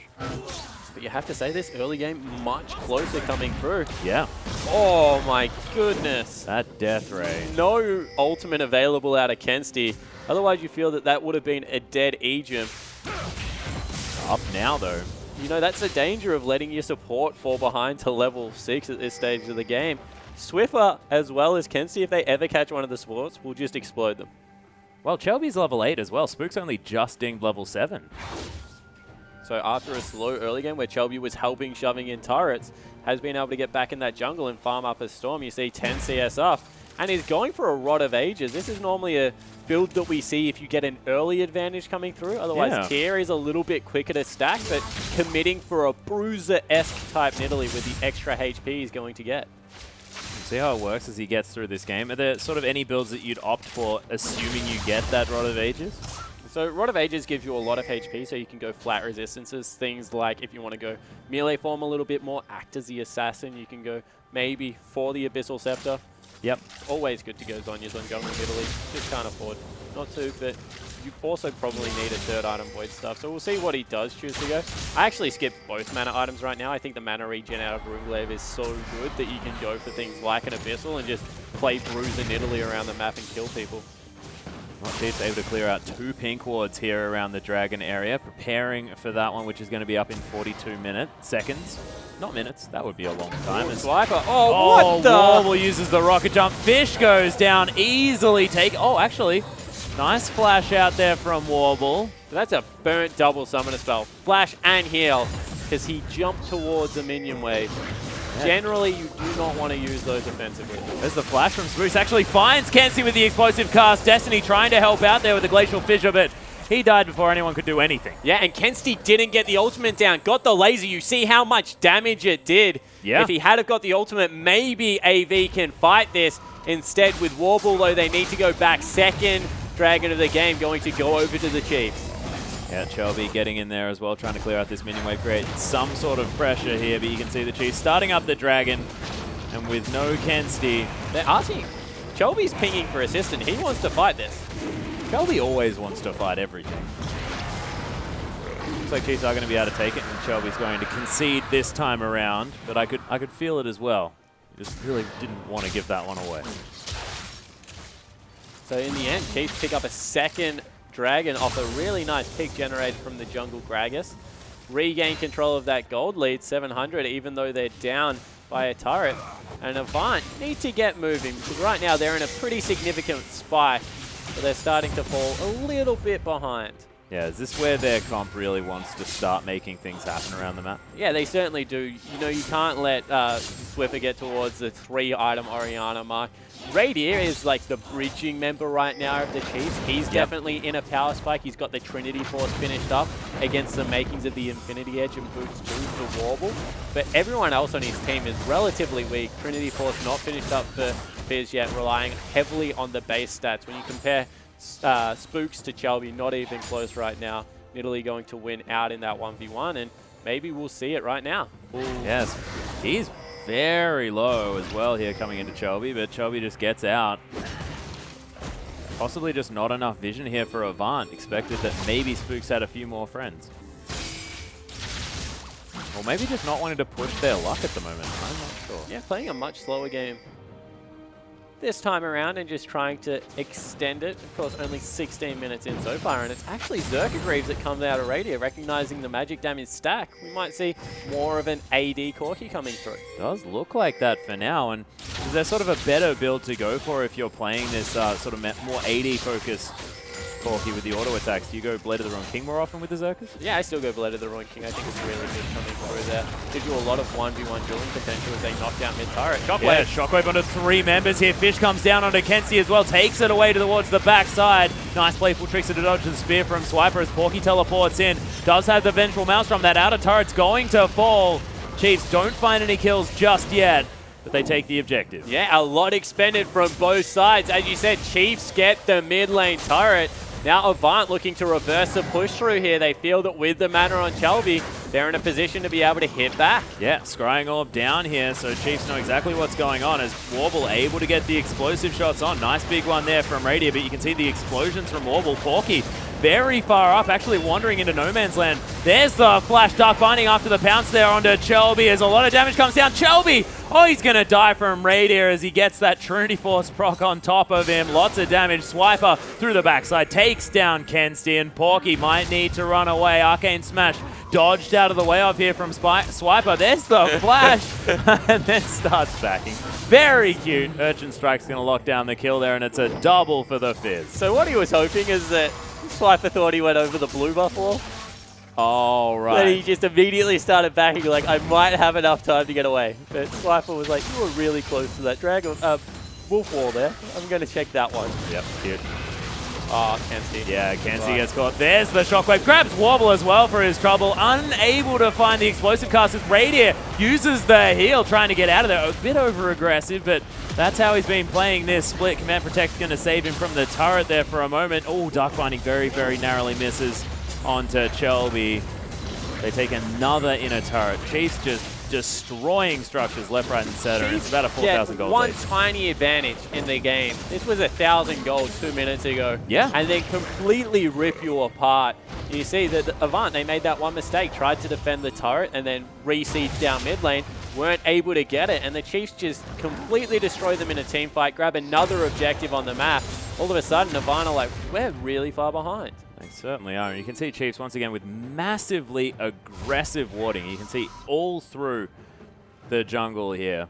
But you have to say this early game much closer coming through. Yeah. Oh my goodness. That death ray. No ultimate available out of Kensti. Otherwise you feel that would have been a dead Ejim. Up now though. You know, that's the danger of letting your support fall behind to level 6 at this stage of the game. Swiffer, as well as Kensti, if they ever catch one of the supports, will just explode them. Well, Chelby's level 8 as well. Spook's only just dinged level 7. So after a slow early game where Chelby was helping shoving in turrets, has been able to get back in that jungle and farm up a Storm. You see 10 CS up, and he's going for a Rod of Ages. This is normally a build that we see if you get an early advantage coming through. Otherwise, Tier is a little bit quicker to stack, but committing for a Bruiser-esque type Nidalee with the extra HP he's going to get. See how it works as he gets through this game. Are there sort of any builds that you'd opt for, assuming you get that Rod of Ages? So Rod of Ages gives you a lot of HP, so you can go flat resistances. Things like if you want to go melee form a little bit more, act as the assassin, you can go maybe for the Abyssal Scepter. Yep. Always good to go Zhonya's on jungle Nidalee. Just can't afford not to, but you also probably need a third item Void stuff. So we'll see what he does choose to go. I actually skipped both mana items right now. I think the mana regen out of Runeglaive is so good that you can go for things like an Abyssal and just play Bruiser Nidalee around the map and kill people. Well, Chief's able to clear out 2 pink wards here around the Dragon area, preparing for that one, which is going to be up in 42 seconds. Not minutes, that would be a long time. Swiper. Oh, what the? Warble uses the rocket jump. Fish goes down easily. Actually, nice flash out there from Warble. That's a burnt double summoner spell. Flash and heal, because he jumped towards a minion wave. Yeah. Generally, you do not want to use those offensively. There's the flash from Spooks. Actually finds Kensi with the explosive cast. Destiny trying to help out there with the Glacial Fissure, but he died before anyone could do anything. Yeah, and Kensti didn't get the ultimate down. Got the laser. You see how much damage it did. Yeah. If he had have got the ultimate, maybe AV can fight this. Instead, with Warble, though, they need to go back. Second Dragon of the game going to go over to the Chiefs. Yeah, Chelby getting in there as well, trying to clear out this minion wave, create some sort of pressure here, but you can see the Chiefs starting up the Dragon, and with no Kensti. They're asking. Chelby's pinging for assist, and he wants to fight this. Chelby always wants to fight everything. Looks like Chiefs are going to be able to take it, and Chelby's going to concede this time around, but I could feel it as well. Just really didn't want to give that one away. So in the end, Chiefs pick up a second Dragon off a really nice pick generated from the jungle Gragas. Regain control of that gold lead, 700, even though they're down by a turret. And Avant need to get moving, because right now they're in a pretty significant spike, but they're starting to fall a little bit behind. Yeah, is this where their comp really wants to start making things happen around the map? Yeah, they certainly do. You know, you can't let Swiffer get towards the 3-item Orianna mark. Radier is like the bridging member right now of the Chiefs. He's definitely in a power spike. He's got the Trinity Force finished up against the makings of the Infinity Edge and boots 2 for Warble. But everyone else on his team is relatively weak. Trinity Force not finished up for Fizz yet, relying heavily on the base stats. When you compare Spooks to Chelby, not even close right now. Nidalee going to win out in that 1v1, and maybe we'll see it right now. Ooh. Yes, he's very low as well here coming into Chelby, but Chelby just gets out. Possibly just not enough vision here for Avant. Expected that maybe Spooks had a few more friends. Or maybe just not wanting to push their luck at the moment. I'm not sure. Yeah, playing a much slower game this time around and just trying to extend it. Of course, only 16 minutes in so far, and it's actually Zerka Greaves that comes out of Radio, recognizing the magic damage stack. We might see more of an AD Corki coming through. Does look like that for now, and is there sort of a better build to go for if you're playing this sort of more AD focused Corki with the auto attacks? Do you go Blade of the Ruined King more often with the Zerkas? Yeah, I still go Blade of the Ruined King. I think it's really good coming through there. Gives you a lot of 1v1 dueling potential as they knock down mid-turret. Shockwave. Yeah, Shockwave onto 3 members here. Fish comes down onto Kensi as well, takes it away towards the backside. Nice playful tricks to dodge the spear from Swiper as Porky teleports in. Does have the Vengeful Maelstrom. That outer turret's going to fall. Chiefs don't find any kills just yet, but they take the objective. Yeah, a lot expended from both sides. As you said, Chiefs get the mid lane turret. Now Avant looking to reverse the push through here. They feel that with the mana on Chelby, they're in a position to be able to hit back. Yeah, Scrying Orb down here, so Chiefs know exactly what's going on as Warble able to get the explosive shots on. Nice big one there from Radier, but you can see the explosions from Warble. Porky very far up, actually wandering into no man's land. There's the flash dark binding after the pounce there onto Chelby as a lot of damage comes down. Chelby, oh, he's going to die from raid here as he gets that Trinity Force proc on top of him. Lots of damage. Swiper through the backside takes down Kensti, and Porky might need to run away. Arcane Smash dodged out of the way of here from Swiper. There's the flash and then starts backing. Very cute. Urchin Strike's going to lock down the kill there, and it's a double for the Fizz. So what he was hoping is that Swiper thought he went over the blue buff wall. All right. But he just immediately started backing like, I might have enough time to get away. But Swiper was like, you were really close to that dragon, wolf wall there. I'm going to check that one. Yep, cute. Oh, Kensti. Yeah, Kensti gets caught. There's the shockwave. Grabs Wobble as well for his trouble. Unable to find the explosive cast as Radier uses the heal, trying to get out of there. A bit over-aggressive, but that's how he's been playing this split. Command Protect's going to save him from the turret there for a moment. Oh, Dark Binding very, very narrowly misses onto Chelby. They take another inner turret. Chiefs just destroying structures left, right, and center. It's about a 4,000 gold one lead. tiny advantage in the game. This was 1,000 gold 2 minutes ago. Yeah. And then completely rip you apart. You see that the Avant, they made that one mistake, tried to defend the turret and then re-siege down mid lane, weren't able to get it, and the Chiefs just completely destroy them in a team fight, grab another objective on the map. All of a sudden, Avant are like, we're really far behind. They certainly are. And you can see Chiefs once again with massively aggressive warding. You can see all through the jungle here.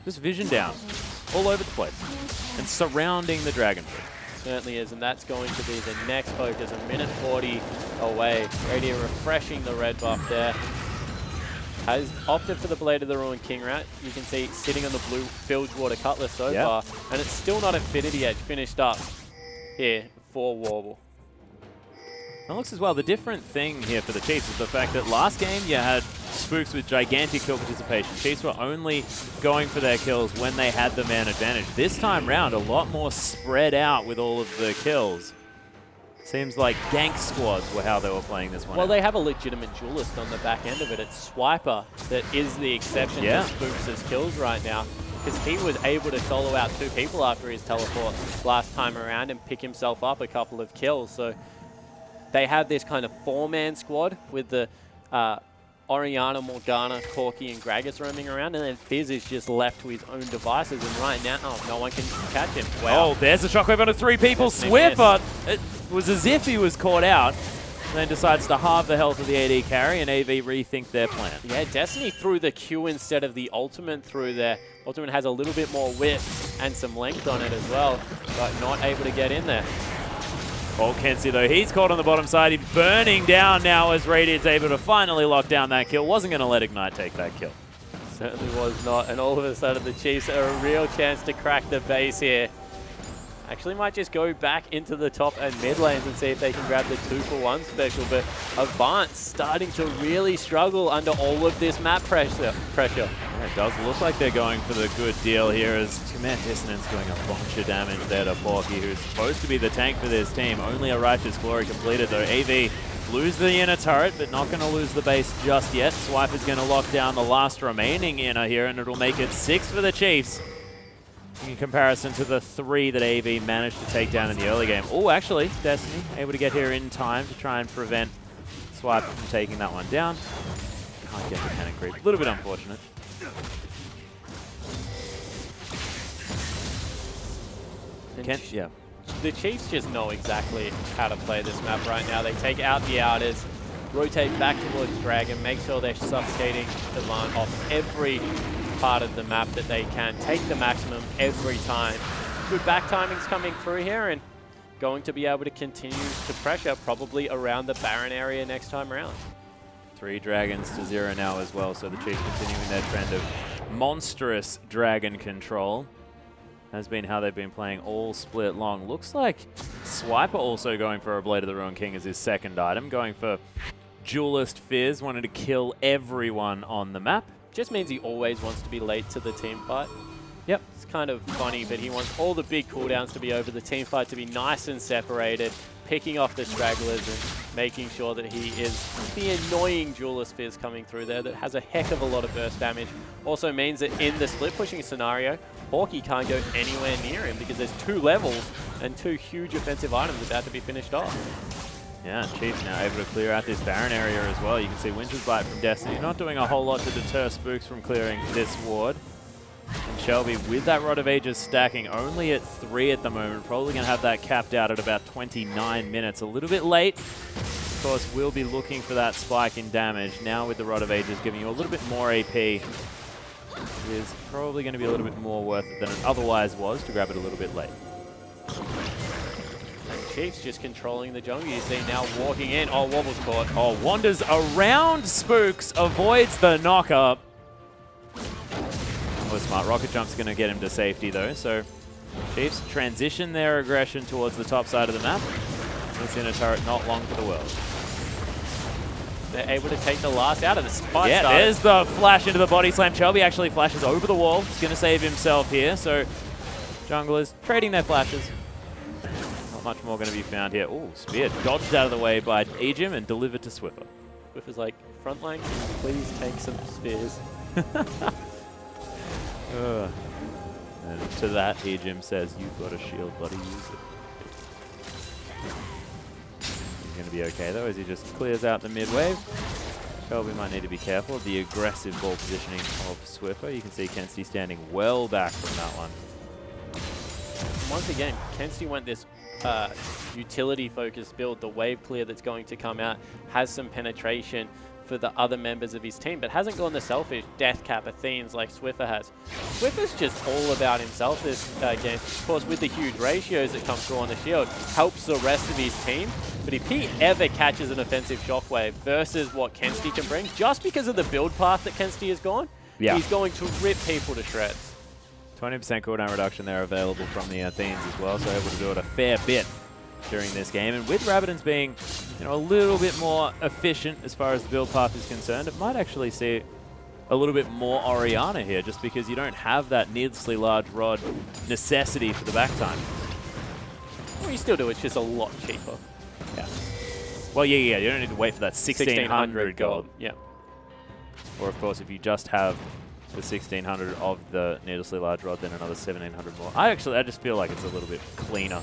Just vision down all over the place and surrounding the dragon. Certainly is, and that's going to be the next focus. A minute 40 away. Radier refreshing the red buff there. Has opted for the Blade of the Ruined King Rat. You can see sitting on the blue Bilge Water Cutlass so far, and it's still not Infinity Edge finished up here for Warble. It looks as well, the different thing here for the Chiefs is the fact that last game you had Spooks with gigantic kill participation. Chiefs were only going for their kills when they had the man advantage. This time round, a lot more spread out with all of the kills. Seems like gank squads were how they were playing this one. Well, they have a legitimate duelist on the back end of it. It's Swiper that is the exception to Spooks' kills right now, because he was able to solo out 2 people after his teleport last time around and pick himself up a couple of kills. So they have this kind of 4-man squad with the Oriana, Morgana, Corki, and Gragas roaming around, and then Fizz is just left to his own devices, and right now, no one can catch him. Wow. Oh, there's a shockwave onto 3 people. Swiffer, it was as if he was caught out, and then decides to halve the health of the AD carry, and AV rethink their plan. Yeah, Destiny threw the Q instead of the Ultimate through there. Ultimate has a little bit more width and some length on it as well, but not able to get in there. Oh, Kensti though, he's caught on the bottom side. He's burning down now as Radiant's able to finally lock down that kill. Wasn't going to let Ignite take that kill. Certainly was not, and all of a sudden the Chiefs are a real chance to crack the base here. Actually might just go back into the top and mid lanes and see if they can grab the 2-for-1 special, but Avant starting to really struggle under all of this map pressure. Yeah, it does look like they're going for the good deal here as Command Dissonance doing a bunch of damage there to Porky, who's supposed to be the tank for this team. Only a Righteous Glory completed though. AV lose the inner turret, but not going to lose the base just yet. Swipe is going to lock down the last remaining inner here, and it'll make it 6 for the Chiefs, in comparison to the 3 that AV managed to take down in the early game. Oh, actually, Destiny able to get here in time to try and prevent Swipe from taking that one down. Can't get the cannon creep. A little bit unfortunate. Yeah. The Chiefs just know exactly how to play this map right now. They take out the outers, rotate back towards Dragon, make sure they're suffocating Avant off every part of the map that they can. Take the maximum every time. Good back timing's coming through here, and going to be able to continue to pressure probably around the Baron area next time around. 3 dragons to 0 now as well, so the Chiefs continuing their trend of monstrous dragon control. Has been how they've been playing all split long. Looks like Swiper also going for a Blade of the Ruined King as his second item. Going for Duelist Fizz, wanted to kill everyone on the map. Just means he always wants to be late to the team fight. Yep. It's kind of funny, but he wants all the big cooldowns to be over, the team fight to be nice and separated, picking off the stragglers and making sure that he is the annoying Duelist Fizz coming through there that has a heck of a lot of burst damage. Also means that in the split pushing scenario, Porky can't go anywhere near him because there's 2 levels and 2 huge offensive items about to be finished off. Yeah, and Chiefs now able to clear out this Baron area as well. You can see Winter's Bite from Destiny not doing a whole lot to deter Spooks from clearing this ward. And Shelby, with that Rod of Ages stacking, only at 3 at the moment. Probably going to have that capped out at about 29 minutes. A little bit late. Of course, we'll be looking for that spike in damage. Now with the Rod of Ages giving you a little bit more AP, it is probably going to be a little bit more worth it than it otherwise was to grab it a little bit late. And Chiefs just controlling the jungle. You see now walking in. Oh, Wobble's caught. Oh, wanders around Spooks, avoids the knock-up. Oh, smart. Rocket Jump's going to get him to safety, though. So Chiefs transition their aggression towards the top side of the map. It's in a turret not long for the world. They're able to take the last out of the spot. Yeah, there's the flash into the body slam. Shelby actually flashes over the wall. He's going to save himself here. So junglers trading their flashes. Not much more going to be found here. Oh, spear dodged out of the way by Ejim and delivered to Swiffer. Swiffer's like, front line, please take some spears. And to that, Ejim says, "You've got a shield, buddy, use it." He's going to be okay, though, as he just clears out the mid-wave. Shelby might need to be careful of the aggressive ball positioning of Swiffer. You can see Kensti standing well back from that one. Once again, Kensti went this utility-focused build. The wave clear that's going to come out has some penetration for the other members of his team, but hasn't gone the selfish death cap Athenes like Swiffer has. Swiffer's just all about himself this game. Of course, with the huge ratios that come through on the shield, helps the rest of his team. But if he ever catches an offensive shockwave versus what Kensti can bring, just because of the build path that Kensti has gone, he's going to rip people to shreds. 20% cooldown reduction there available from the Athenes as well, so able to do it a fair bit during this game. And with Rabadon's being, a little bit more efficient as far as the build path is concerned, it might actually see a little bit more Orianna here, just because you don't have that needlessly large rod necessity for the back time. Well, you still do, it's just a lot cheaper. Yeah. Well, yeah, you don't need to wait for that 1600 gold. Yeah. Or, of course, if you just have the 1600 of the needlessly large rod, then another 1700 more. I just feel like it's a little bit cleaner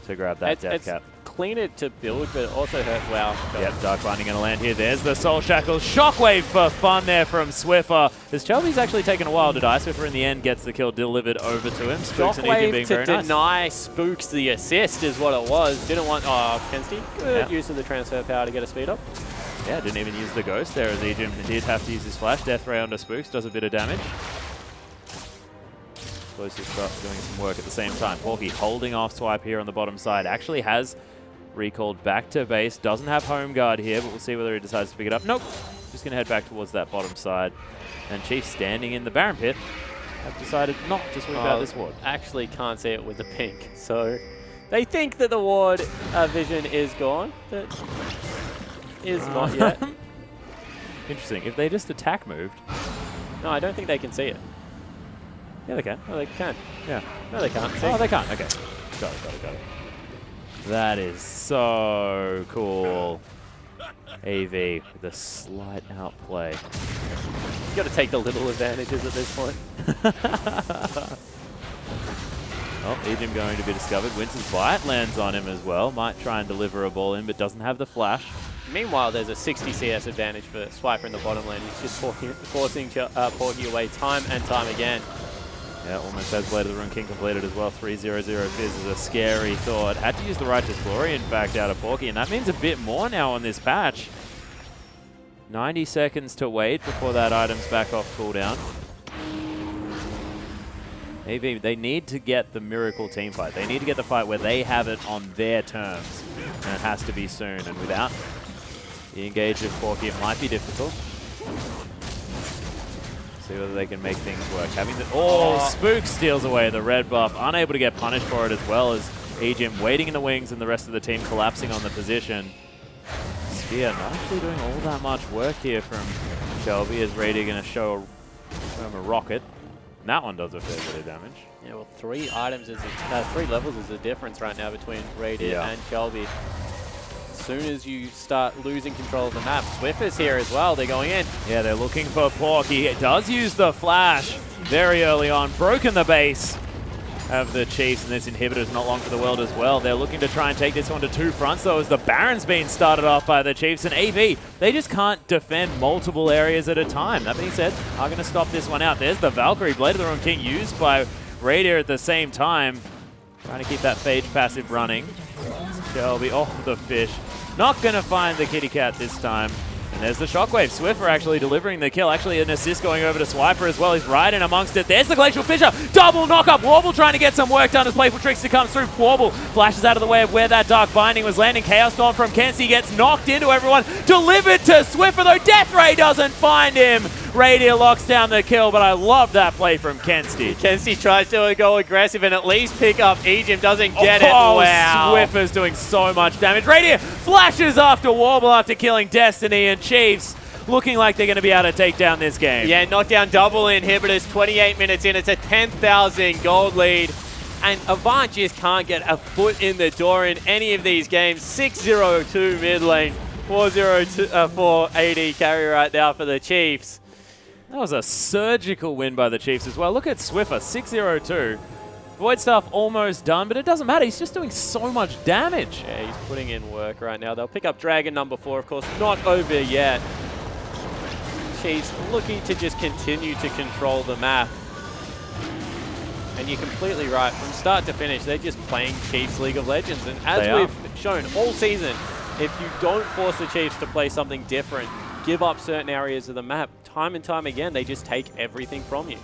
to grab that death cap. Cleaner to build, but it also hurts. Wow. Yep, Dark Binding going to land here. There's the Soul Shackle. Shockwave for fun there from Swiffer. As Shelby's actually taken a while to die. Swiffer in the end gets the kill delivered over to him. Spooks and Ejim being to very deny nice. Spooks the assist is what it was. Didn't want... Oh, Kensti. Good use of the transfer power to get a speed up. Yeah, didn't even use the Ghost there as Ejim did have to use his flash. Death Ray onto Spooks does a bit of damage. Explosive Craft doing some work at the same time. Porky holding off Swipe here on the bottom side. Actually has recalled back to base. Doesn't have Home Guard here, but we'll see whether he decides to pick it up. Nope. Just going to head back towards that bottom side. And Chief standing in the Baron Pit have decided not to sweep out this ward. Actually can't see it with the pink. So they think that the ward vision is gone, but is not yet. Interesting. If they just attack moved. No, I don't think they can see it. Yeah, they can. No, they can. Yeah. No, they can't. See. Oh, they can't. Okay. Got it. That is so cool. AV with a slight outplay. You got to take the little advantages at this point. Well, Ejim going to be discovered. Winter's Bite lands on him as well. Might try and deliver a ball in, but doesn't have the flash. Meanwhile, there's a 60 CS advantage for Swiper in the bottom lane. He's just forcing Porky away time and time again. Yeah, almost has Blade of the Rune King completed as well. 3-0-0 Fizz is a scary thought. Had to use the Righteous Glory, in fact, out of Porky, and that means a bit more now on this patch. 90 seconds to wait before that item's back off cooldown. Maybe they need to get the Miracle team fight. They need to get the fight where they have it on their terms, and it has to be soon. And without the engage of Porky, it might be difficult. See whether they can make things work. Having the Spook steals away the red buff, unable to get punished for it, as well as Ejim waiting in the wings and the rest of the team collapsing on the position. Spear not actually doing all that much work here from Shelby, as Raider going to show him a rocket. And that one does a fair bit of damage. Yeah, well, 3 levels is the difference right now between Raider and Shelby. As soon as you start losing control of the map, Swiffer's here as well. They're going in. Yeah, they're looking for Porky. He does use the flash very early on. Broken the base. of the Chiefs, and this inhibitor's not long for the world as well. They're looking to try and take this one to 2 fronts, though, as the Baron's being started off by the Chiefs, and AV, they just can't defend multiple areas at a time. That being said, are going to stop this one out. There's the Valkyrie, Blade of the Ruined King used by Radier at the same time. Trying to keep that Phage passive running. Shelby, oh, the fish. Not going to find the kitty cat this time. And there's the Shockwave. Swiffer actually delivering the kill. Actually an assist going over to Swiper as well. He's right in amongst it. There's the Glacial Fissure. Double knock-up. Warble trying to get some work done as Playful Trickster comes through. Warble flashes out of the way of where that Dark Binding was landing. Chaos Storm from Kenzie gets knocked into everyone. Delivered to Swiffer though. Death Ray doesn't find him. Radier locks down the kill, but I love that play from Kenzie. Kenzie tries to go aggressive and at least pick up Egypt. Doesn't get it. Oh, Wow. Swiffer's doing so much damage. Radier flashes after Warble after killing Destiny, and Chiefs looking like they're going to be able to take down this game. Yeah, knockdown double inhibitors, 28 minutes in. It's a 10,000 gold lead. And Avant just can't get a foot in the door in any of these games. 6-0-2 mid lane, 4-0-4 AD carry right now for the Chiefs. That was a surgical win by the Chiefs as well. Look at Swiffer, 6-0-2. Void Staff almost done, but it doesn't matter. He's just doing so much damage. Yeah, he's putting in work right now. They'll pick up Dragon number 4, of course, not over yet. Chiefs looking to just continue to control the map. And you're completely right. From start to finish, they're just playing Chiefs League of Legends. And as we've shown all season, if you don't force the Chiefs to play something different, give up certain areas of the map, time and time again, they just take everything from you.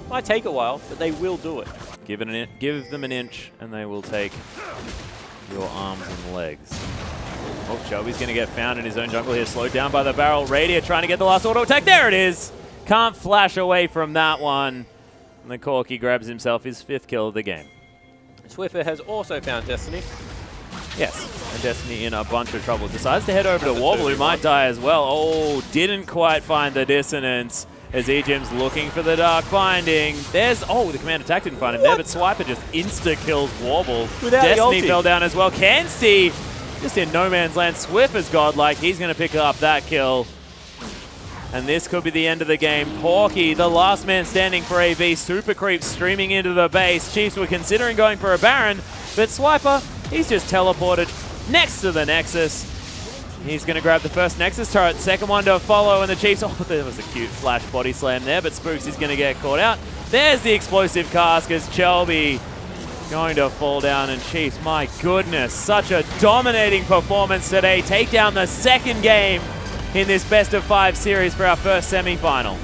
Might take a while, but they will do it. Give them an inch, and they will take your arms and legs. Oh, Shelby's going to get found in his own jungle here, slowed down by the barrel. Radier trying to get the last auto attack. There it is. Can't flash away from that one. And the Corki grabs himself his 5th kill of the game. Swiffer has also found Destiny. Yes, and Destiny in a bunch of trouble. Decides to head over to Warble, who might die as well. Oh, didn't quite find the dissonance as Ejim's looking for the Dark Binding. There's, oh, the command attack didn't find him there, but Swiper just insta-kills Warble. Without Destiny the ulti. fell down as well. Kenzie just in no man's land. Swiffer's godlike. He's going to pick up that kill. And this could be the end of the game. Porky, the last man standing for AV. Super Creep streaming into the base. Chiefs were considering going for a Baron, but Swiper, he's just teleported next to the Nexus. He's going to grab the first Nexus turret, second one to follow, and the Chiefs, oh, there was a cute flash body slam there, but Spooks is going to get caught out. There's the explosive cask as Shelby going to fall down, and Chiefs, my goodness, such a dominating performance today. Take down the second game in this best-of-5 series for our first semi-final.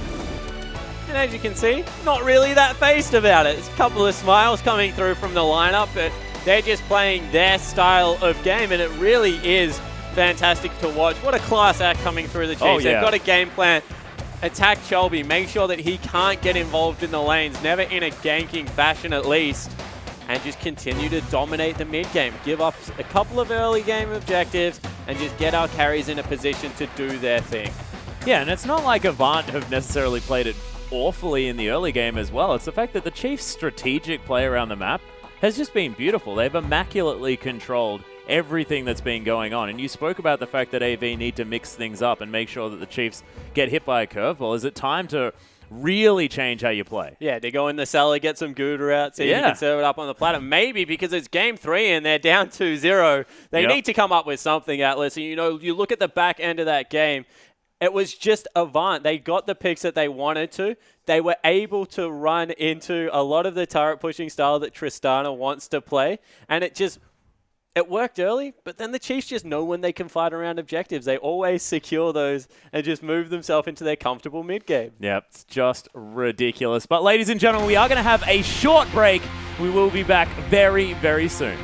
And as you can see, not really that phased about it. There's a couple of smiles coming through from the lineup, but they're just playing their style of game, and it really is fantastic to watch. What a class act coming through the Chiefs. Oh, yeah. They've got a game plan. Attack Shelby, make sure that he can't get involved in the lanes, never in a ganking fashion at least, and just continue to dominate the mid game. Give up a couple of early game objectives and just get our carries in a position to do their thing. Yeah, and it's not like Avant have necessarily played it awfully in the early game as well. It's the fact that the Chiefs' strategic play around the map has just been beautiful. They've immaculately controlled everything that's been going on. And you spoke about the fact that AV need to mix things up and make sure that the Chiefs get hit by a curveball. Is it time to really change how you play? Yeah, they go in the cellar, get some Gouda out, see if you can serve it up on the platter. Maybe because it's game 3 and they're down 2-0. They need to come up with something, Atlas. And, you know, you look at the back end of that game, it was just Avant. They got the picks that they wanted to. They were able to run into a lot of the turret pushing style that Tristana wants to play. And it worked early, but then the Chiefs just know when they can fight around objectives. They always secure those and just move themselves into their comfortable mid-game. Yep, it's just ridiculous. But ladies and gentlemen, we are going to have a short break. We will be back very, very soon.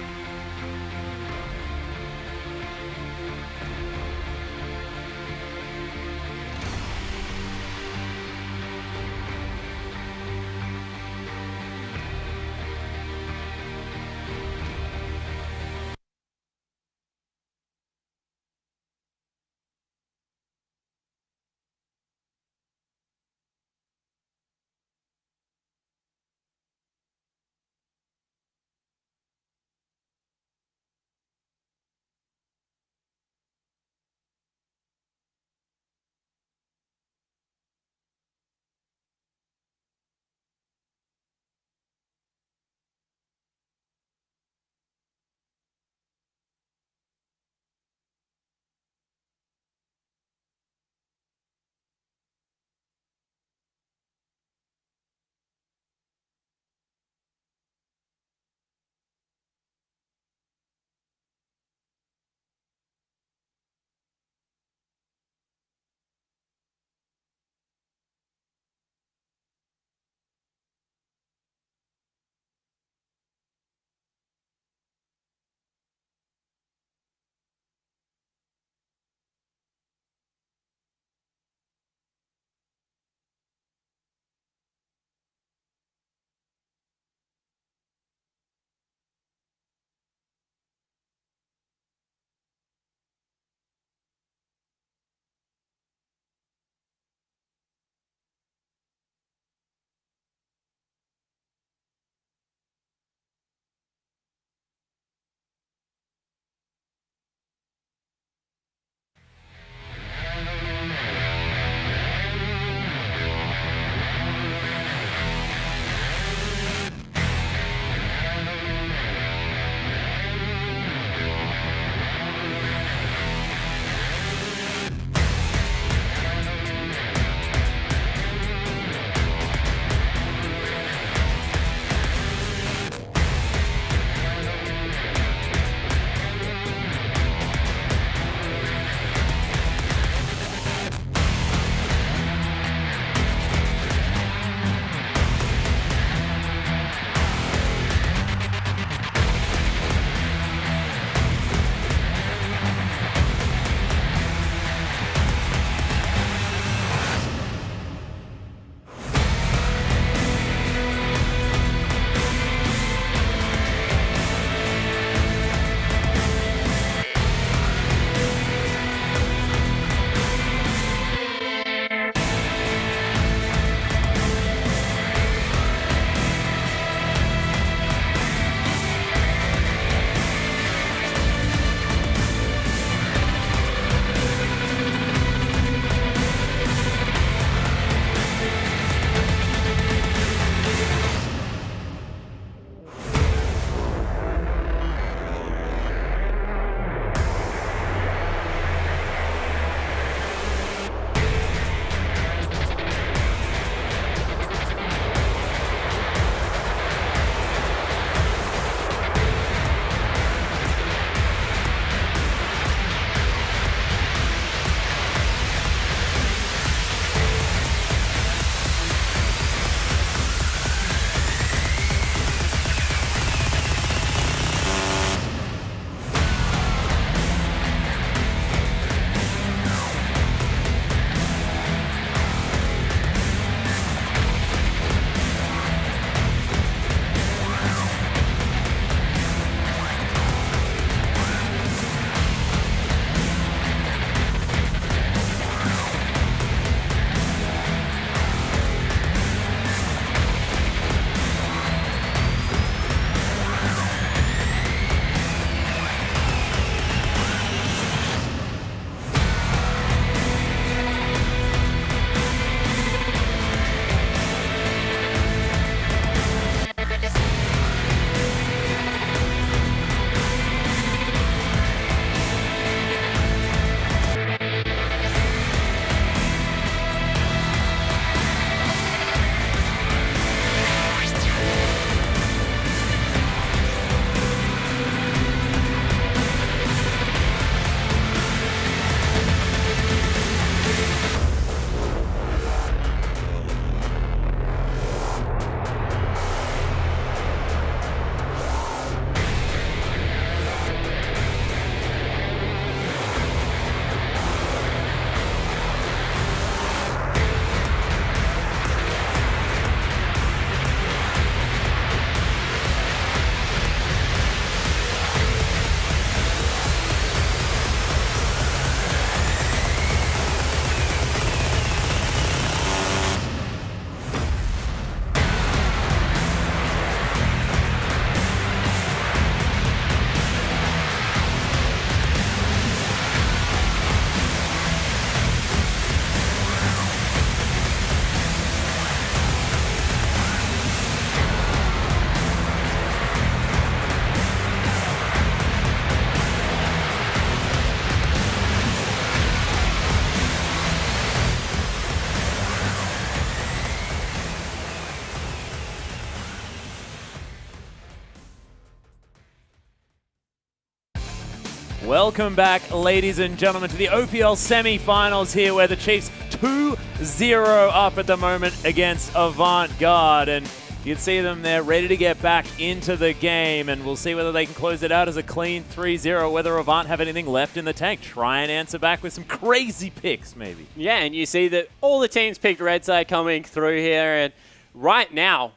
Welcome back, ladies and gentlemen, to the OPL semi-finals here, where the Chiefs 2-0 up at the moment against Avant, Garde. And you can see them there ready to get back into the game, and we'll see whether they can close it out as a clean 3-0, whether Avant have anything left in the tank. Try and answer back with some crazy picks, maybe. Yeah, and you see that all the teams picked red side coming through here, and right now,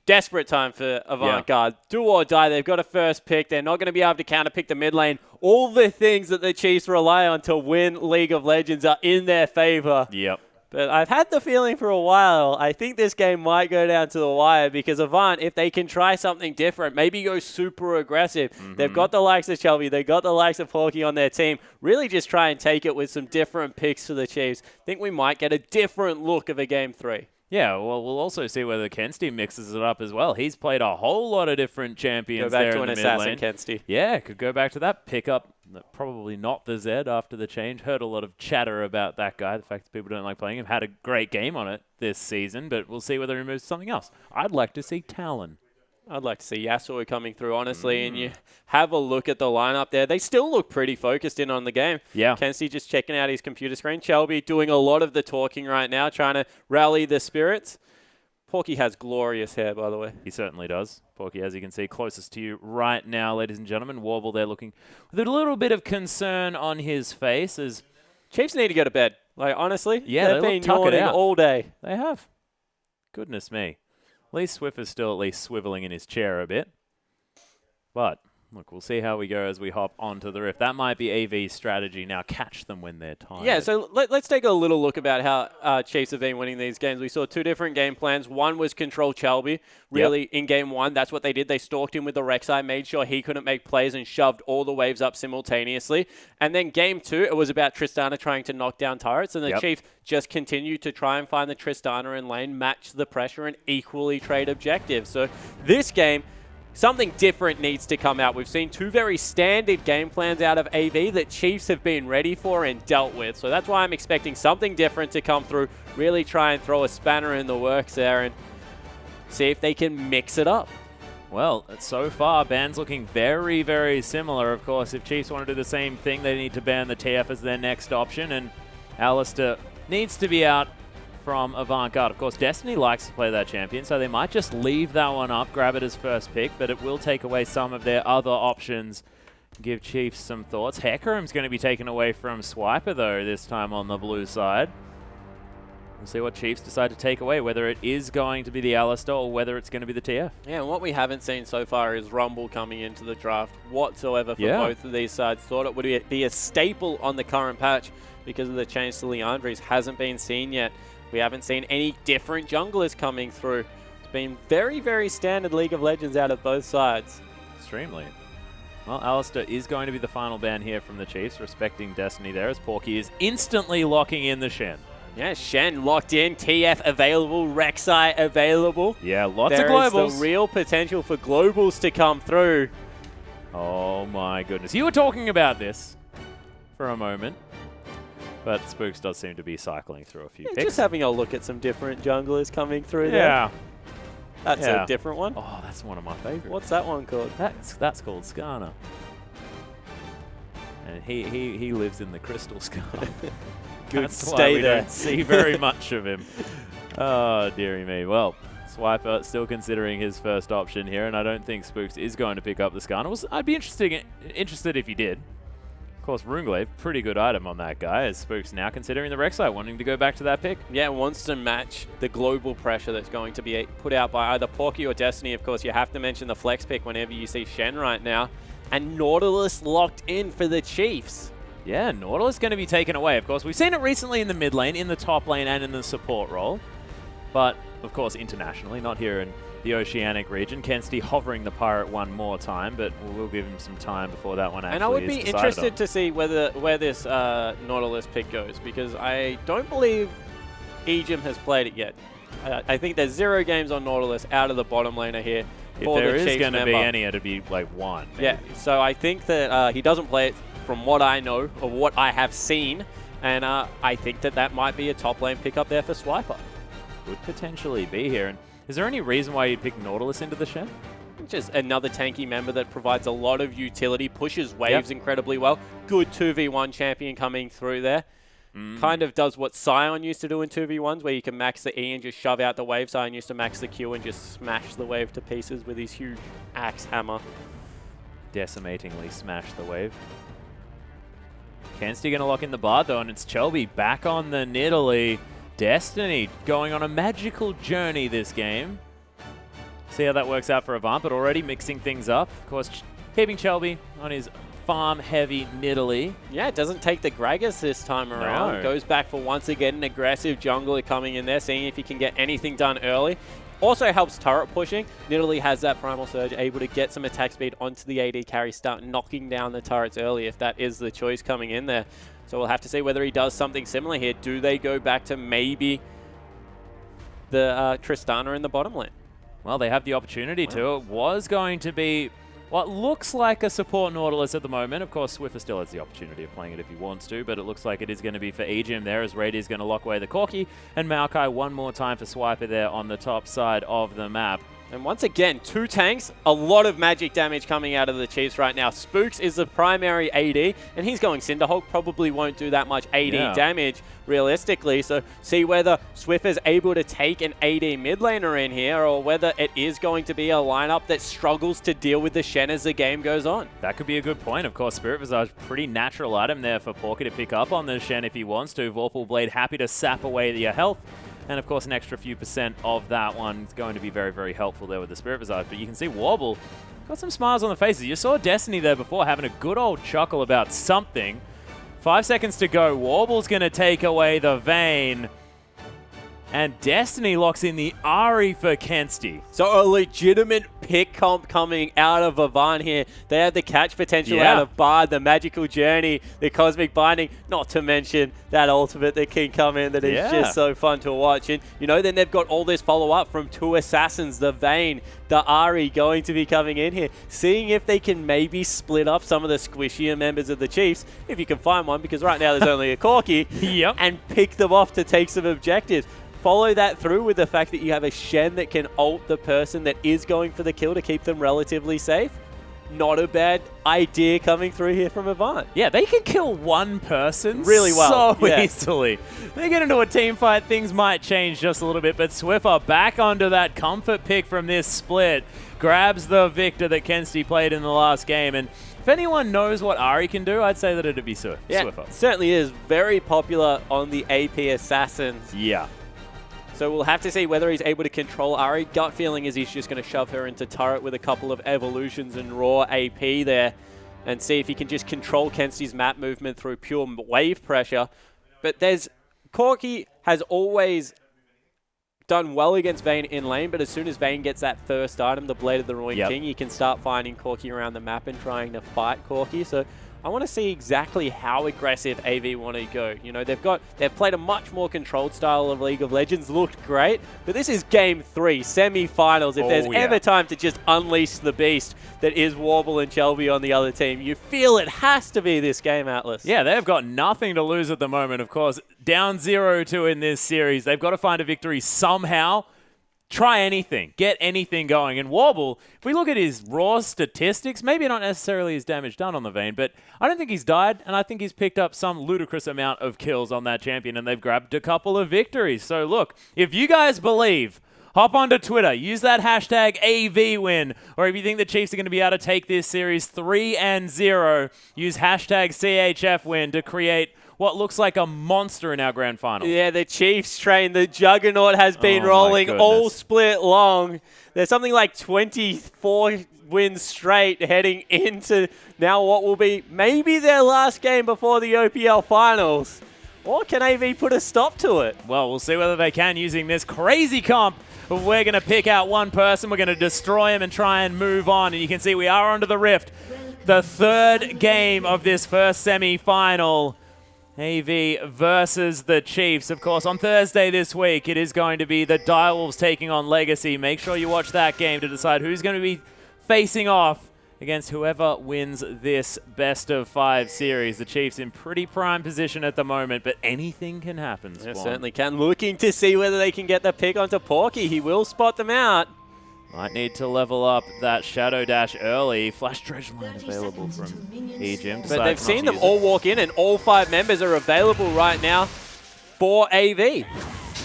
desperate time for Avant Garde. Do or die. They've got a first pick. They're not going to be able to counter-pick the mid lane. All the things that the Chiefs rely on to win League of Legends are in their favor. Yep. But I've had the feeling for a while, I think this game might go down to the wire, because Avant, if they can try something different, maybe go super aggressive. They've got the likes of Shelby, they've got the likes of Porky on their team. Really just try and take it with some different picks for the Chiefs. I think we might get a different look of a Game 3. Yeah, well, we'll also see whether Kensty mixes it up as well. He's played a whole lot of different champions there in the mid lane. Go back to an assassin, Kensty. Yeah, could go back to that. Pick up probably not the Zed after the change. Heard a lot of chatter about that guy. The fact that people don't like playing him. Had a great game on it this season, but we'll see whether he moves to something else. I'd like to see Talon. I'd like to see Yasuo coming through, honestly, and you have a look at the lineup there. They still look pretty focused in on the game. Yeah. Kensty just checking out his computer screen. Shelby doing a lot of the talking right now, trying to rally the spirits. Porky has glorious hair, by the way. He certainly does. Porky, as you can see, closest to you right now, ladies and gentlemen. Warble there looking with a little bit of concern on his face. As Chiefs need to go to bed. Like, honestly, yeah, they've been yawning all day. They have. Goodness me. At least Swift is still at least swiveling in his chair a bit. But, look, we'll see how we go as we hop onto the Rift. That might be AV's strategy now. Catch them when they're tired. Yeah, so let's take a little look about how Chiefs have been winning these games. We saw two different game plans. One was control Shelby. Really, in game one, that's what they did. They stalked him with the Rek'Sai, made sure he couldn't make plays, and shoved all the waves up simultaneously. And then game two, it was about Tristana trying to knock down turrets, and the Chiefs just continued to try and find the Tristana in lane, match the pressure, and equally trade objectives. So this game, something different needs to come out. We've seen two very standard game plans out of AV that Chiefs have been ready for and dealt with. So that's why I'm expecting something different to come through, really try and throw a spanner in the works there and see if they can mix it up. Well, so far, bans looking very, very similar. Of course, if Chiefs want to do the same thing, they need to ban the TF as their next option, and Alistair needs to be out from Avant Garde. Of course, Destiny likes to play that champion, so they might just leave that one up, grab it as first pick, but it will take away some of their other options. Give Chiefs some thoughts. Hecarim's going to be taken away from Swiper, though, this time on the blue side. We'll see what Chiefs decide to take away, whether it is going to be the Alistair or whether it's going to be the TF. Yeah, and what we haven't seen so far is Rumble coming into the draft whatsoever for both of these sides. Thought it would be a staple on the current patch because of the change to Leandre's. Hasn't been seen yet. We haven't seen any different junglers coming through. It's been very, very standard League of Legends out of both sides. Extremely. Well, Alistair is going to be the final ban here from the Chiefs, respecting Destiny there, as Porky is instantly locking in the Shen. Yeah, Shen locked in, TF available, Rek'Sai available. Yeah, lots of globals. There is the real potential for globals to come through. Oh my goodness. You were talking about this for a moment, but Spooks does seem to be cycling through a few picks. Just having a look at some different junglers coming through there. Yeah. That's a different one. Oh, that's one of my favorites. What's that one called? That's called Skarner. And he lives in the Crystal Scar. That's why we don't see very much of him. Oh, dearie me. Well, Swiper still considering his first option here, and I don't think Spooks is going to pick up the Skarner. I'd be interested if he did. Of course, Runglaive, pretty good item on that guy, as Spooks now considering the Rek'Sai, wanting to go back to that pick. Yeah, wants to match the global pressure that's going to be put out by either Porky or Destiny. Of course, you have to mention the flex pick whenever you see Shen right now. And Nautilus locked in for the Chiefs. Yeah, Nautilus going to be taken away. Of course, we've seen it recently in the mid lane, in the top lane, and in the support role. But, of course, internationally, not here in the Oceanic region. Kensty hovering the Pirate one more time, but we'll give him some time before that one actually is And I would be interested on. to see where this Nautilus pick goes, because I don't believe Ejim has played it yet. I think there's 0 games on Nautilus out of the bottom laner here. If there is going to be any, it'd be like 1. Maybe. Yeah, so I think that he doesn't play it from what I know, or what I have seen, and I think that might be a top lane pickup there for Swiper. Could potentially be here. And is there any reason why you'd pick Nautilus into the Shen? Just another tanky member that provides a lot of utility, pushes waves incredibly well. Good 2v1 champion coming through there. Kind of does what Sion used to do in 2v1s, where you can max the E and just shove out the wave. Sion used to max the Q and just smash the wave to pieces with his huge axe hammer. Decimatingly smash the wave. Kensti going to lock in the Bard, though, and it's Chelby back on the Nidalee. Destiny going on a magical journey this game. See how that works out for Avant, but already mixing things up. Of course, keeping Chelby on his farm-heavy Nidalee. Yeah, it doesn't take the Gragas this time around. No. Goes back for once again an aggressive jungler coming in there, seeing if he can get anything done early. Also helps turret pushing. Nidalee has that Primal Surge, able to get some attack speed onto the AD carry, start knocking down the turrets early if that is the choice coming in there. So we'll have to see whether he does something similar here. Do they go back to maybe the Tristana in the bottom lane? Well, they have the opportunity to. It was going to be what looks like a support Nautilus at the moment. Of course, Swiffer still has the opportunity of playing it if he wants to, but it looks like it is going to be for Ejim there, as Raid is going to lock away the Corki, and Maokai one more time for Swiper there on the top side of the map. And once again, 2 tanks, a lot of magic damage coming out of the Chiefs right now. Spooks is the primary AD, and he's going Cinderhulk. Probably won't do that much AD damage, realistically. So see whether Swiffer's able to take an AD mid laner in here, or whether it is going to be a lineup that struggles to deal with the Shen as the game goes on. That could be a good point. Of course, Spirit Visage, pretty natural item there for Porky to pick up on the Shen if he wants to. Vorpal Blade happy to sap away your health. And of course, an extra few % of that one is going to be very, very helpful there with the Spirit Visage. But you can see Warble got some smiles on the faces. You saw Destiny there before having a good old chuckle about something. 5 seconds to go. Warble's going to take away the Vayne. And Destiny locks in the Ahri for Kensti. So a legitimate pick comp coming out of Avant here. They have the catch potential out of Bard, the magical journey, the cosmic binding, not to mention that ultimate that can come in that is just so fun to watch. And, you know, then they've got all this follow-up from 2 assassins, the Vayne, the Ahri going to be coming in here, seeing if they can maybe split up some of the squishier members of the Chiefs, if you can find one, because right now there's only a Corki, and pick them off to take some objectives. Follow that through with the fact that you have a Shen that can ult the person that is going for the kill to keep them relatively safe. Not a bad idea coming through here from Avant. Yeah, they can kill one person really well, so easily. They get into a team fight, things might change just a little bit, but Swiffer back onto that comfort pick from this split. Grabs the Victor that Kensti played in the last game, and if anyone knows what Ahri can do, I'd say that it'd be Swiffer. Yeah, certainly is. Very popular on the AP assassins. Yeah. So we'll have to see whether he's able to control Ahri. Gut feeling is he's just going to shove her into turret with a couple of evolutions and raw AP there and see if he can just control Kensti's map movement through pure wave pressure. But Corki has always done well against Vayne in lane, but as soon as Vayne gets that first item, the Blade of the Ruined King, you can start finding Corki around the map and trying to fight Corki. So I want to see exactly how aggressive AV want to go. You know, they've played a much more controlled style of League of Legends, looked great, but this is game 3, semi-finals. If there's ever time to just unleash the beast that is Warble and Shelby on the other team, you feel it has to be this game, Atlas. Yeah, they've got nothing to lose at the moment, of course. Down 0-2 in this series. They've got to find a victory somehow. Try anything. Get anything going. And Warble, if we look at his raw statistics, maybe not necessarily his damage done on the Vayne, but I don't think he's died, and I think he's picked up some ludicrous amount of kills on that champion, and they've grabbed a couple of victories. So look, if you guys believe, hop onto Twitter, use that hashtag AVWin, or if you think the Chiefs are going to be able to take this series 3-0, use hashtag CHFWin to create what looks like a monster in our grand final. Yeah, the Chiefs train, the juggernaut has been rolling all split long. There's something like 24 wins straight heading into now what will be maybe their last game before the OPL finals. Or can AV put a stop to it? Well, we'll see whether they can using this crazy comp. We're going to pick out one person, we're going to destroy him and try and move on. And you can see we are onto the Rift. The third game of this first semi-final. AV versus the Chiefs. Of course, on Thursday this week, it is going to be the Direwolves taking on Legacy. Make sure you watch that game to decide who's going to be facing off against whoever wins this best-of-5 series. The Chiefs in pretty prime position at the moment, but anything can happen. Yeah, certainly can. Looking to see whether they can get the pick onto Porky. He will spot them out. Might need to level up that Shadow Dash early. Flash Dredge Line available from Ejim. But they've seen them all walk in, and all 5 members are available right now for AV.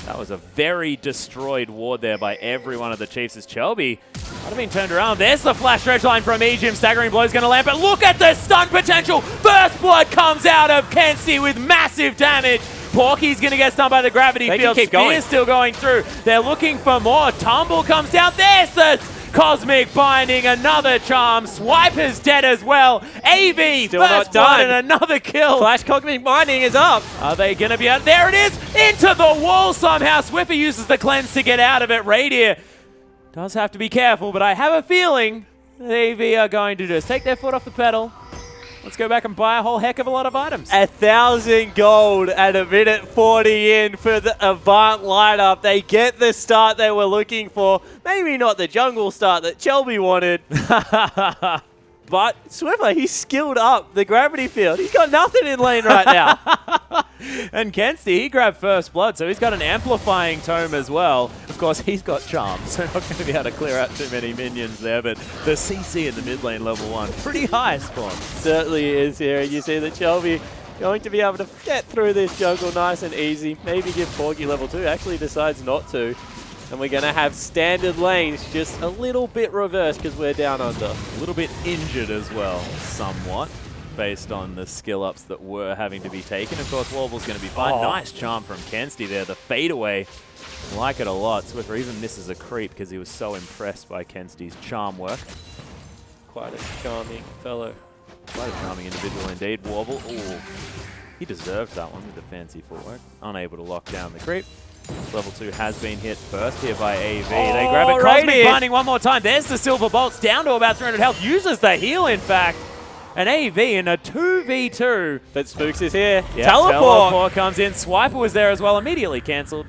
That was a very destroyed ward there by every one of the Chiefs as Chelby might have been turned around. There's the Flash Dredge Line from Ejim. Staggering Blow's going to land, but look at the stun potential. First Blood comes out of Kensti with massive damage. Porky's going to get stunned by the gravity field. Keep going. Spear's still going through. They're looking for more. Tumble comes down. There's the Cosmic Binding, another charm. Swiper's dead as well. AV, Still first not blood done. and another kill. Flash Cosmic Binding is up. Are they going to be out? There it is! Into the wall somehow. Swiffer uses the cleanse to get out of it. Radier does have to be careful, but I have a feeling AV are going to just take their foot off the pedal. Let's go back and buy a whole heck of a lot of items. 1,000 gold at a minute 40 in for the Avant lineup. They get the start they were looking for. Maybe not the jungle start that Chelby wanted. But Swiffer, he's skilled up the gravity field. He's got nothing in lane right now. And Kensti, he grabbed first blood, so he's got an amplifying tome as well. Of course, he's got charms, so not going to be able to clear out too many minions there, but the CC in the mid lane level 1, pretty high spawn. Certainly is here. You see that Chelby going to be able to get through this jungle nice and easy. Maybe give Porky level 2. Actually decides not to. And we're going to have standard lanes just a little bit reversed because we're down under. A little bit injured as well, somewhat, based on the skill ups that were having to be taken. Of course, Warble's going to be fine. Nice charm from Kensti there. The fadeaway, like it a lot. Swiffer even misses a creep because he was so impressed by Kensti's charm work. Quite a charming fellow. Quite a charming individual indeed. Warble, ooh, he deserved that one with the fancy footwork. Unable to lock down the creep. Level 2 has been hit first here by AV. They grab it. Cosmic Binding one more time. There's the Silver Bolts down to about 300 health. Uses the heal, in fact. And AV in a 2v2. But Spooks is here. Yeah, Teleport comes in. Swiper was there as well. Immediately cancelled.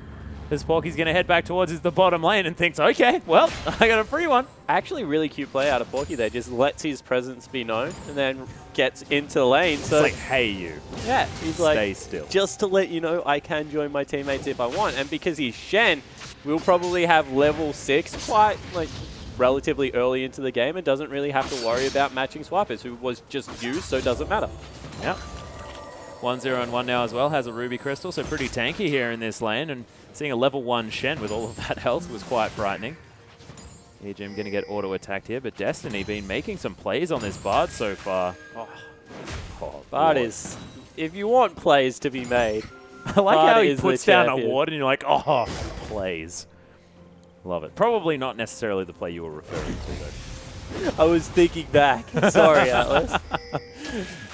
As Porky's going to head back towards the bottom lane and thinks, okay, well, I got a free one. Actually, really cute play out of Porky there. Just lets his presence be known and then gets into the lane. So it's like, hey, you. Yeah, he's like, stay still. Just to let you know, I can join my teammates if I want. And because he's Shen, we'll probably have level 6 quite like relatively early into the game and doesn't really have to worry about matching Swipers, who was just used, so it doesn't matter. Yep. 1-0 and 1 now as well. Has a Ruby Crystal, so pretty tanky here in this lane. And seeing a level 1 Shen with all of that health was quite frightening. Ejim going to get auto-attacked here, but Destiny been making some plays on this Bard so far. Bard is, if you want plays to be made, I like Bard how he is puts the down champion. a ward and you're like, oh, plays. Love it. Probably not necessarily the play you were referring to, though. I was thinking back. Sorry, Atlas.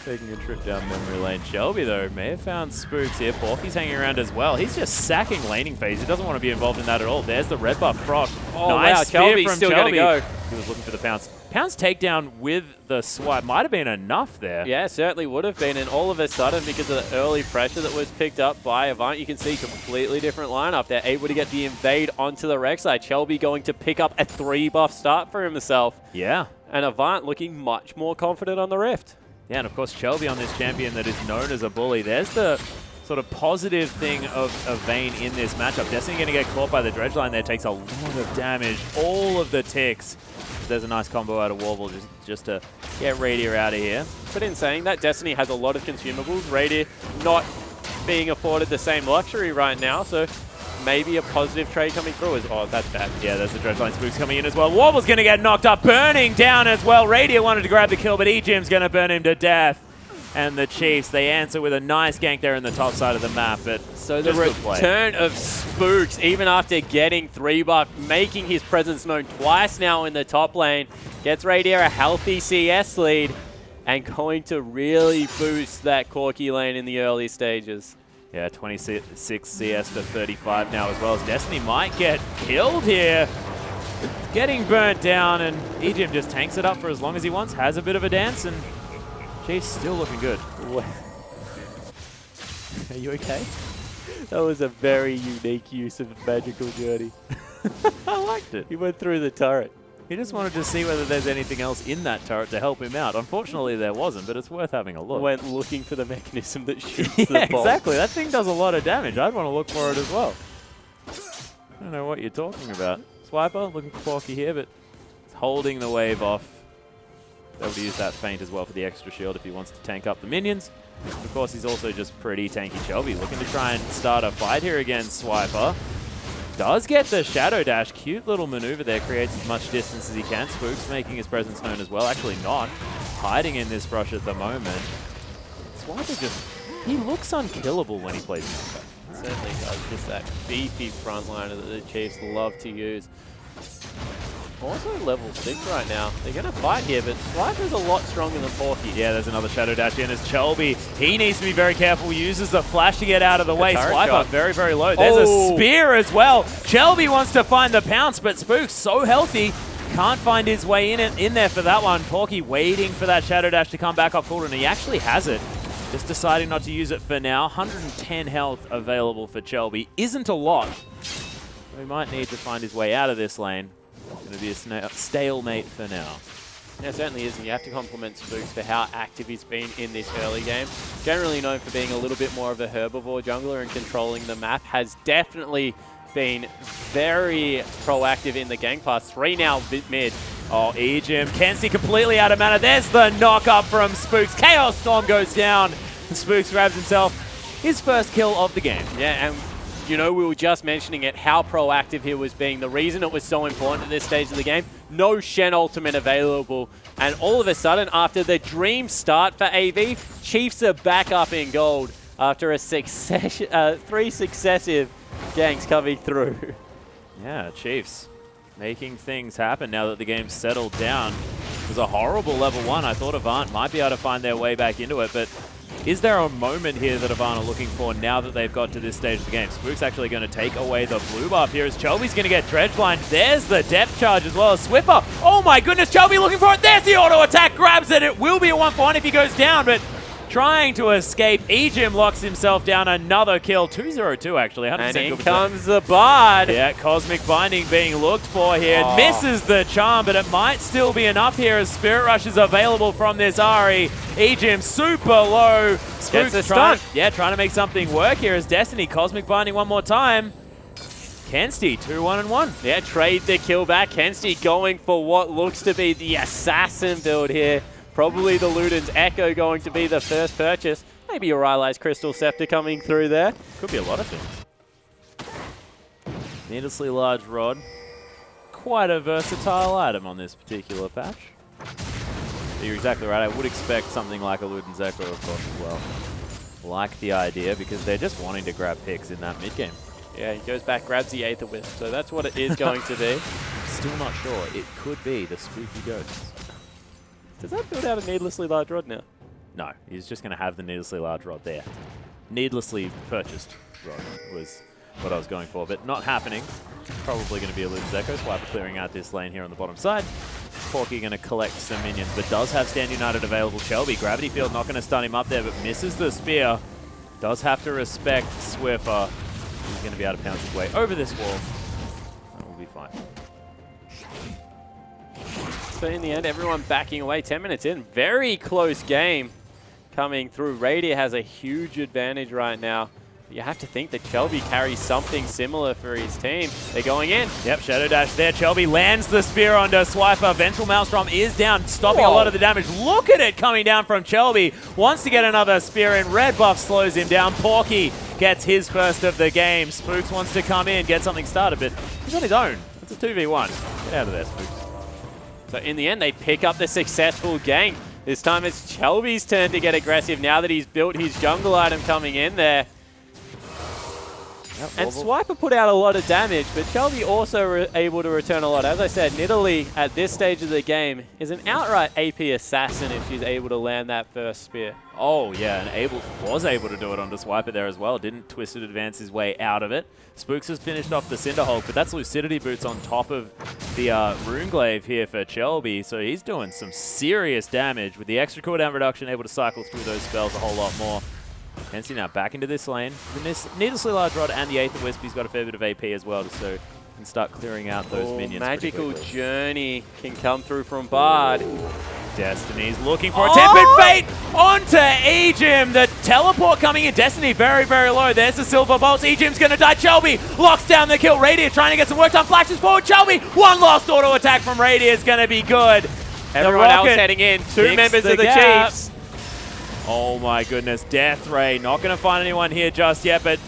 Taking a trip down memory lane. Shelby, though, may have found Spooks here. Porky's hanging around as well. He's just sacking laning phase. He doesn't want to be involved in that at all. There's the red buff proc. Oh, nice wow. spear Shelby's from still Shelby. going to go. He was looking for the pounce. Pounce takedown with the swipe might have been enough there. Yeah, certainly would have been. And all of a sudden, because of the early pressure that was picked up by Avant, you can see completely different lineup. They're able to get the invade onto the Rex side. Shelby going to pick up a 3-buff start for himself. Yeah. And Avant looking much more confident on the Rift. Yeah, and of course Shelby on this champion that is known as a bully. There's the sort of positive thing of Vayne in this matchup. Destiny going to get caught by the dredge line there. Takes a lot of damage. All of the ticks. There's a nice combo out of Warble just to get Radier out of here. But in saying that, Destiny has a lot of consumables. Radier not being afforded the same luxury right now, so maybe a positive trade coming through is, oh, that's bad. Yeah, there's the dredge line spooks coming in as well. Warble's going to get knocked up, burning down as well. Radier wanted to grab the kill, but Ejim's going to burn him to death. And the Chiefs, they answer with a nice gank there in the top side of the map. But so the return of Spooks, even after getting 3-buff, making his presence known twice now in the top lane, gets Radier a healthy CS lead and going to really boost that Corky lane in the early stages. Yeah, 26 CS to 35 now as well, as Destiny might get killed here. Getting burnt down, and Ejim just tanks it up for as long as he wants, has a bit of a dance, and Chief's still looking good. Are you okay? That was a very unique use of Magical Journey. I liked it. He went through the turret. He just wanted to see whether there's anything else in that turret to help him out. Unfortunately, there wasn't, but it's worth having a look. Went looking for the mechanism that shoots yeah, the bomb. exactly. That thing does a lot of damage. I'd want to look for it as well. I don't know what you're talking about. Swiper looking quirky here, but it's holding the wave off. Able to use that feint as well for the extra shield if he wants to tank up the minions. Of course, he's also just pretty tanky Shelby, looking to try and start a fight here against Swiper. Does get the Shadow Dash. Cute little maneuver there, creates as much distance as he can. Spooks making his presence known as well. Actually not. Hiding in this brush at the moment. Swiper just, he looks unkillable when he plays Nocco. Certainly does. Just that beefy frontliner that the Chiefs love to use. Also level 6 right now. They're going to fight here, but Swiper's a lot stronger than Porky. Yeah, there's another Shadow Dash in as Chelby. He needs to be very careful. Uses the flash to get out of the way. Swiper very, very low. There's a spear as well. Chelby wants to find the pounce, but Spook's so healthy. Can't find his way in there for that one. Porky waiting for that Shadow Dash to come back off cooldown, and he actually has it. Just deciding not to use it for now. 110 health available for Chelby. Isn't a lot. So he might need to find his way out of this lane. It's going to be a stalemate for now. Yeah, it certainly is, and you have to compliment Spooks for how active he's been in this early game. Generally known for being a little bit more of a herbivore jungler and controlling the map, has definitely been very proactive in the gank pass. 3 now mid. Oh, Ejim. Kenzie completely out of mana. There's the knock up from Spooks. Chaos Storm goes down, and Spooks grabs himself his first kill of the game. Yeah, and you know, we were just mentioning it, how proactive he was being. The reason it was so important at this stage of the game, no Shen ultimate available. And all of a sudden, after the dream start for AV, Chiefs are back up in gold after a 3 successive ganks coming through. Yeah, Chiefs making things happen now that the game's settled down. It was a horrible level 1. I thought Avant might be able to find their way back into it, but is there a moment here that Avant are looking for now that they've got to this stage of the game? Spook's actually going to take away the blue buff here as Chelby's going to get dredge blind. There's the depth charge as well as Swiffer. Oh my goodness, Chelby looking for it. There's the auto attack, grabs it. It will be a 1-for-1 if he goes down, but trying to escape. Ejim locks himself down. Another kill. 2-0-2 actually. 100% And in good comes the Bard. Yeah, Cosmic Binding being looked for here. Oh. Misses the charm, but it might still be enough here as Spirit Rush is available from this Ari. Ejim super low. Spooks trying to make something work here as Destiny. Cosmic Binding one more time. Kensti, 2-1-1. Yeah, trade the kill back. Kensti going for what looks to be the assassin build here. Probably the Luden's Echo going to be the first purchase. Maybe a Rylai's Crystal Scepter coming through there. Could be a lot of things. Needlessly large rod. Quite a versatile item on this particular patch. You're exactly right. I would expect something like a Luden's Echo, of course, as well. Like the idea because they're just wanting to grab picks in that mid game. Yeah, he goes back, grabs the Aether Wisp, so that's what it is going to be. Still not sure. It could be the spooky ghosts. Does that build out a needlessly large rod now? No, he's just going to have the needlessly large rod there. Needlessly purchased rod was what I was going for, but not happening. Probably going to be a Luden's Echo. Swiper clearing out this lane here on the bottom side. Porky going to collect some minions, but does have Stand United available. Shelby, Gravity Field not going to stun him up there, but misses the spear. Does have to respect Swiffer. He's going to be able to pounce his way over this wall. That will be fine. So in the end, everyone backing away. 10 minutes in. Very close game coming through. Radiant has a huge advantage right now. You have to think that Chelby carries something similar for his team. They're going in. Yep, Shadow Dash there. Chelby lands the spear onto Swiper. Ventral Maelstrom is down, stopping a lot of the damage. Look at it coming down from Chelby. Wants to get another spear in. Red buff slows him down. Porky gets his first of the game. Spooks wants to come in, get something started, but he's on his own. It's a 2v1. Get out of there, Spooks. So in the end, they pick up the successful gank. This time it's Chelby's turn to get aggressive now that he's built his jungle item coming in there. Yep, and Swiper put out a lot of damage, but Chelby also able to return a lot. As I said, Nidalee at this stage of the game is an outright AP assassin if she's able to land that first spear. Oh, yeah, and was able to do it onto Swiper there as well. Didn't Twisted advance his way out of it. Spooks has finished off the Cinderhulk, but that's Lucidity Boots on top of the Runeglaive here for Chelby, so he's doing some serious damage. With the extra cooldown reduction, able to cycle through those spells a whole lot more. Kenzie now back into this lane. The Needlessly Large Rod and the Aether Wisp, he's got a fair bit of AP as well, so can start clearing out those minions. Magical Journey can come through from Bard. Destiny's looking for a Tempered Fate onto Ejim. The Teleport coming in. Destiny very, very low. There's the silver bolts. Ejim's going to die. Chelby locks down the kill. Radiant trying to get some work done. Flashes forward. Chelby, one last auto attack from Radiant is going to be good. Everyone else heading in. Two members of the Chiefs. Oh my goodness. Death Ray not going to find anyone here just yet, but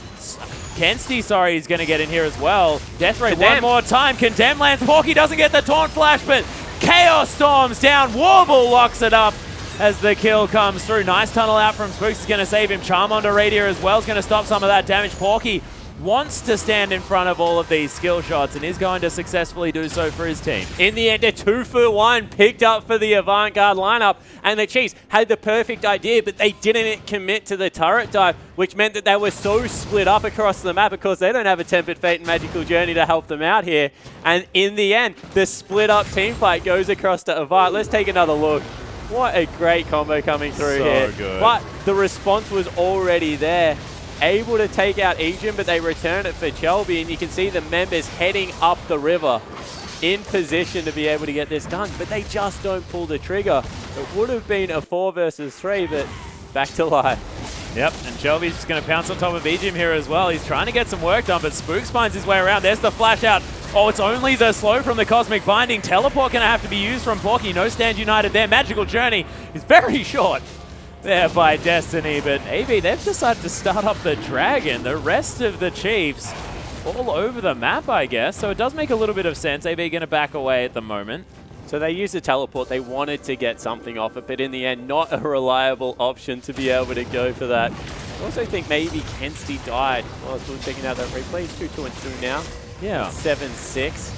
Kensti, sorry, is going to get in here as well. Death Ray one more time. Condemn lands. Porky doesn't get the taunt flash, but Chaos storms down. Warble locks it up as the kill comes through. Nice tunnel out from Spooks is going to save him. Charm onto Radier as well is going to stop some of that damage. Porky wants to stand in front of all of these skill shots and is going to successfully do so for his team. In the end, a 2-for-1 picked up for the Avant-Garde lineup, and the Chiefs had the perfect idea, but they didn't commit to the turret dive, which meant that they were so split up across the map. Of course, they don't have a Tempered Fate and Magical Journey to help them out here. And in the end, the split-up team fight goes across to Avant. Let's take another look. What a great combo coming through here. Good. But the response was already there. Able to take out Ejim, but they return it for Chelby, and you can see the members heading up the river in position to be able to get this done, but they just don't pull the trigger. It would have been a 4 versus 3, but back to life. Yep, and Chelby's just going to pounce on top of Ejim here as well. He's trying to get some work done, but Spooks finds his way around. There's the flash out. Oh, it's only the slow from the Cosmic Binding. Teleport going to have to be used from Porky. No stand united there. Magical Journey is very short there by Destiny, but AB, they've decided to start up the Dragon. The rest of the Chiefs all over the map, I guess, so it does make a little bit of sense. AB going to back away at the moment. So they used the teleport. They wanted to get something off it, but in the end, not a reliable option to be able to go for that. I also think maybe Kensti died. Well, still checking out that replay. He's 2-2-2 now. Yeah. 7-6.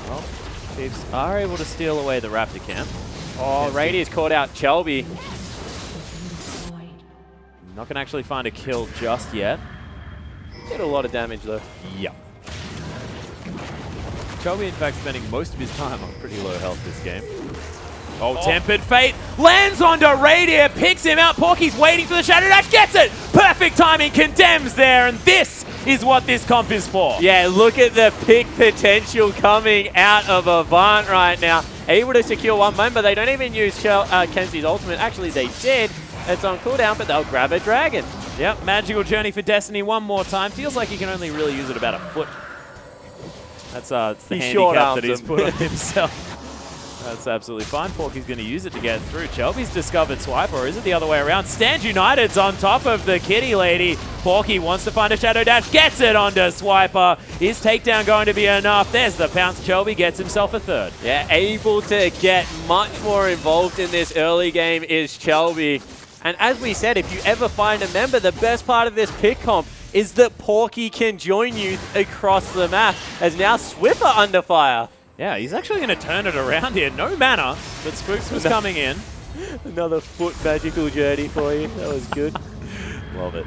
Well, Chiefs are able to steal away the Raptor camp. Oh, Radius caught out Chelby. Not going to actually find a kill just yet. Did a lot of damage, though. Yep. Chelby, in fact, spending most of his time on pretty low health this game. Oh, Tempered Fate lands onto Radier, picks him out. Porky's waiting for the Shadow Dash, gets it! Perfect timing, condemns there, and this is what this comp is for. Yeah, look at the pick potential coming out of Avant right now. Able to secure one member. They don't even use Kensti's ultimate. Actually, they did. It's on cooldown, but they'll grab a dragon. Yep, Magical Journey for Destiny one more time. Feels like he can only really use it about a foot. That's the handicap that he's put on himself. That's absolutely fine. Porky's going to use it to get through. Chelby's discovered Swiper, or is it the other way around? Stand United's on top of the Kitty Lady. Porky wants to find a Shadow Dash, gets it onto Swiper. Is takedown going to be enough? There's the pounce. Chelby gets himself a third. Yeah, able to get much more involved in this early game is Chelby. And as we said, if you ever find a member, the best part of this pick comp is that Porky can join you across the map, as now Swiffer under fire. Yeah, he's actually going to turn it around here. No mana, but Spooks was coming in. Another foot magical journey for you. That was good. Love it.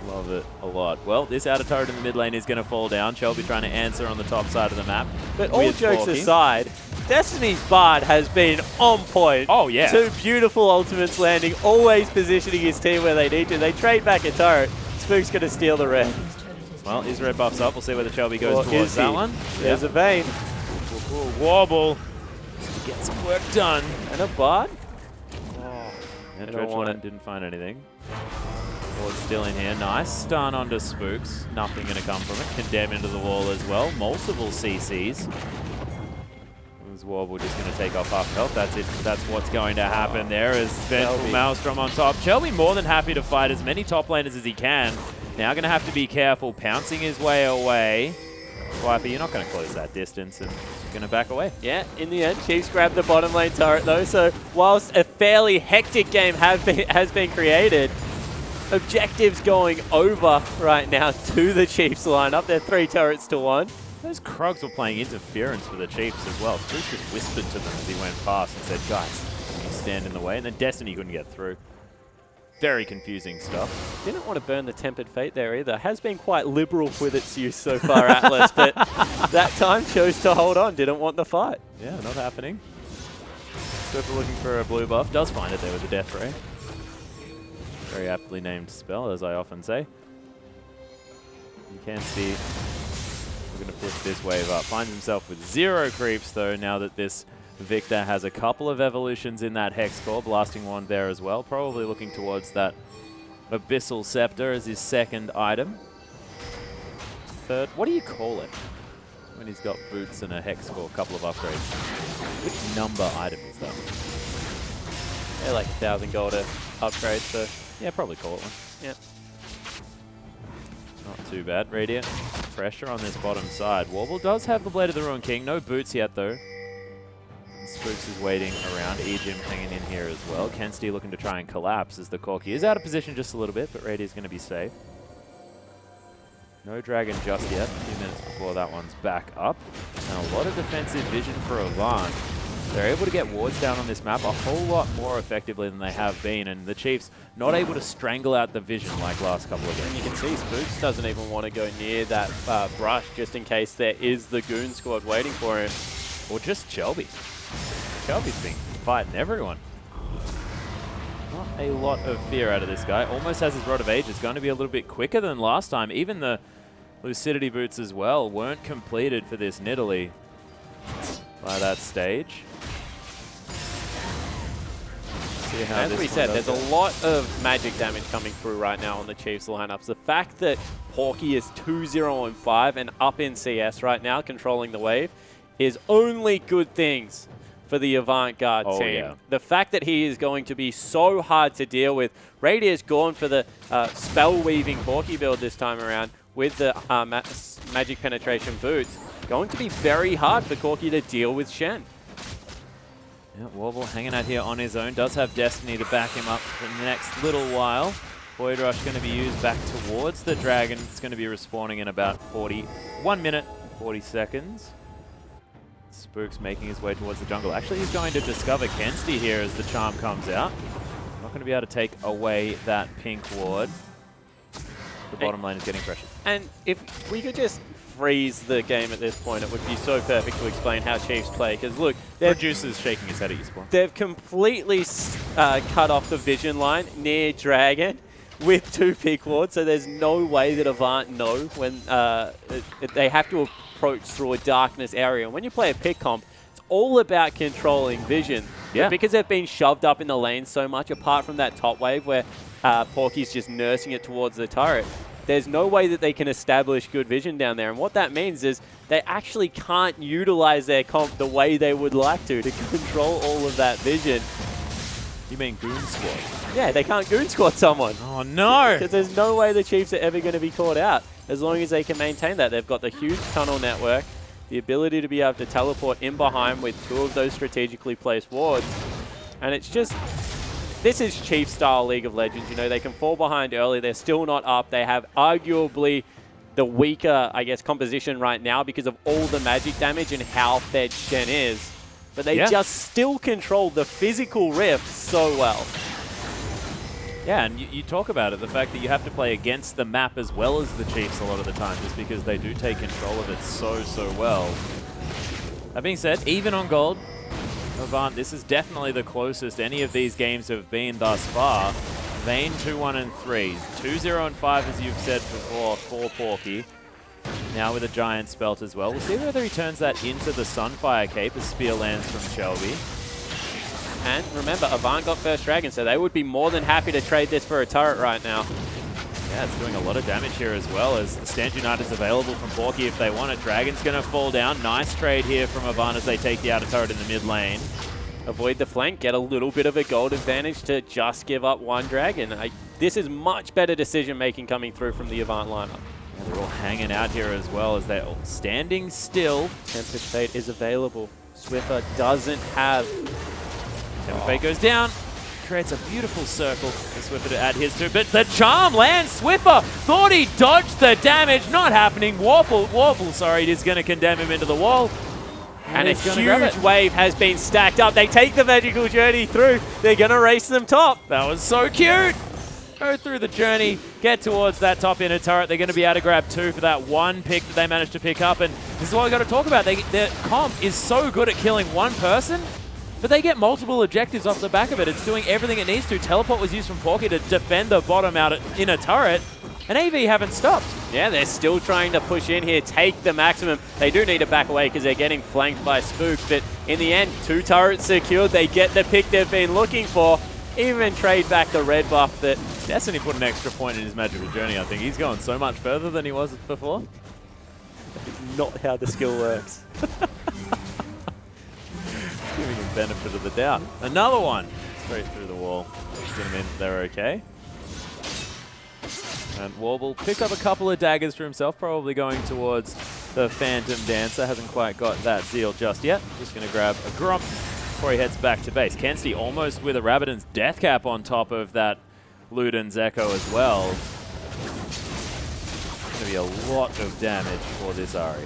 Love it a lot. Well, this outer turret in the mid lane is going to fall down. Chelby trying to answer on the top side of the map. But all jokes aside, Destiny's Bard has been on point. Oh, yeah. 2 beautiful ultimates landing, always positioning his team where they need to. They trade back a turret. Spook's going to steal the red. Well, his red buff's up. We'll see whether Chelby goes towards that one. There's a vein. Warble. Get some work done. And a Bard? And didn't find anything. Ward's still in here. Nice stun onto Spooks. Nothing going to come from it. Condemn into the wall as well. Multiple CCs. Warble just going to take off half health. That's it. That's what's going to happen there as Vengeful Maelstrom on top. Chelby more than happy to fight as many top laners as he can. Now going to have to be careful. Pouncing his way away. Swiper, you're not going to close that distance and you're going to back away. Yeah, in the end, Chiefs grab the bottom lane turret though. So whilst a fairly hectic game has been created, objectives going over right now to the Chiefs lineup. They're 3 turrets to 1. Those Krugs were playing interference for the Chiefs as well. Spooks just whispered to them as he went past and said, guys, you stand in the way. And then Destiny couldn't get through. Very confusing stuff. Didn't want to burn the Tempered Fate there either. Has been quite liberal with its use so far, Atlas, but that time chose to hold on. Didn't want the fight. Yeah, not happening. Swiffer looking for a blue buff. Does find it there with the Death Ray. Very aptly named spell, as I often say. You can see we're going to push this wave up. Finds himself with 0 creeps, though, now that this Victor has a couple of evolutions in that Hex Core, blasting one there as well. Probably looking towards that Abyssal Scepter as his second item. Third, what do you call it when he's got boots and a Hex Core, a couple of upgrades? Which number item is that? Yeah, like 1,000 gold to upgrade, so Yeah, probably call it one. yeah. Not too bad. Radiant pressure on this bottom side. Warble does have the Blade of the Ruined King. No boots yet, though. Spooks is waiting around. Ejim hanging in here as well. Kensti looking to try and collapse as the Corki is out of position just a little bit, but Radiant's going to be safe. No dragon just yet. A few minutes before that one's back up. And a lot of defensive vision for Avant. They're able to get wards down on this map a whole lot more effectively than they have been, and the Chiefs not able to strangle out the vision like last couple of games. And you can see Spooks doesn't even want to go near that brush just in case there is the Goon Squad waiting for him. Or just Shelby. Shelby's been fighting everyone. Not a lot of fear out of this guy. Almost has his Rod of Ages. Going to be a little bit quicker than last time. Even the Lucidity boots as well weren't completed for this Nidalee by that stage. See how As this we one said, does there's it. a lot of magic damage coming through right now on the Chiefs lineups. The fact that Porky is 2-0-5 and up in CS right now, controlling the wave, is only good things for the Avant-Garde team. Yeah. The fact that he is going to be so hard to deal with. Radia's gone for the spell-weaving Porky build this time around with the magic penetration boots. Going to be very hard for Corki to deal with Shen. Yeah, Warble hanging out here on his own. Does have Destiny to back him up for the next little while. Void Rush going to be used back towards the Dragon. It's going to be respawning in about 1 minute, 40 seconds. Spook's making his way towards the jungle. Actually, he's going to discover Kensti here as the charm comes out. Not going to be able to take away that pink ward. The bottom lane is getting pressured. And if we could just freeze the game at this point, it would be so perfect to explain how Chiefs play. Because look, Producer's shaking his head at you, Spawn. they've completely cut off the vision line near Dragon with 2 pick wards, so there's no way that Avant know when they have to approach through a darkness area. And when you play a pick comp, it's all about controlling vision. Yeah. But because they've been shoved up in the lane so much, apart from that top wave where Porky's just nursing it towards the turret, there's no way that they can establish good vision down there. And what that means is they actually can't utilize their comp the way they would like to control all of that vision. You mean Goon Squad? Yeah, they can't Goon Squad someone. Oh, no! Because there's no way the Chiefs are ever going to be caught out as long as they can maintain that. They've got the huge tunnel network, the ability to be able to teleport in behind with 2 of those strategically placed wards. And it's just, this is Chief-style League of Legends. You know, they can fall behind early. They're still not up. They have arguably the weaker, I guess, composition right now because of all the magic damage and how fed Shen is. But they just still control the physical rift so well. Yeah, and you talk about it, the fact that you have to play against the map as well as the Chiefs a lot of the time, just because they do take control of it so well. That being said, even on gold, Avant, this is definitely the closest any of these games have been thus far. Vayne 2-1-3, 2-0-5 as you've said before for Porky. Now with a Giant Spelt as well. We'll see whether he turns that into the Sunfire Cape as Spear lands from Shelby. And remember, Avant got first Dragon, so they would be more than happy to trade this for a turret right now. Yeah, it's doing a lot of damage here as well, as the Stand Unite is available from Porky if they want it. Dragon's going to fall down. Nice trade here from Avant as they take the outer turret in the mid lane. Avoid the flank, get a little bit of a gold advantage to just give up 1 Dragon. This is much better decision-making coming through from the Avant lineup. Yeah, they're all hanging out here as well as they're all standing still. Tempest Fate is available. Swiffer doesn't have... Tempest Fate goes down. Creates a beautiful circle for Swiffer to add his to, but the charm lands. Swiffer thought he dodged the damage. Not happening. Warble, sorry, is going to condemn him into the wall. And a huge wave has been stacked up. They take the magical journey through. They're going to race them top. That was so cute. Go through the journey, get towards that top inner turret. They're going to be able to grab 2 for that 1 pick that they managed to pick up. And this is what we've got to talk about. Their comp is so good at killing 1 person, but they get multiple objectives off the back of it. It's doing everything it needs to. Teleport was used from Porky to defend the bottom out inner turret. And AV haven't stopped. Yeah, they're still trying to push in here, take the maximum. They do need to back away because they're getting flanked by Spooks, but in the end, 2 turrets secured. They get the pick they've been looking for. Even trade back the red buff that Destiny put an extra point in his magical journey, I think. He's going so much further than he was before. is not how the skill works. Giving him benefit of the doubt. Another one. Straight through the wall. Get him in. They're okay. And Warble picked up a couple of daggers for himself, probably going towards the Phantom Dancer. Hasn't quite got that zeal just yet. Just going to grab a Grump before he heads back to base. Kenzie almost with a Rabbidan's Death Cap on top of that Luden's Echo as well. Going to be a lot of damage for this Ahri.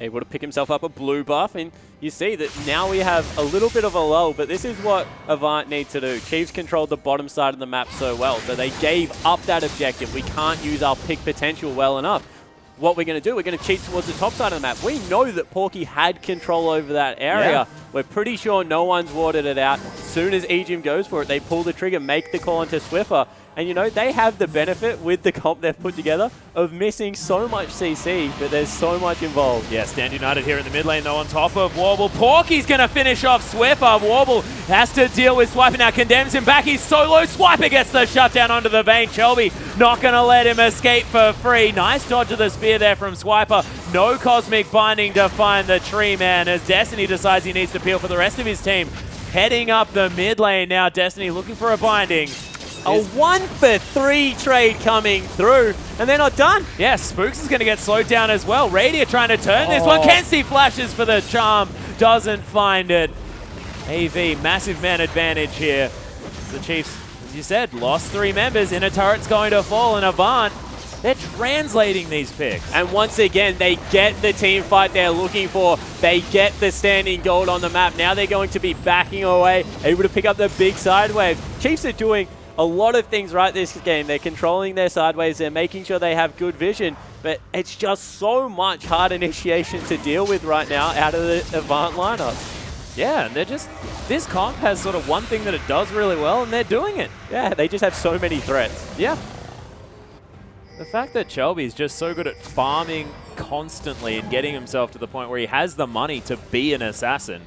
Able to pick himself up a blue buff, and you see that now we have a little bit of a lull, but this is what Avant need to do. Chiefs controlled the bottom side of the map so well, so they gave up that objective. We can't use our pick potential well enough. What we're going to do, we're going to cheat towards the top side of the map. We know that Porky had control over that area. Yeah. We're pretty sure no one's watered it out. As soon as Ejim goes for it, they pull the trigger, make the call into Swiffer. And you know, they have the benefit with the comp they've put together of missing so much CC, but there's so much involved. Yeah, Stand United here in the mid lane though on top of Warble. Porky's going to finish off Swiffer. Warble has to deal with Swiper now, condemns him back. He's solo. Swiper gets the shutdown onto the vein. Shelby not going to let him escape for free. Nice dodge of the spear there from Swiper. No Cosmic Binding to find the Tree Man as Destiny decides he needs to peel for the rest of his team. Heading up the mid lane now, Destiny looking for a binding. A 1-for-3 trade coming through, and they're not done. Yeah, Spooks is going to get slowed down as well. Radiant trying to turn this one. Kenzie flashes for the charm, doesn't find it. AV, massive man advantage here. The Chiefs, as you said, lost 3 members. Inner turret's going to fall, and Avant, they're translating these picks. And once again, they get the team fight they're looking for. They get the standing gold on the map. Now they're going to be backing away, able to pick up the big side wave. Chiefs are doing a lot of things right this game. They're controlling their sideways. They're making sure they have good vision. But it's just so much hard initiation to deal with right now out of the Avant lineup. Yeah, and they're just... This comp has sort of one thing that it does really well, and they're doing it. Yeah, they just have so many threats. Yeah. The fact that Shelby's just so good at farming constantly and getting himself to the point where he has the money to be an assassin.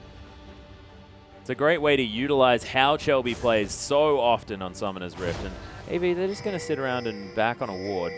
It's a great way to utilize how Shelby plays so often on Summoner's Rift. And AV, they're just going to sit around and back on a ward.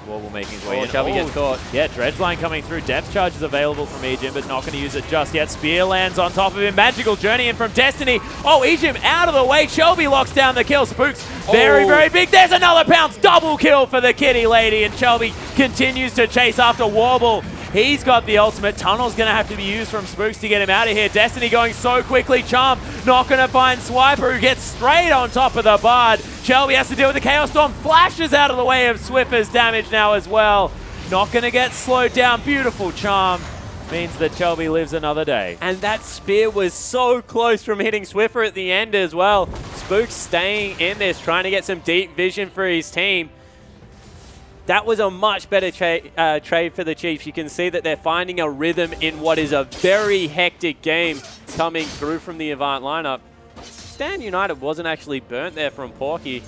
Warble making his way in. Shelby gets caught. Yeah, Dredge Line coming through. Depth Charge is available from Ejim, but not going to use it just yet. Spear lands on top of him. Magical Journey in from Destiny. Oh, Ejim out of the way. Shelby locks down the kill. Spooks very, very big. There's another pounce. Double kill for the kitty lady. And Shelby continues to chase after Warble. He's got the ultimate. Tunnel's going to have to be used from Spooks to get him out of here. Destiny going so quickly. Charm not going to find Swiper, who gets straight on top of the Bard. Shelby has to deal with the Chaos Storm. Flashes out of the way of Swiffer's damage now as well. Not going to get slowed down. Beautiful Charm. Means that Shelby lives another day. And that spear was so close from hitting Swiffer at the end as well. Spooks staying in this, trying to get some deep vision for his team. That was a much better trade for the Chiefs. You can see that they're finding a rhythm in what is a very hectic game coming through from the Avant lineup. Stand United wasn't actually burnt there from Porky.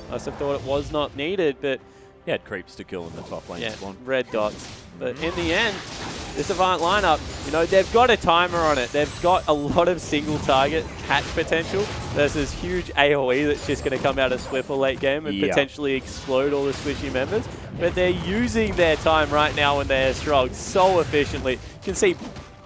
I also thought it was not needed, but He had creeps to kill in the top lane. yeah, Spawn. red dots. But in the end, this Avant lineup, you know, they've got a timer on it. They've got a lot of single target catch potential versus huge AoE that's just going to come out of Swiffer late game and potentially explode all the squishy members. But they're using their time right now when they're strong so efficiently. You can see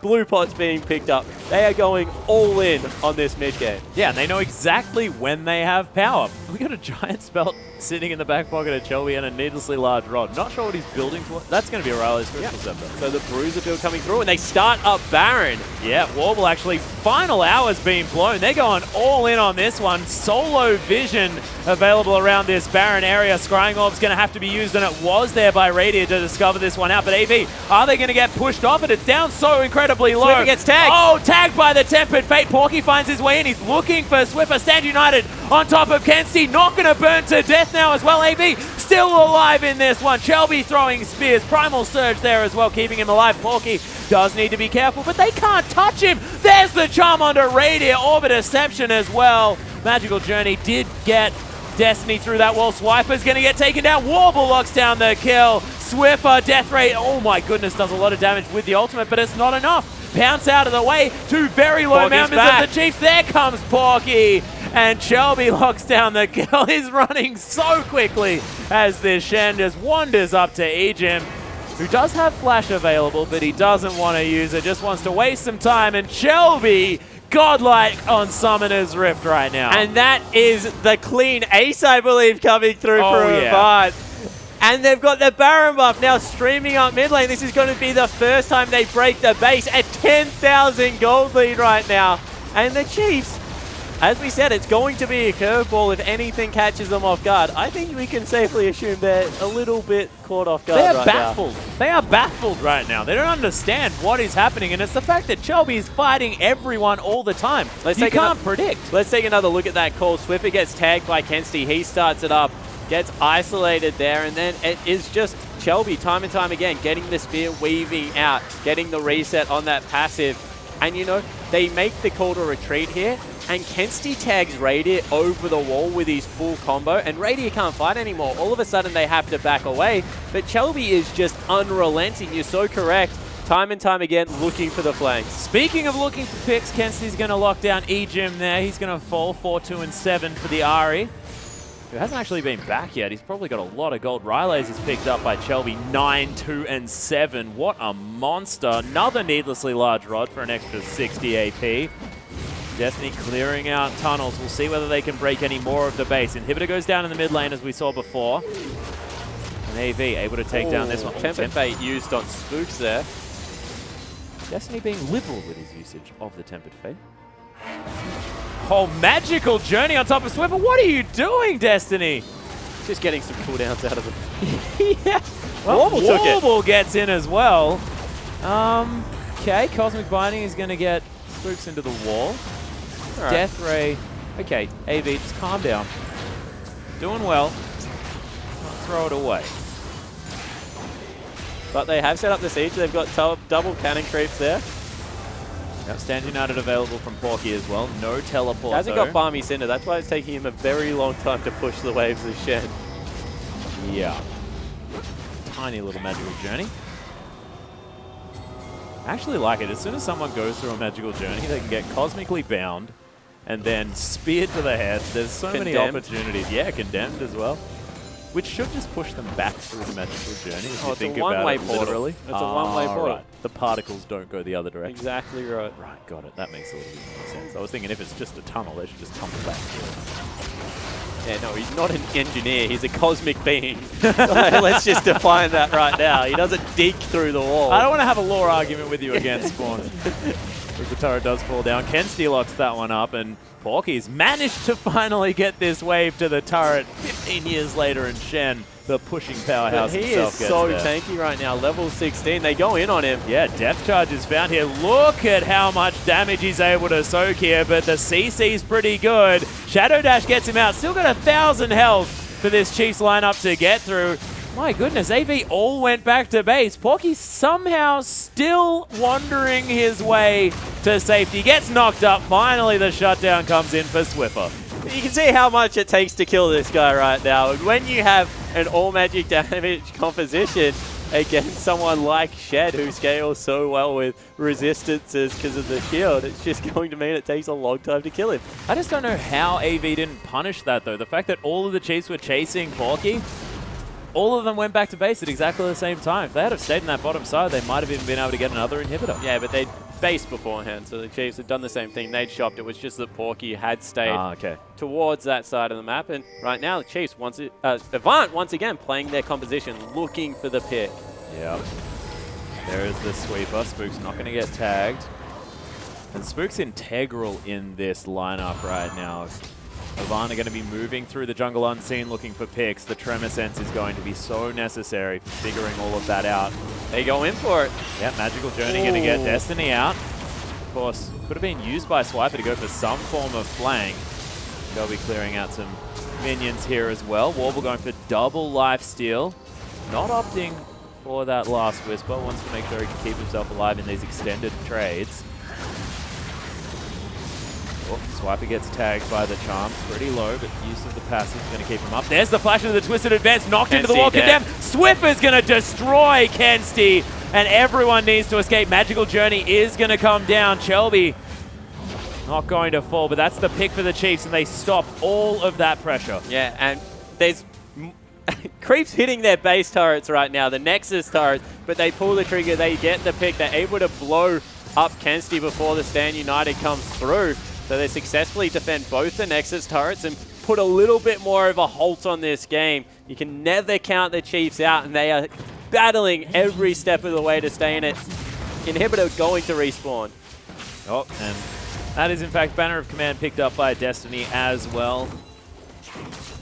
blue pots being picked up. They are going all in on this mid game. Yeah, and they know exactly when they have power. We got a giant spell sitting in the back pocket of Shelby and a needlessly large rod. Not sure what he's building towards. That's going to be Riley's Crystal Scepter. So the Bruiser build coming through, and they start up Baron. Yeah, Warble actually, final hours being blown. They're going all in on this one. Solo vision available around this Baron area. Scrying Orb's going to have to be used, and it was there by Radiant to discover this one out. But AV, are they going to get pushed off it? It's down so incredibly low. Swiffer gets tagged. Oh, tagged by the Tempered Fate. Porky finds his way in. He's looking for Swiffer. Stand United on top of Kenzie. Not going to burn to death now as well. AV still alive in this one. Shelby throwing spears. Primal Surge there as well, keeping him alive. Porky does need to be careful, but they can't touch him. There's the charm onto Radiant. Orbit Deception as well. Magical Journey did get Destiny through that wall. Swiper's going to get taken down. Warble locks down the kill. Swiffer, Death Ray, oh my goodness, does a lot of damage with the ultimate, but it's not enough. Pounce out of the way, two very low Porky's members back. of the Chiefs. There comes Porky, and Shelby locks down the kill. He's running so quickly as this Shen just wanders up to Ejim, who does have Flash available, but he doesn't want to use it, just wants to waste some time, and Shelby godlike on Summoner's Rift right now. And that is the clean ace, I believe, coming through for Avant. And they've got the Baron buff now streaming up mid lane. This is going to be the first time they break the base at 10,000 gold lead right now. And the Chiefs, as we said, it's going to be a curveball if anything catches them off guard. I think we can safely assume they're a little bit caught off guard They are right baffled. now. They are baffled right now. They don't understand what is happening, and it's the fact that Shelby is fighting everyone all the time. You can't predict. Let's take another look at that call. Swiffer gets tagged by Kensti. He starts it up, gets isolated there, and then it is just Shelby time and time again getting the spear, weaving out, getting the reset on that passive. And you know, they make the call to retreat here, and Kensti tags Radiant over the wall with his full combo, and Radiant can't fight anymore. All of a sudden they have to back away, but Shelby is just unrelenting. You're so correct. Time and time again, looking for the flanks. Speaking of looking for picks, Kensti's going to lock down Ejim there. He's going to fall 4-2-7 for the Ahri, who hasn't actually been back yet. He's probably got a lot of gold. Rylays is picked up by Shelby, 9-2-7. What a monster. Another needlessly large rod for an extra 60 AP. Destiny clearing out tunnels. We'll see whether they can break any more of the base. Inhibitor goes down in the mid lane as we saw before. And AV able to take down this one. Tempered Fate used on Spooks there. Destiny being liberal with his usage of the Tempered Fate. Oh, magical journey on top of Swiffer. What are you doing, Destiny? Just getting some cooldowns out of them. Yeah. Well, Warble gets in as well. Okay, Cosmic Binding is going to get Spooks into the wall. Right. Death Ray. Okay, AV, just calm down. Doing well. Not throw it away. But they have set up the siege. They've got double cannon creeps there. Stand United available from Porky as well. No teleport. Hasn't got Balmy Cinder. That's why it's taking him a very long time to push the waves of Shen. Yeah. Tiny little magical journey. I actually like it. As soon as someone goes through a magical journey, they can get cosmically bound and then speared to the head. There's so many opportunities. Yeah, condemned as well. Which should just push them back through the magical journey if you think about it literally. It's a one-way portal. Right. The particles don't go the other direction. Exactly right. Right, got it. That makes a little bit more sense. I was thinking if it's just a tunnel, they should just tumble back through it. Yeah, no, he's not an engineer. He's a cosmic being. Let's just define that right now. He doesn't dig through the wall. I don't want to have a lore argument with you against Spawn. The turret does fall down. Kensti locks that one up, and Porky's managed to finally get this wave to the turret 15 years later, and Shen, the pushing powerhouse he himself, is gets so there. tanky right now. Level 16. They go in on him. Yeah, Death Charge is found here. Look at how much damage he's able to soak here, but the CC's pretty good. Shadow Dash gets him out. Still got 1,000 health for this Chiefs lineup to get through. My goodness, AV all went back to base. Porky somehow still wandering his way to safety. Gets knocked up. Finally, the shutdown comes in for Swiffer. You can see how much it takes to kill this guy right now. And when you have an all-magic damage composition against someone like Shed, who scales so well with resistances because of the shield, it's just going to mean it takes a long time to kill him. I just don't know how AV didn't punish that, though. The fact that all of the Chiefs were chasing Porky, all of them went back to base at exactly the same time. If they had have stayed in that bottom side, they might have even been able to get another inhibitor. Yeah, but they'd based beforehand, so the Chiefs had done the same thing. They'd shopped. It was just that Porky had stayed towards that side of the map. And right now, the Chiefs, Avant once again playing their composition, looking for the pick. Yep. There is the sweeper. Spook's not going to get tagged. And Spook's integral in this lineup right now. Avant are going to be moving through the jungle unseen looking for picks. The Tremor Sense is going to be so necessary for figuring all of that out. They go in for it. Yeah, Magical Journey going to get Destiny out. Of course, could have been used by Swiper to go for some form of flank. They'll be clearing out some minions here as well. Warble going for double lifesteal. Not opting for that last Whisper. Wants to make sure he can keep himself alive in these extended trades. Oh, Swiper gets tagged by the charms. Pretty low, but use of the passive is going to keep him up. There's the flash of the Twisted Advance, knocked into the wall, condemned. Swiffer's going to destroy Kensti, and everyone needs to escape. Magical Journey is going to come down. Shelby not going to fall, but that's the pick for the Chiefs, and they stop all of that pressure. Yeah, and there's creeps hitting their base turrets right now, the Nexus turrets, but they pull the trigger, they get the pick, they're able to blow up Kensti before the Stand United comes through. So they successfully defend both the Nexus turrets and put a little bit more of a halt on this game. You can never count the Chiefs out, and they are battling every step of the way to stay in it. Inhibitor going to respawn. Oh, and that is in fact Banner of Command picked up by Destiny as well.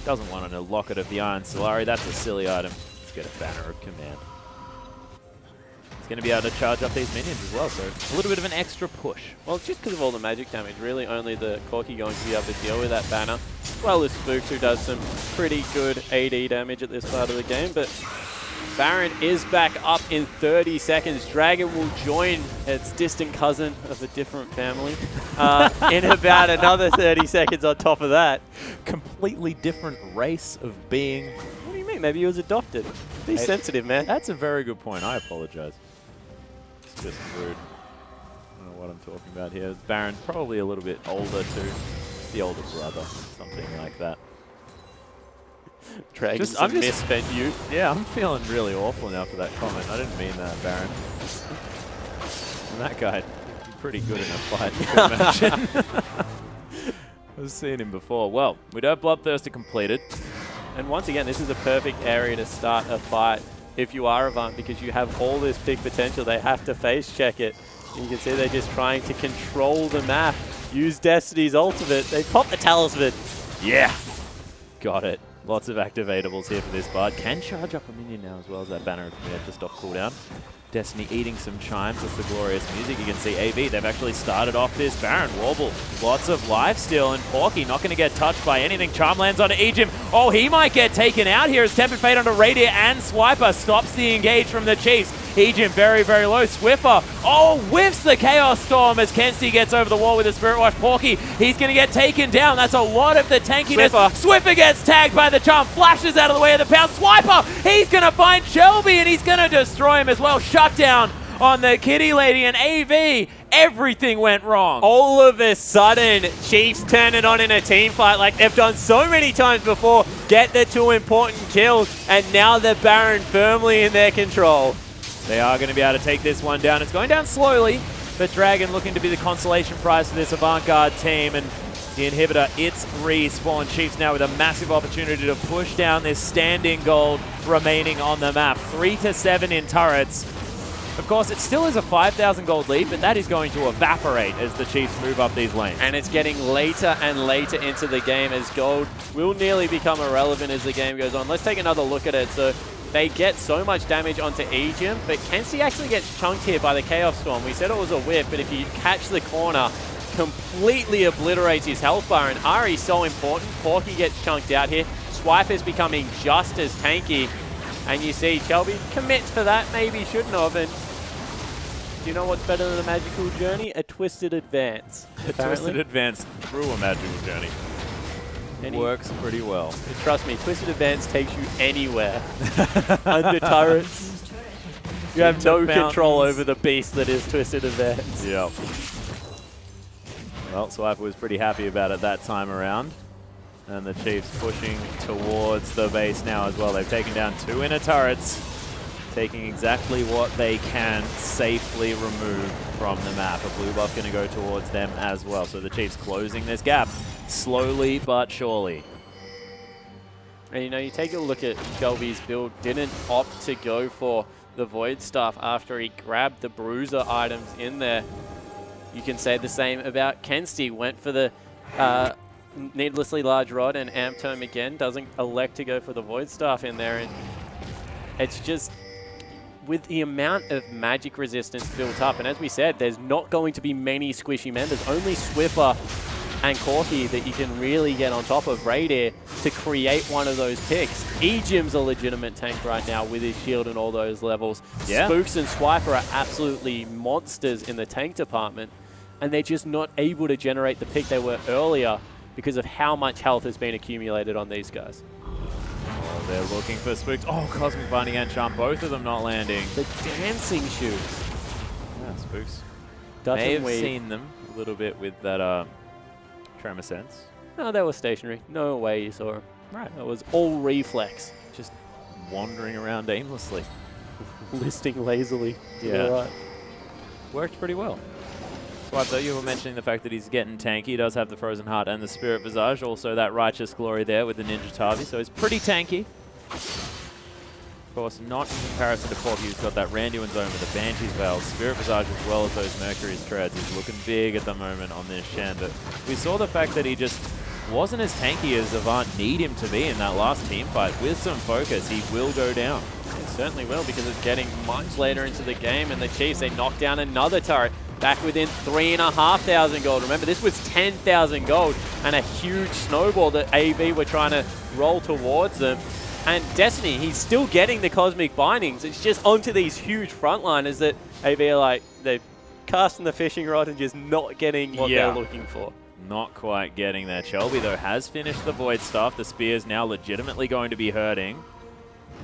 Doesn't want to locket of the Iron Solari. That's a silly item. Let's get a Banner of Command. He's going to be able to charge up these minions as well, so a little bit of an extra push. Well, just because of all the magic damage, really only the Corki going to be able to deal with that Banner, as well as Spooks, who does some pretty good AD damage at this part of the game. But Baron is back up in 30 seconds. Dragon will join its distant cousin of a different family in about another 30 seconds on top of that. Completely different race of being. What do you mean? Maybe he was adopted. Be sensitive, man. That's a very good point. I apologize. It's just rude. I don't know what I'm talking about here. Baron, probably a little bit older too. The older brother, something like that. Dragon's a misspent youth. Yeah, I'm feeling really awful now for that comment. I didn't mean that, Baron. And that guy, pretty good in a fight, you can imagine. I've seen him before. Well, we do have Bloodthirster completed. And once again, this is a perfect area to start a fight if you are Avant, because you have all this big potential. They have to face check it. You can see they're just trying to control the map. Use Destiny's ultimate. They pop the talisman. Yeah. Got it. Lots of activatables here for this Bard. Can charge up a minion now as well as that Banner of Command just off cooldown. Destiny eating some chimes with the glorious music. You can see AV, they've actually started off this Baron Warble. Lots of life still, and Porky not going to get touched by anything. Charm lands onto Egypt. Oh, he might get taken out here as Tempered Fate onto Radiant, and Swiper stops the engage from the Chiefs. Egypt very, very low. Swiffer, oh, whiffs the Chaos Storm as Kensti gets over the wall with a Spirit Wash. Porky, he's going to get taken down. That's a lot of the tankiness. Swiffer gets tagged by the Charm, flashes out of the way of the pound. Swiper, he's going to find Shelby, and he's going to destroy him as well. Shutdown on the Kitty Lady, and AV, everything went wrong. All of a sudden, Chiefs turn it on in a team fight like they've done so many times before. Get the two important kills, and now the Baron firmly in their control. They are going to be able to take this one down. It's going down slowly, but Dragon looking to be the consolation prize for this Avant-Garde team, and the Inhibitor, it's respawn. Chiefs now with a massive opportunity to push down this standing gold remaining on the map. 3-7 in turrets. Of course, it still is a 5,000 gold lead, but that is going to evaporate as the Chiefs move up these lanes. And it's getting later and later into the game as gold will nearly become irrelevant as the game goes on. Let's take another look at it. So they get so much damage onto Egypt, but Kensti actually gets chunked here by the Chaos Storm. We said it was a whiff, but if you catch the corner, completely obliterates his health bar, and Ari's so important. Porky gets chunked out here. Swipe is becoming just as tanky, and you see Shelby commits for that, maybe shouldn't have, and do you know what's better than a magical journey? A Twisted Advance. A Twisted Advance through a magical journey. Works pretty well. Trust me, Twisted Advance takes you anywhere. Under turrets. You have no control over the beast that is Twisted Advance. Yep. Well, Swiper was pretty happy about it that time around. And the Chiefs pushing towards the base now as well. They've taken down two inner turrets, taking exactly what they can safely remove from the map. A blue buff going to go towards them as well. So the Chiefs closing this gap slowly but surely. And you know, you take a look at Shelby's build, didn't opt to go for the Void stuff after he grabbed the Bruiser items in there. You can say the same about Kensti, went for the needlessly large rod, and Amp Tome again doesn't elect to go for the Void stuff in there. And it's just, with the amount of magic resistance built up, and as we said, there's not going to be many squishy members, only Swiffer and Corki that you can really get on top of Radiant to create one of those picks. Ejim's a legitimate tank right now with his shield and all those levels. Yeah. Spooks and Swiper are absolutely monsters in the tank department. and they're just not able to generate the pick they were earlier because of how much health has been accumulated on these guys. Oh, they're looking for Spooks. Oh, Cosmic Binding and Charm, both of them not landing. The dancing shoes. Yeah, Spooks Doesn't may have weave. seen them a little bit with that Tremor Sense. No, they were stationary. No way you saw them. Right. It was all reflex. Just wandering around aimlessly. Listing lazily. to the Yeah. right. Worked pretty well. Swipe, though, you were mentioning the fact that he's getting tanky. He does have the Frozen Heart and the Spirit Visage. Also that Righteous Glory there with the Ninja Tavi. So he's pretty tanky. Of course, not in comparison to Corki, who's got that Randuin Zone with the Banshee's Veil, Spirit Visage as well as those Mercury's Treads. He's looking big at the moment on this Shen. But we saw the fact that he just wasn't as tanky as Avant need him to be in that last team fight. With some focus, he will go down. It certainly will, because it's getting much later into the game, and the Chiefs, they knock down another turret. Back within 3,500 gold. Remember, this was 10,000 gold and a huge snowball that AV were trying to roll towards them. And Destiny, he's still getting the Cosmic Bindings. It's just onto these huge frontliners that AV are like, they're casting the fishing rod and just not getting what they're looking for. Not quite getting there. Shelby, though, has finished the Void Staff. The Spear's now legitimately going to be hurting.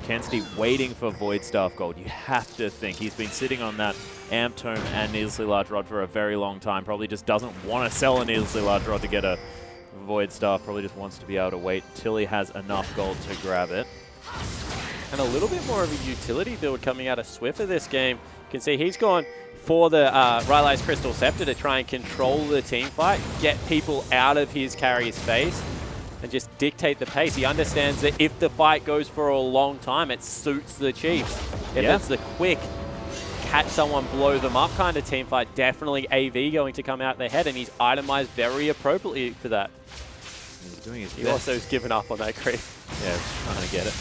Kensti waiting for Void Staff gold. You have to think he's been sitting on that Amp Tome and Needlessly Large Rod for a very long time. Probably just doesn't want to sell a Needlessly Large Rod to get a Void Staff. Probably just wants to be able to wait till he has enough gold to grab it. And a little bit more of a utility build coming out of Swiffer this game. You can see he's gone for the Rylai's Crystal Scepter to try and control the team fight, get people out of his carry's face, and just dictate the pace. He understands that if the fight goes for a long time, it suits the Chiefs. If it's the quick, catch someone, blow them up kind of team fight, definitely AV going to come out their head, and he's itemized very appropriately for that. He's doing his He best. also's given up on that creep. Yeah, trying to get it.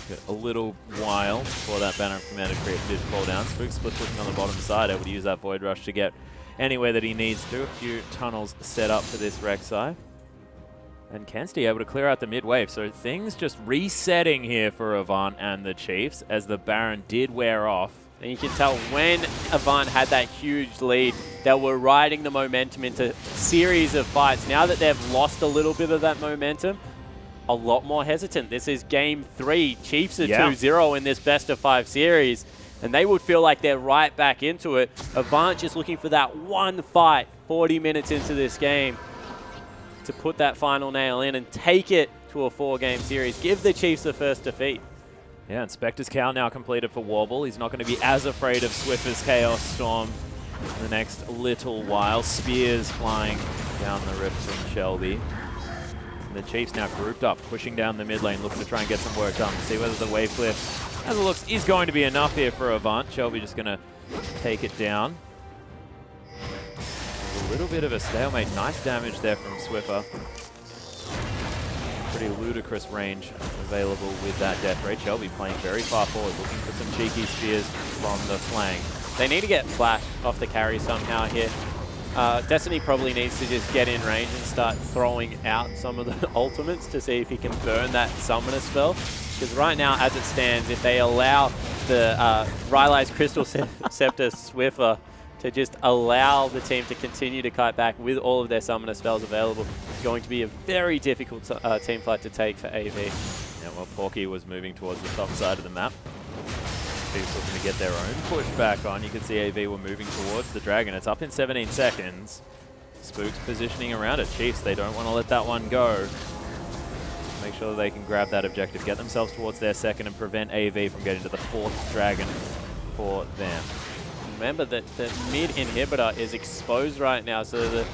Took a little while before that banner from Command Creep did fall down. Spook split pushing on the bottom side, able to use that Void Rush to get anywhere that he needs to. A few tunnels set up for this Rek'Sai. And Kensti able to clear out the mid-wave. So things just resetting here for Avant and the Chiefs as the Baron did wear off. And you can tell when Avant had that huge lead, they were riding the momentum into series of fights. Now that they've lost a little bit of that momentum, a lot more hesitant. This is game 3. Chiefs are 2-0 in this best-of-5 series, and they would feel like they're right back into it. Avant just looking for that one fight 40 minutes into this game to put that final nail in and take it to a 4-game series. Give the Chiefs the first defeat. Yeah, and Spectre's Cowl now completed for Warble. He's not going to be as afraid of Swiffer's Chaos Storm in the next little while. Spears flying down the rift from Shelby. And the Chiefs now grouped up, pushing down the mid lane, looking to try and get some work done. See whether the wave cliff, as it looks, is going to be enough here for Avant. Shelby just going to take it down. A little bit of a stalemate. Nice damage there from Swiffer. Pretty ludicrous range available with that death rate. Shelby playing very far forward, looking for some cheeky spears from the flank. They need to get Flash off the carry somehow here. Destiny probably needs to just get in range and start throwing out some of the ultimates to see if he can burn that summoner spell. Because right now, as it stands, if they allow the Rylai's Crystal Scepter Swiffer to just allow the team to continue to kite back with all of their summoner spells available, it's going to be a very difficult team fight to take for AV. Yeah, well, Porky was moving towards the top side of the map. Chiefs looking to get their own push back on. You can see AV were moving towards the Dragon. It's up in 17 seconds. Spooks positioning around it. Chiefs, they don't want to let that one go. Make sure that they can grab that objective, get themselves towards their second, and prevent AV from getting to the 4th Dragon for them. Remember that the mid inhibitor is exposed right now, so the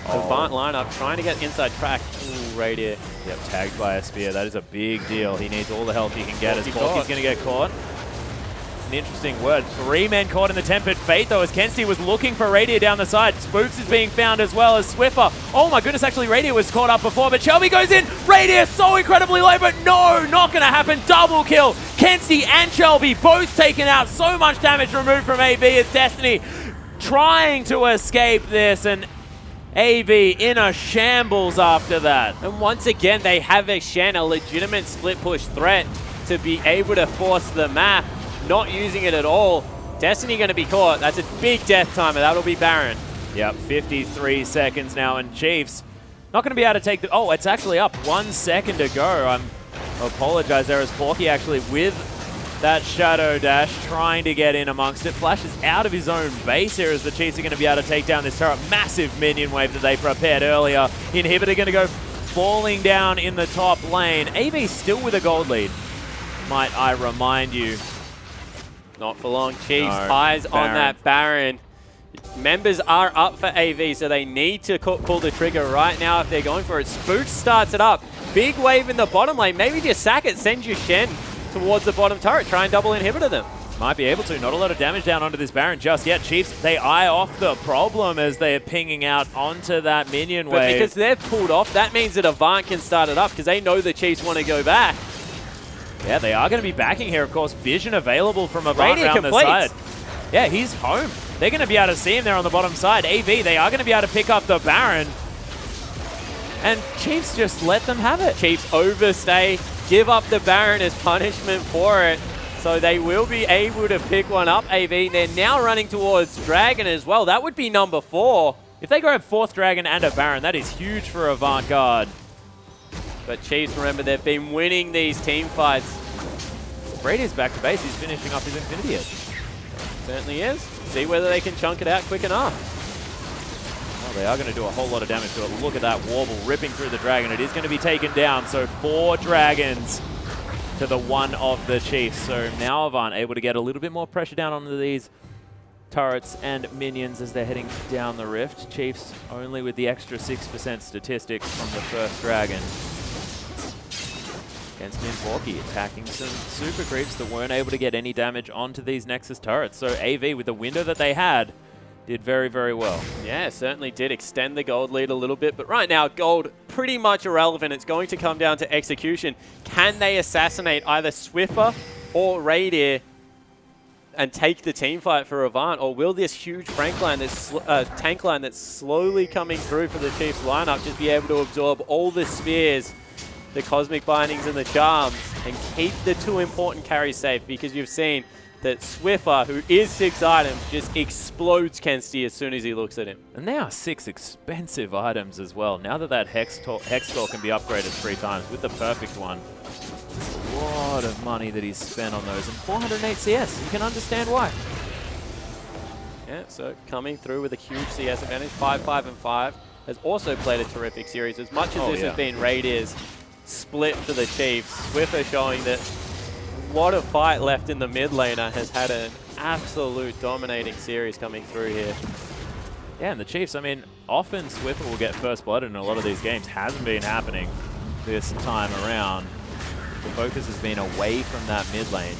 Avant lineup trying to get inside track. Ooh, Radiant. Yep, tagged by a spear. That is a big deal. He needs all the help he can get as Porky's Porky's going to get caught. An interesting word. 3 men caught in the Tempered Fate, though, as Kensti was looking for Radiant down the side. Spooks is being found as well as Swiffer. Oh my goodness, actually Radiant was caught up before, but Shelby goes in. Radiant so incredibly low, but no, not going to happen. Double kill. Kensti and Shelby both taken out. So much damage removed from AV as Destiny trying to escape this, and AV in a shambles after that. And once again, they have a Shen, a legitimate split push threat to be able to force the map. Not using it at all. Destiny going to be caught. That's a big death timer. That'll be Baron. Yep, 53 seconds now, and Chiefs not going to be able to take the... Oh, it's actually up 1 second to go. I apologize there as Porky actually with that Shadow Dash trying to get in amongst it. Flashes out of his own base here as the Chiefs are going to be able to take down this turret. Massive minion wave that they prepared earlier. Inhibitor going to go falling down in the top lane. AV still with a gold lead, might I remind you. Not for long. Chiefs eyes on that Baron. Members are up for AV, so they need to pull the trigger right now if they're going for it. Spook starts it up. Big wave in the bottom lane. Maybe just sack it. Send your Shen towards the bottom turret. Try and double inhibitor them. Might be able to. Not a lot of damage down onto this Baron just yet. Chiefs, they eye off the problem as they're pinging out onto that minion wave. But because they've pulled off, that means that Avant can start it up because they know the Chiefs want to go back. Yeah, they are going to be backing here, of course. Vision available from Avant around the side. Yeah, he's home. They're going to be able to see him there on the bottom side. AV, they are going to be able to pick up the Baron. And Chiefs just let them have it. Chiefs overstay, give up the Baron as punishment for it. So they will be able to pick one up, AV. They're now running towards Dragon as well. That would be number 4. If they grab 4th Dragon and a Baron, that is huge for Avant Garde. But Chiefs, remember, they've been winning these team fights. Brady's back to base. He's finishing up his Infinity Edge. Certainly is. See whether they can chunk it out quick enough. Well, they are going to do a whole lot of damage to it. Look at that Warble ripping through the Dragon. It is going to be taken down. So 4 Dragons to the 1 of the Chiefs. So now Avant able to get a little bit more pressure down onto these turrets and minions as they're heading down the rift. Chiefs only with the extra 6% statistics from the first Dragon. Against Min Porky, attacking some super creeps that weren't able to get any damage onto these Nexus turrets. So AV, with the window that they had, did very, very well. Yeah, certainly did extend the gold lead a little bit. But right now, gold pretty much irrelevant. It's going to come down to execution. Can they assassinate either Swiffer or Radier and take the team fight for Avant? Or will this huge tank line that's slowly coming through for the Chiefs lineup just be able to absorb all the spears, the cosmic bindings and the charms, and keep the 2 important carries safe? Because you've seen that Swiffer, who is 6 items, just explodes Kensti as soon as he looks at him. And they are 6 expensive items as well. Now that Hex Core can be upgraded 3 times with the perfect one, a lot of money that he's spent on those, and 408 CS. You can understand why. Yeah, so coming through with a huge CS advantage, 5, 5, and 5. Has also played a terrific series. As much as this has been Radier's split for the Chiefs, Swiffer showing that what a fight left in the mid laner, has had an absolute dominating series coming through here. Yeah, and the Chiefs, I mean, often Swiffer will get first blood in a lot of these games. Hasn't been happening this time around. The focus has been away from that mid lane.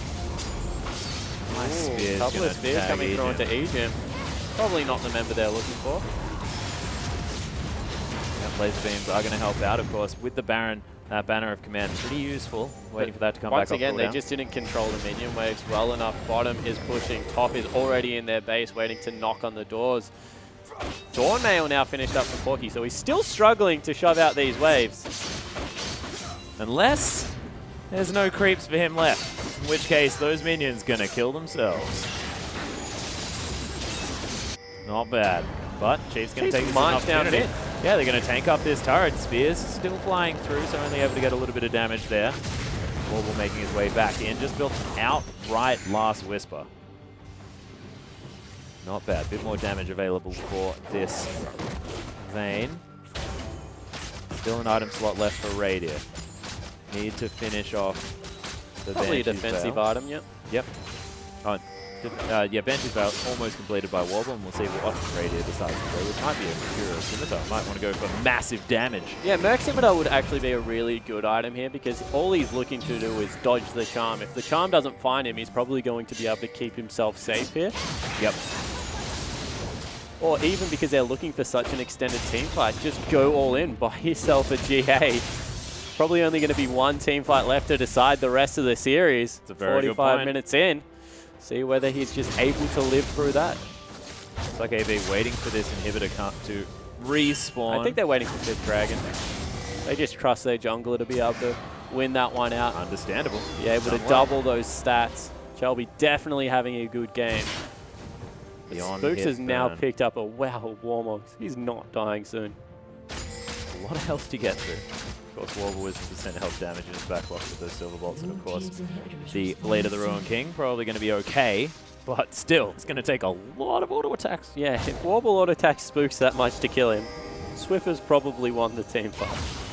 Nice spears. A couple of spears coming through into Egypt. Probably not the member they're looking for. Yeah, laser beams are going to help out, of course, with the Baron. That Banner of Command, pretty useful. Waiting for that to come back up. Once again, they just didn't control the minion waves well enough. Bottom is pushing. Top is already in their base, waiting to knock on the doors. Dawnmail now finished up for Porky, so he's still struggling to shove out these waves. Unless there's no creeps for him left. In which case, those minions going to kill themselves. Not bad. But Chiefs going to take this opportunity. Yeah, they're going to tank up this turret. Spears still flying through, so only able to get a little bit of damage there. Warble making his way back in. Just built an outright Last Whisper. Not bad. Bit more damage available for this Vayne. Still an item slot left for Radier. Need to finish off the Probably a Banshee's defensive Veil. item, yep. Yep. Yeah, Banshee's Veil almost completed by Warble, and we'll see what Radier decides to go with. Might be a Imperial Scimitar. Might want to go for massive damage. Yeah, Merc Scimitar would actually be a really good item here because all he's looking to do is dodge the charm. If the charm doesn't find him, he's probably going to be able to keep himself safe here. Yep. Or even because they're looking for such an extended team fight, just go all in, buy yourself a GA. Probably only going to be 1 team fight left to decide the rest of the series. It's a very good 45 point. minutes in. See whether he's just able to live through that. It's like AV waiting for this inhibitor to respawn. I think they're waiting for 5th Dragon. They just trust their jungler to be able to win that one out. Understandable. Be able to double those stats. Shelby definitely having a good game. Beyond Spooks hit has now burn. picked up a wow of Warmogs. He's not dying soon. A lot of health to get through. Of course, Warble with % health damage in his backbox with those silver bolts, and of course, the Blade of the Ruin King probably going to be okay, but still, it's going to take a lot of auto attacks. Yeah, if Warble auto attacks Spooks that much to kill him, Swiffer's probably won the team fight.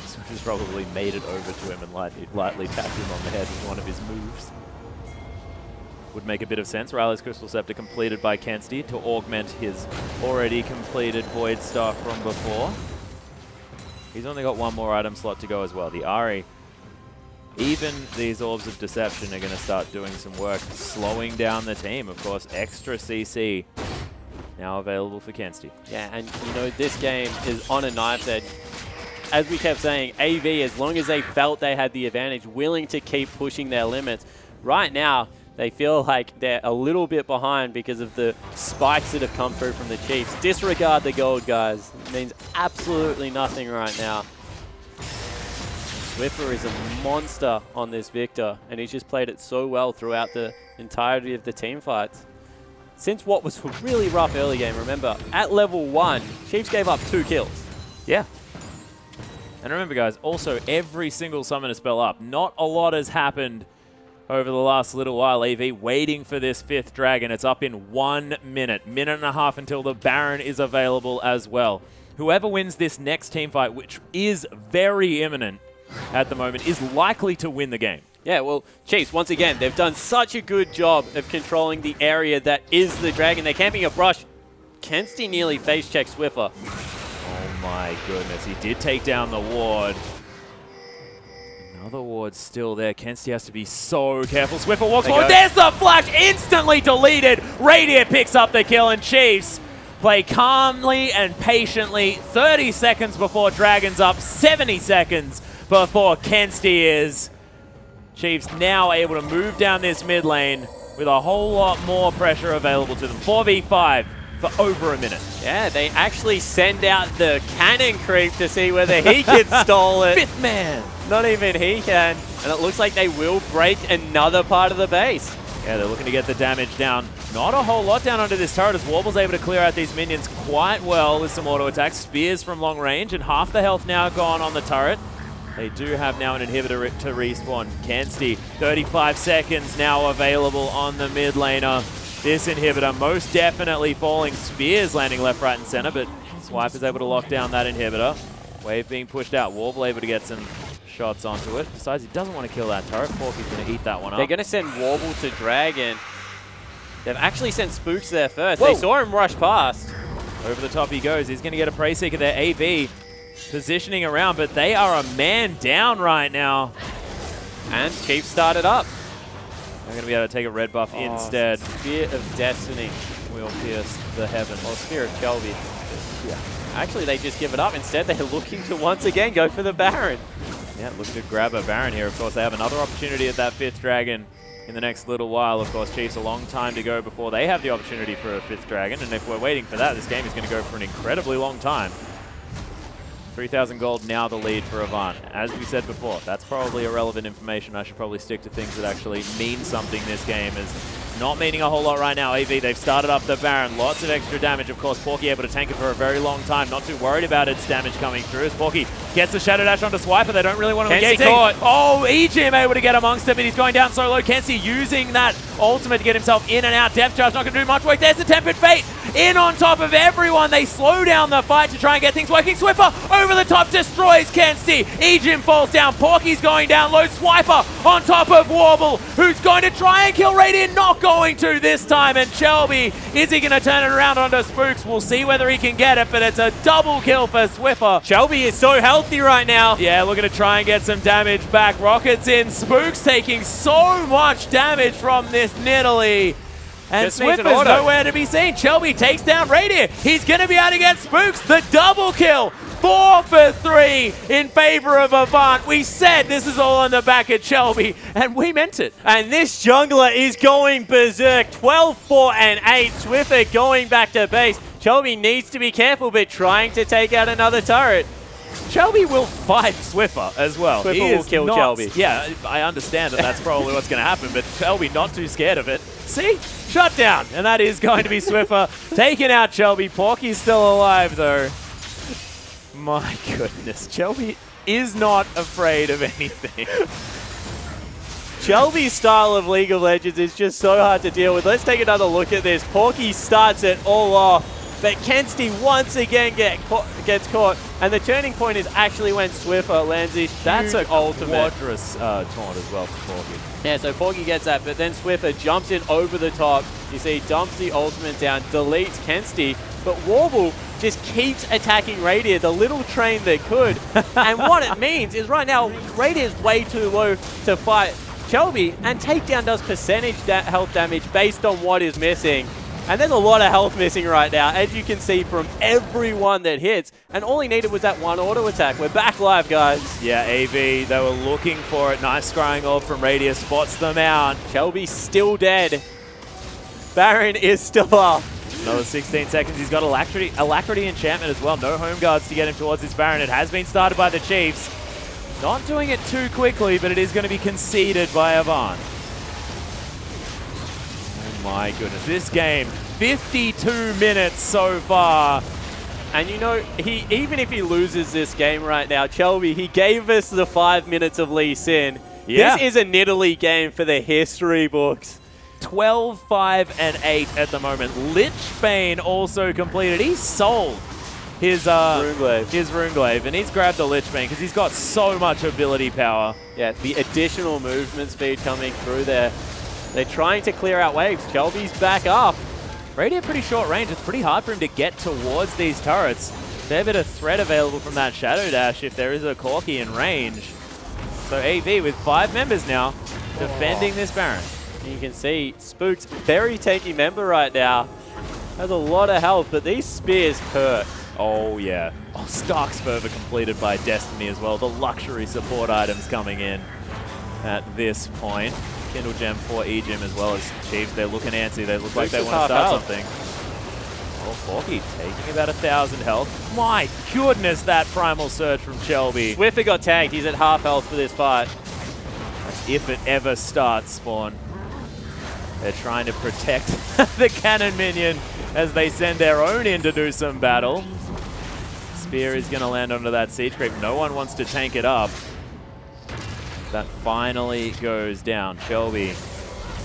Swiffer's probably made it over to him and lightly tapped him on the head with one of his moves. Would make a bit of sense. Riley's Crystal Scepter completed by Kensti to augment his already completed Void Staff from before. He's only got one more item slot to go as well. The Ari, even these Orbs of Deception are going to start doing some work, slowing down the team. Of course, extra CC now available for Kensti. Yeah, and you know, this game is on a knife's edge. As we kept saying, AV, as long as they felt they had the advantage, willing to keep pushing their limits. Right now, they feel like they're a little bit behind because of the spikes that have come through from the Chiefs. Disregard the gold, guys. It means absolutely nothing right now. Swiffer is a monster on this Victor, and he's just played it so well throughout the entirety of the team fights. Since what was a really rough early game, remember, at level 1, Chiefs gave up 2 kills. Yeah. And remember, guys, also every single summoner spell up. Not a lot has happened over the last little while. AV waiting for this 5th dragon. It's up in 1 minute. Minute and a half until the Baron is available as well. Whoever wins this next team fight, which is very imminent at the moment, is likely to win the game. Yeah, well, Chiefs, once again, they've done such a good job of controlling the area that is the dragon. They're camping a brush. Kensti nearly face checks Swiffer. Oh my goodness, he did take down the ward. Another ward still there. Kensti has to be so careful. Swiffer walks forward. There's the flash, instantly deleted. Radiant picks up the kill, and Chiefs play calmly and patiently. 30 seconds before Dragon's up, 70 seconds before Kensti is. Chiefs now able to move down this mid lane with a whole lot more pressure available to them. 4v5 for over a minute. Yeah, they actually send out the cannon creep to see whether he can stall it. 5th man. Not even he can. And it looks like they will break another part of the base. Yeah, they're looking to get the damage down. Not a whole lot down onto this turret as Warble's able to clear out these minions quite well with some auto attacks. Spears from long range, and half the health now gone on the turret. They do have now an inhibitor to respawn. Kensti, 35 seconds now available on the mid laner. This inhibitor most definitely falling. Spears landing left, right, and center, but Swipe is able to lock down that inhibitor. Wave being pushed out. Warble able to get some shots onto it. Besides, he doesn't want to kill that turret. Forky's going to eat that one up. They're going to send Warble to Dragon. They've actually sent Spooks there first. Whoa. They saw him rush past. Over the top he goes. He's going to get a Prey Seeker there. AV positioning around, but they are a man down right now. And Chief started up. They're going to be able to take a red buff instead. Spear of Destiny. Will pierce the heaven. Or Spear of Kelby. Yeah. Actually, they just give it up. Instead, they're looking to once again go for the Baron. Yeah, looking to grab a Baron here. Of course, they have another opportunity at that 5th dragon in the next little while. Of course, Chiefs a long time to go before they have the opportunity for a 5th dragon. And if we're waiting for that, this game is going to go for an incredibly long time. 3,000 gold, now the lead for Avant. As we said before, that's probably irrelevant information. I should probably stick to things that actually mean something this game. Is not meaning a whole lot right now. AV, they've started up the Baron. Lots of extra damage. Of course, Porky able to tank it for a very long time. Not too worried about its damage coming through. As Porky gets the Shadow Dash onto Swiper, they don't really want to engage. Oh, EGM able to get amongst it, but he's going down so low. Kensti using that ultimate to get himself in and out. Depth Charge not going to do much work. There's the Tempered Fate in on top of everyone. They slow down the fight to try and get things working. Swiffer over the top destroys Kensti. EGM falls down. Porky's going down low. Swiper on top of Warble, who's going to try and kill Radiant. Not going to this time. And Shelby, is he going to turn it around onto Spooks? We'll see whether he can get it, but it's a double kill for Swiffer. Shelby is so healthy right now. Yeah, looking to try and get some damage back. Rockets in. Spooks taking so much damage from this Nidalee. And Swiffer's nowhere to be seen. Shelby takes down Radiant. He's going to be able to get Spooks. The double kill. 4 for 3 in favor of Avant. We said this is all on the back of Shelby, and we meant it. And this jungler is going berserk. 12, 4, and 8. Swiffer going back to base. Shelby needs to be careful, but trying to take out another turret. Shelby will fight Swiffer as well. Swiffer will kill Shelby. Yeah, I understand that that's probably what's going to happen, but Shelby not too scared of it. See? Shut down. And that is going to be Swiffer taking out Shelby. Porky's still alive, though. My goodness. Shelby is not afraid of anything. Shelby's style of League of Legends is just so hard to deal with. Let's take another look at this. Porky starts it all off, but Kensti once again gets caught. And the turning point is actually when Swiffer lands this That's a ultimate. quadrus taunt as well for Porky. Yeah, so Porky gets that, but then Swiffer jumps in over the top. You see, dumps the ultimate down, deletes Kensti, but Warble just keeps attacking Radiant, the little train that could. And what it means is right now, Radiant's way too low to fight Shelby, and takedown does percentage health damage based on what is missing. And there's a lot of health missing right now, as you can see from everyone that hits. And all he needed was that one auto attack. We're back live, guys. Yeah, AV, they were looking for it. Nice scrying orb from Radius, spots them out. Shelby's still dead. Baron is still up. Another 16 seconds. He's got Alacrity enchantment as well. No home guards to get him towards this Baron. It has been started by the Chiefs. Not doing it too quickly, but it is going to be conceded by Avant. Oh my goodness. This game, 52 minutes so far. And you know, even if he loses this game right now, Shelby, he gave us the 5 minutes of Lee Sin. Yeah. This is a Nidalee game for the history books. 12, 5, and 8 at the moment. Lichbane also completed. He sold his Runeglaive, and he's grabbed the Lichbane because he's got so much ability power. Yeah, the additional movement speed coming through there. They're trying to clear out waves. Shelby's back up. Radiant pretty short range. It's pretty hard for him to get towards these turrets. Fair bit of threat available from that Shadow Dash if there is a Corki in range. So AV with 5 members now defending this Baron. You can see Spook's very tanky member right now. Has a lot of health, but these spears hurt. Oh, yeah. Oh, Stark's Fervor completed by Destiny as well. The luxury support items coming in at this point. Kindle Gem for E-Gem as well as Chiefs. They're looking antsy. They look like they want to start something. Oh, Porky taking about 1,000 health. My goodness, that Primal Surge from Shelby. Swiffer got tagged. He's at half health for this fight. That's if it ever starts, Spawn. They're trying to protect the cannon minion as they send their own in to do some battle. Spear is going to land onto that siege creep. No one wants to tank it up. That finally goes down. Shelby.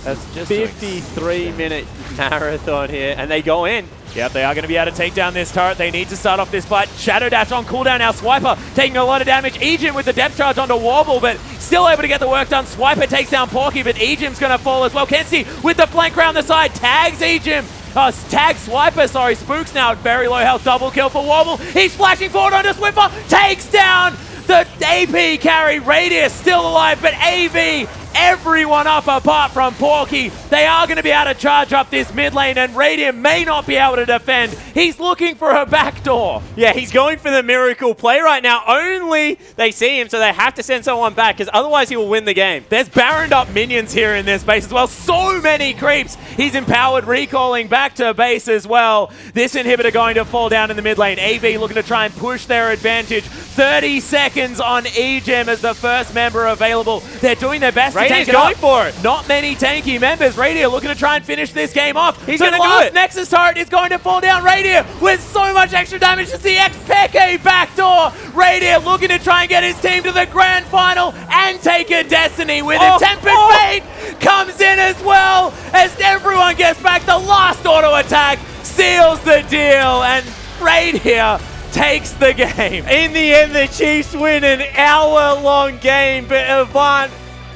That's just 53-minute marathon here, and they go in. Yep, they are going to be able to take down this turret. They need to start off this fight. Shadow Dash on cooldown now. Swiper taking a lot of damage. E-Gem with the depth charge onto Warble, but still able to get the work done. Swiper takes down Porky, but E-Gem's going to fall as well. Kensti with the flank around the side. Tags E-Gem. Tags Swiper, sorry. Spooks now at very low health. Double kill for Warble. He's flashing forward onto Swiffer. Takes down the AP carry. Radius still alive, but AV, everyone up apart from Porky. They are going to be able to charge up this mid lane, and Radiant may not be able to defend. He's looking for a backdoor. Yeah, he's going for the miracle play right now. Only they see him, so they have to send someone back, because otherwise he will win the game. There's Baroned up minions here in this base as well. So many creeps. He's empowered, recalling back to base as well. This inhibitor going to fall down in the mid lane. AV looking to try and push their advantage. 30 seconds on E-Gem as the first member available. They're doing their best to tank it going up. for it. Not many tanky members. Radiant looking to try and finish this game off. He's so going the to do last it. Nexus turret is going to fall down. Radiant with so much extra damage. It's the X-Peke backdoor. Radiant looking to try and get his team to the grand final and take a Destiny with him. Tempered Fate comes in as well as everyone gets back. The last auto attack seals the deal, and Radiant takes the game. In the end, the Chiefs win an hour-long game, but Avant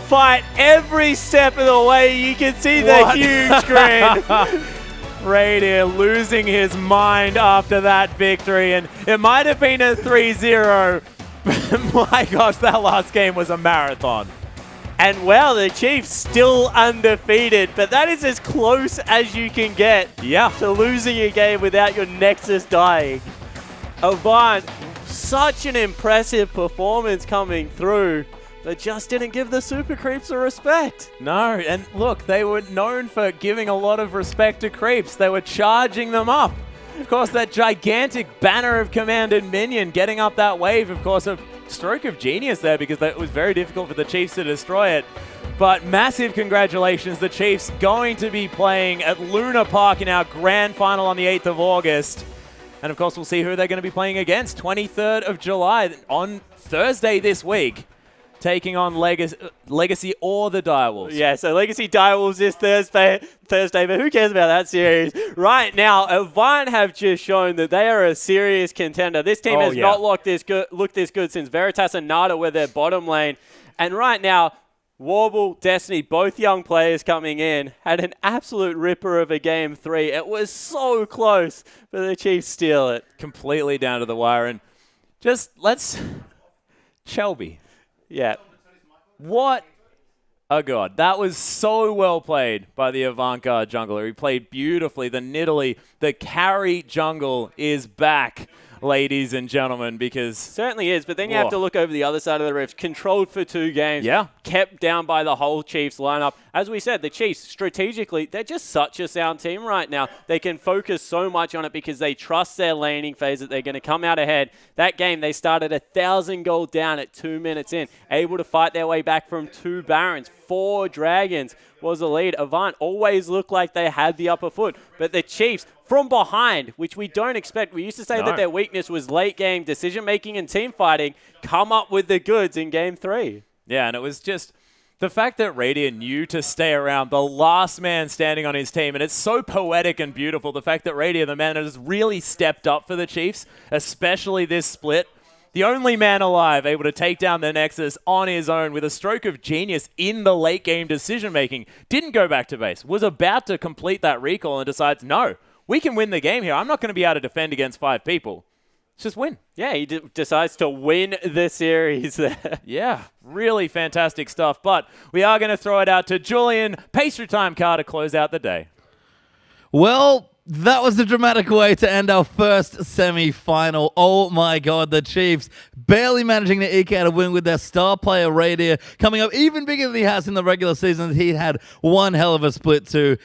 fight every step of the way. You can see the huge screen. Radiant losing his mind after that victory, and it might have been a 3-0. My gosh, that last game was a marathon. And well, the Chiefs still undefeated, but that is as close as you can get to losing a game without your Nexus dying. Avant, such an impressive performance coming through, but just didn't give the super creeps the respect. No, and look, they were known for giving a lot of respect to creeps. They were charging them up. Of course, that gigantic banner of command and minion getting up that wave, of course, a stroke of genius there, because it was very difficult for the Chiefs to destroy it. But massive congratulations. The Chiefs going to be playing at Luna Park in our grand final on the 8th of August. And of course, we'll see who they're going to be playing against. 23rd of July on Thursday this week, taking on Legacy or the Direwolves. Yeah, so Legacy Direwolves this Thursday, but who cares about that series? Right now, Avant have just shown that they are a serious contender. This team has not looked this good since Veritas and Nada were their bottom lane. And right now, Warble, Destiny, both young players coming in, had an absolute ripper of a game 3. It was so close, but the Chiefs steal it. Completely down to the wire. And just Shelby. Yeah. What a god. That was so well played by the Avant-Garde jungler. He played beautifully. The Nidalee, the carry jungle is back, ladies and gentlemen, because... Certainly is, but then you have to look over the other side of the rift. Controlled for 2 games. Yeah. Kept down by the whole Chiefs lineup. As we said, the Chiefs, strategically, they're just such a sound team right now. They can focus so much on it because they trust their laning phase that they're going to come out ahead. That game, they started 1,000 gold down at 2 minutes in, able to fight their way back from 2 Barons. 4 Dragons was the lead. Avant always looked like they had the upper foot, but the Chiefs from behind, which we don't expect. We used to say that their weakness was late game decision making and team fighting, come up with the goods in game 3. Yeah, and it was just the fact that Radiant knew to stay around, the last man standing on his team, and it's so poetic and beautiful, the fact that Radiant, the man that has really stepped up for the Chiefs, especially this split. The only man alive able to take down the Nexus on his own with a stroke of genius in the late game decision-making. Didn't go back to base. Was about to complete that recall and decides, no, we can win the game here. I'm not going to be able to defend against 5 people. Let's just win. Yeah, he decides to win the series there. Yeah, really fantastic stuff. But we are going to throw it out to Julian. Pastry time car to close out the day. Well, that was a dramatic way to end our first semi-final. Oh my god, the Chiefs barely managing to eke out a win with their star player Radiant coming up even bigger than he has in the regular season. He had one hell of a split too.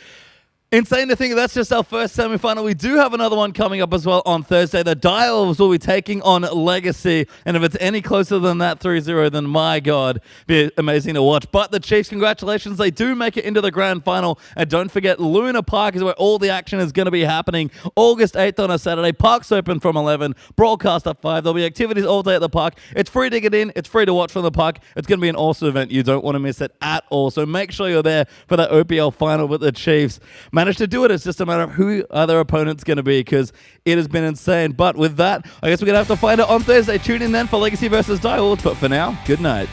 Insane to think that's just our first semi-final. We do have another one coming up as well on Thursday. The Direwolves will be taking on Legacy, and if it's any closer than that 3-0, then my God, be amazing to watch. But the Chiefs, congratulations, they do make it into the grand final, and don't forget, Luna Park is where all the action is going to be happening. August 8th on a Saturday. Park's open from 11, broadcast at 5. There'll be activities all day at the park. It's free to get in. It's free to watch from the park. It's going to be an awesome event. You don't want to miss it at all, so make sure you're there for that OPL final with the Chiefs. Managed to do it. It's just a matter of who their opponent's going to be because it has been insane. But with that, I guess we're going to have to find it on Thursday. Tune in then for Legacy versus Direwolves. But for now, good night.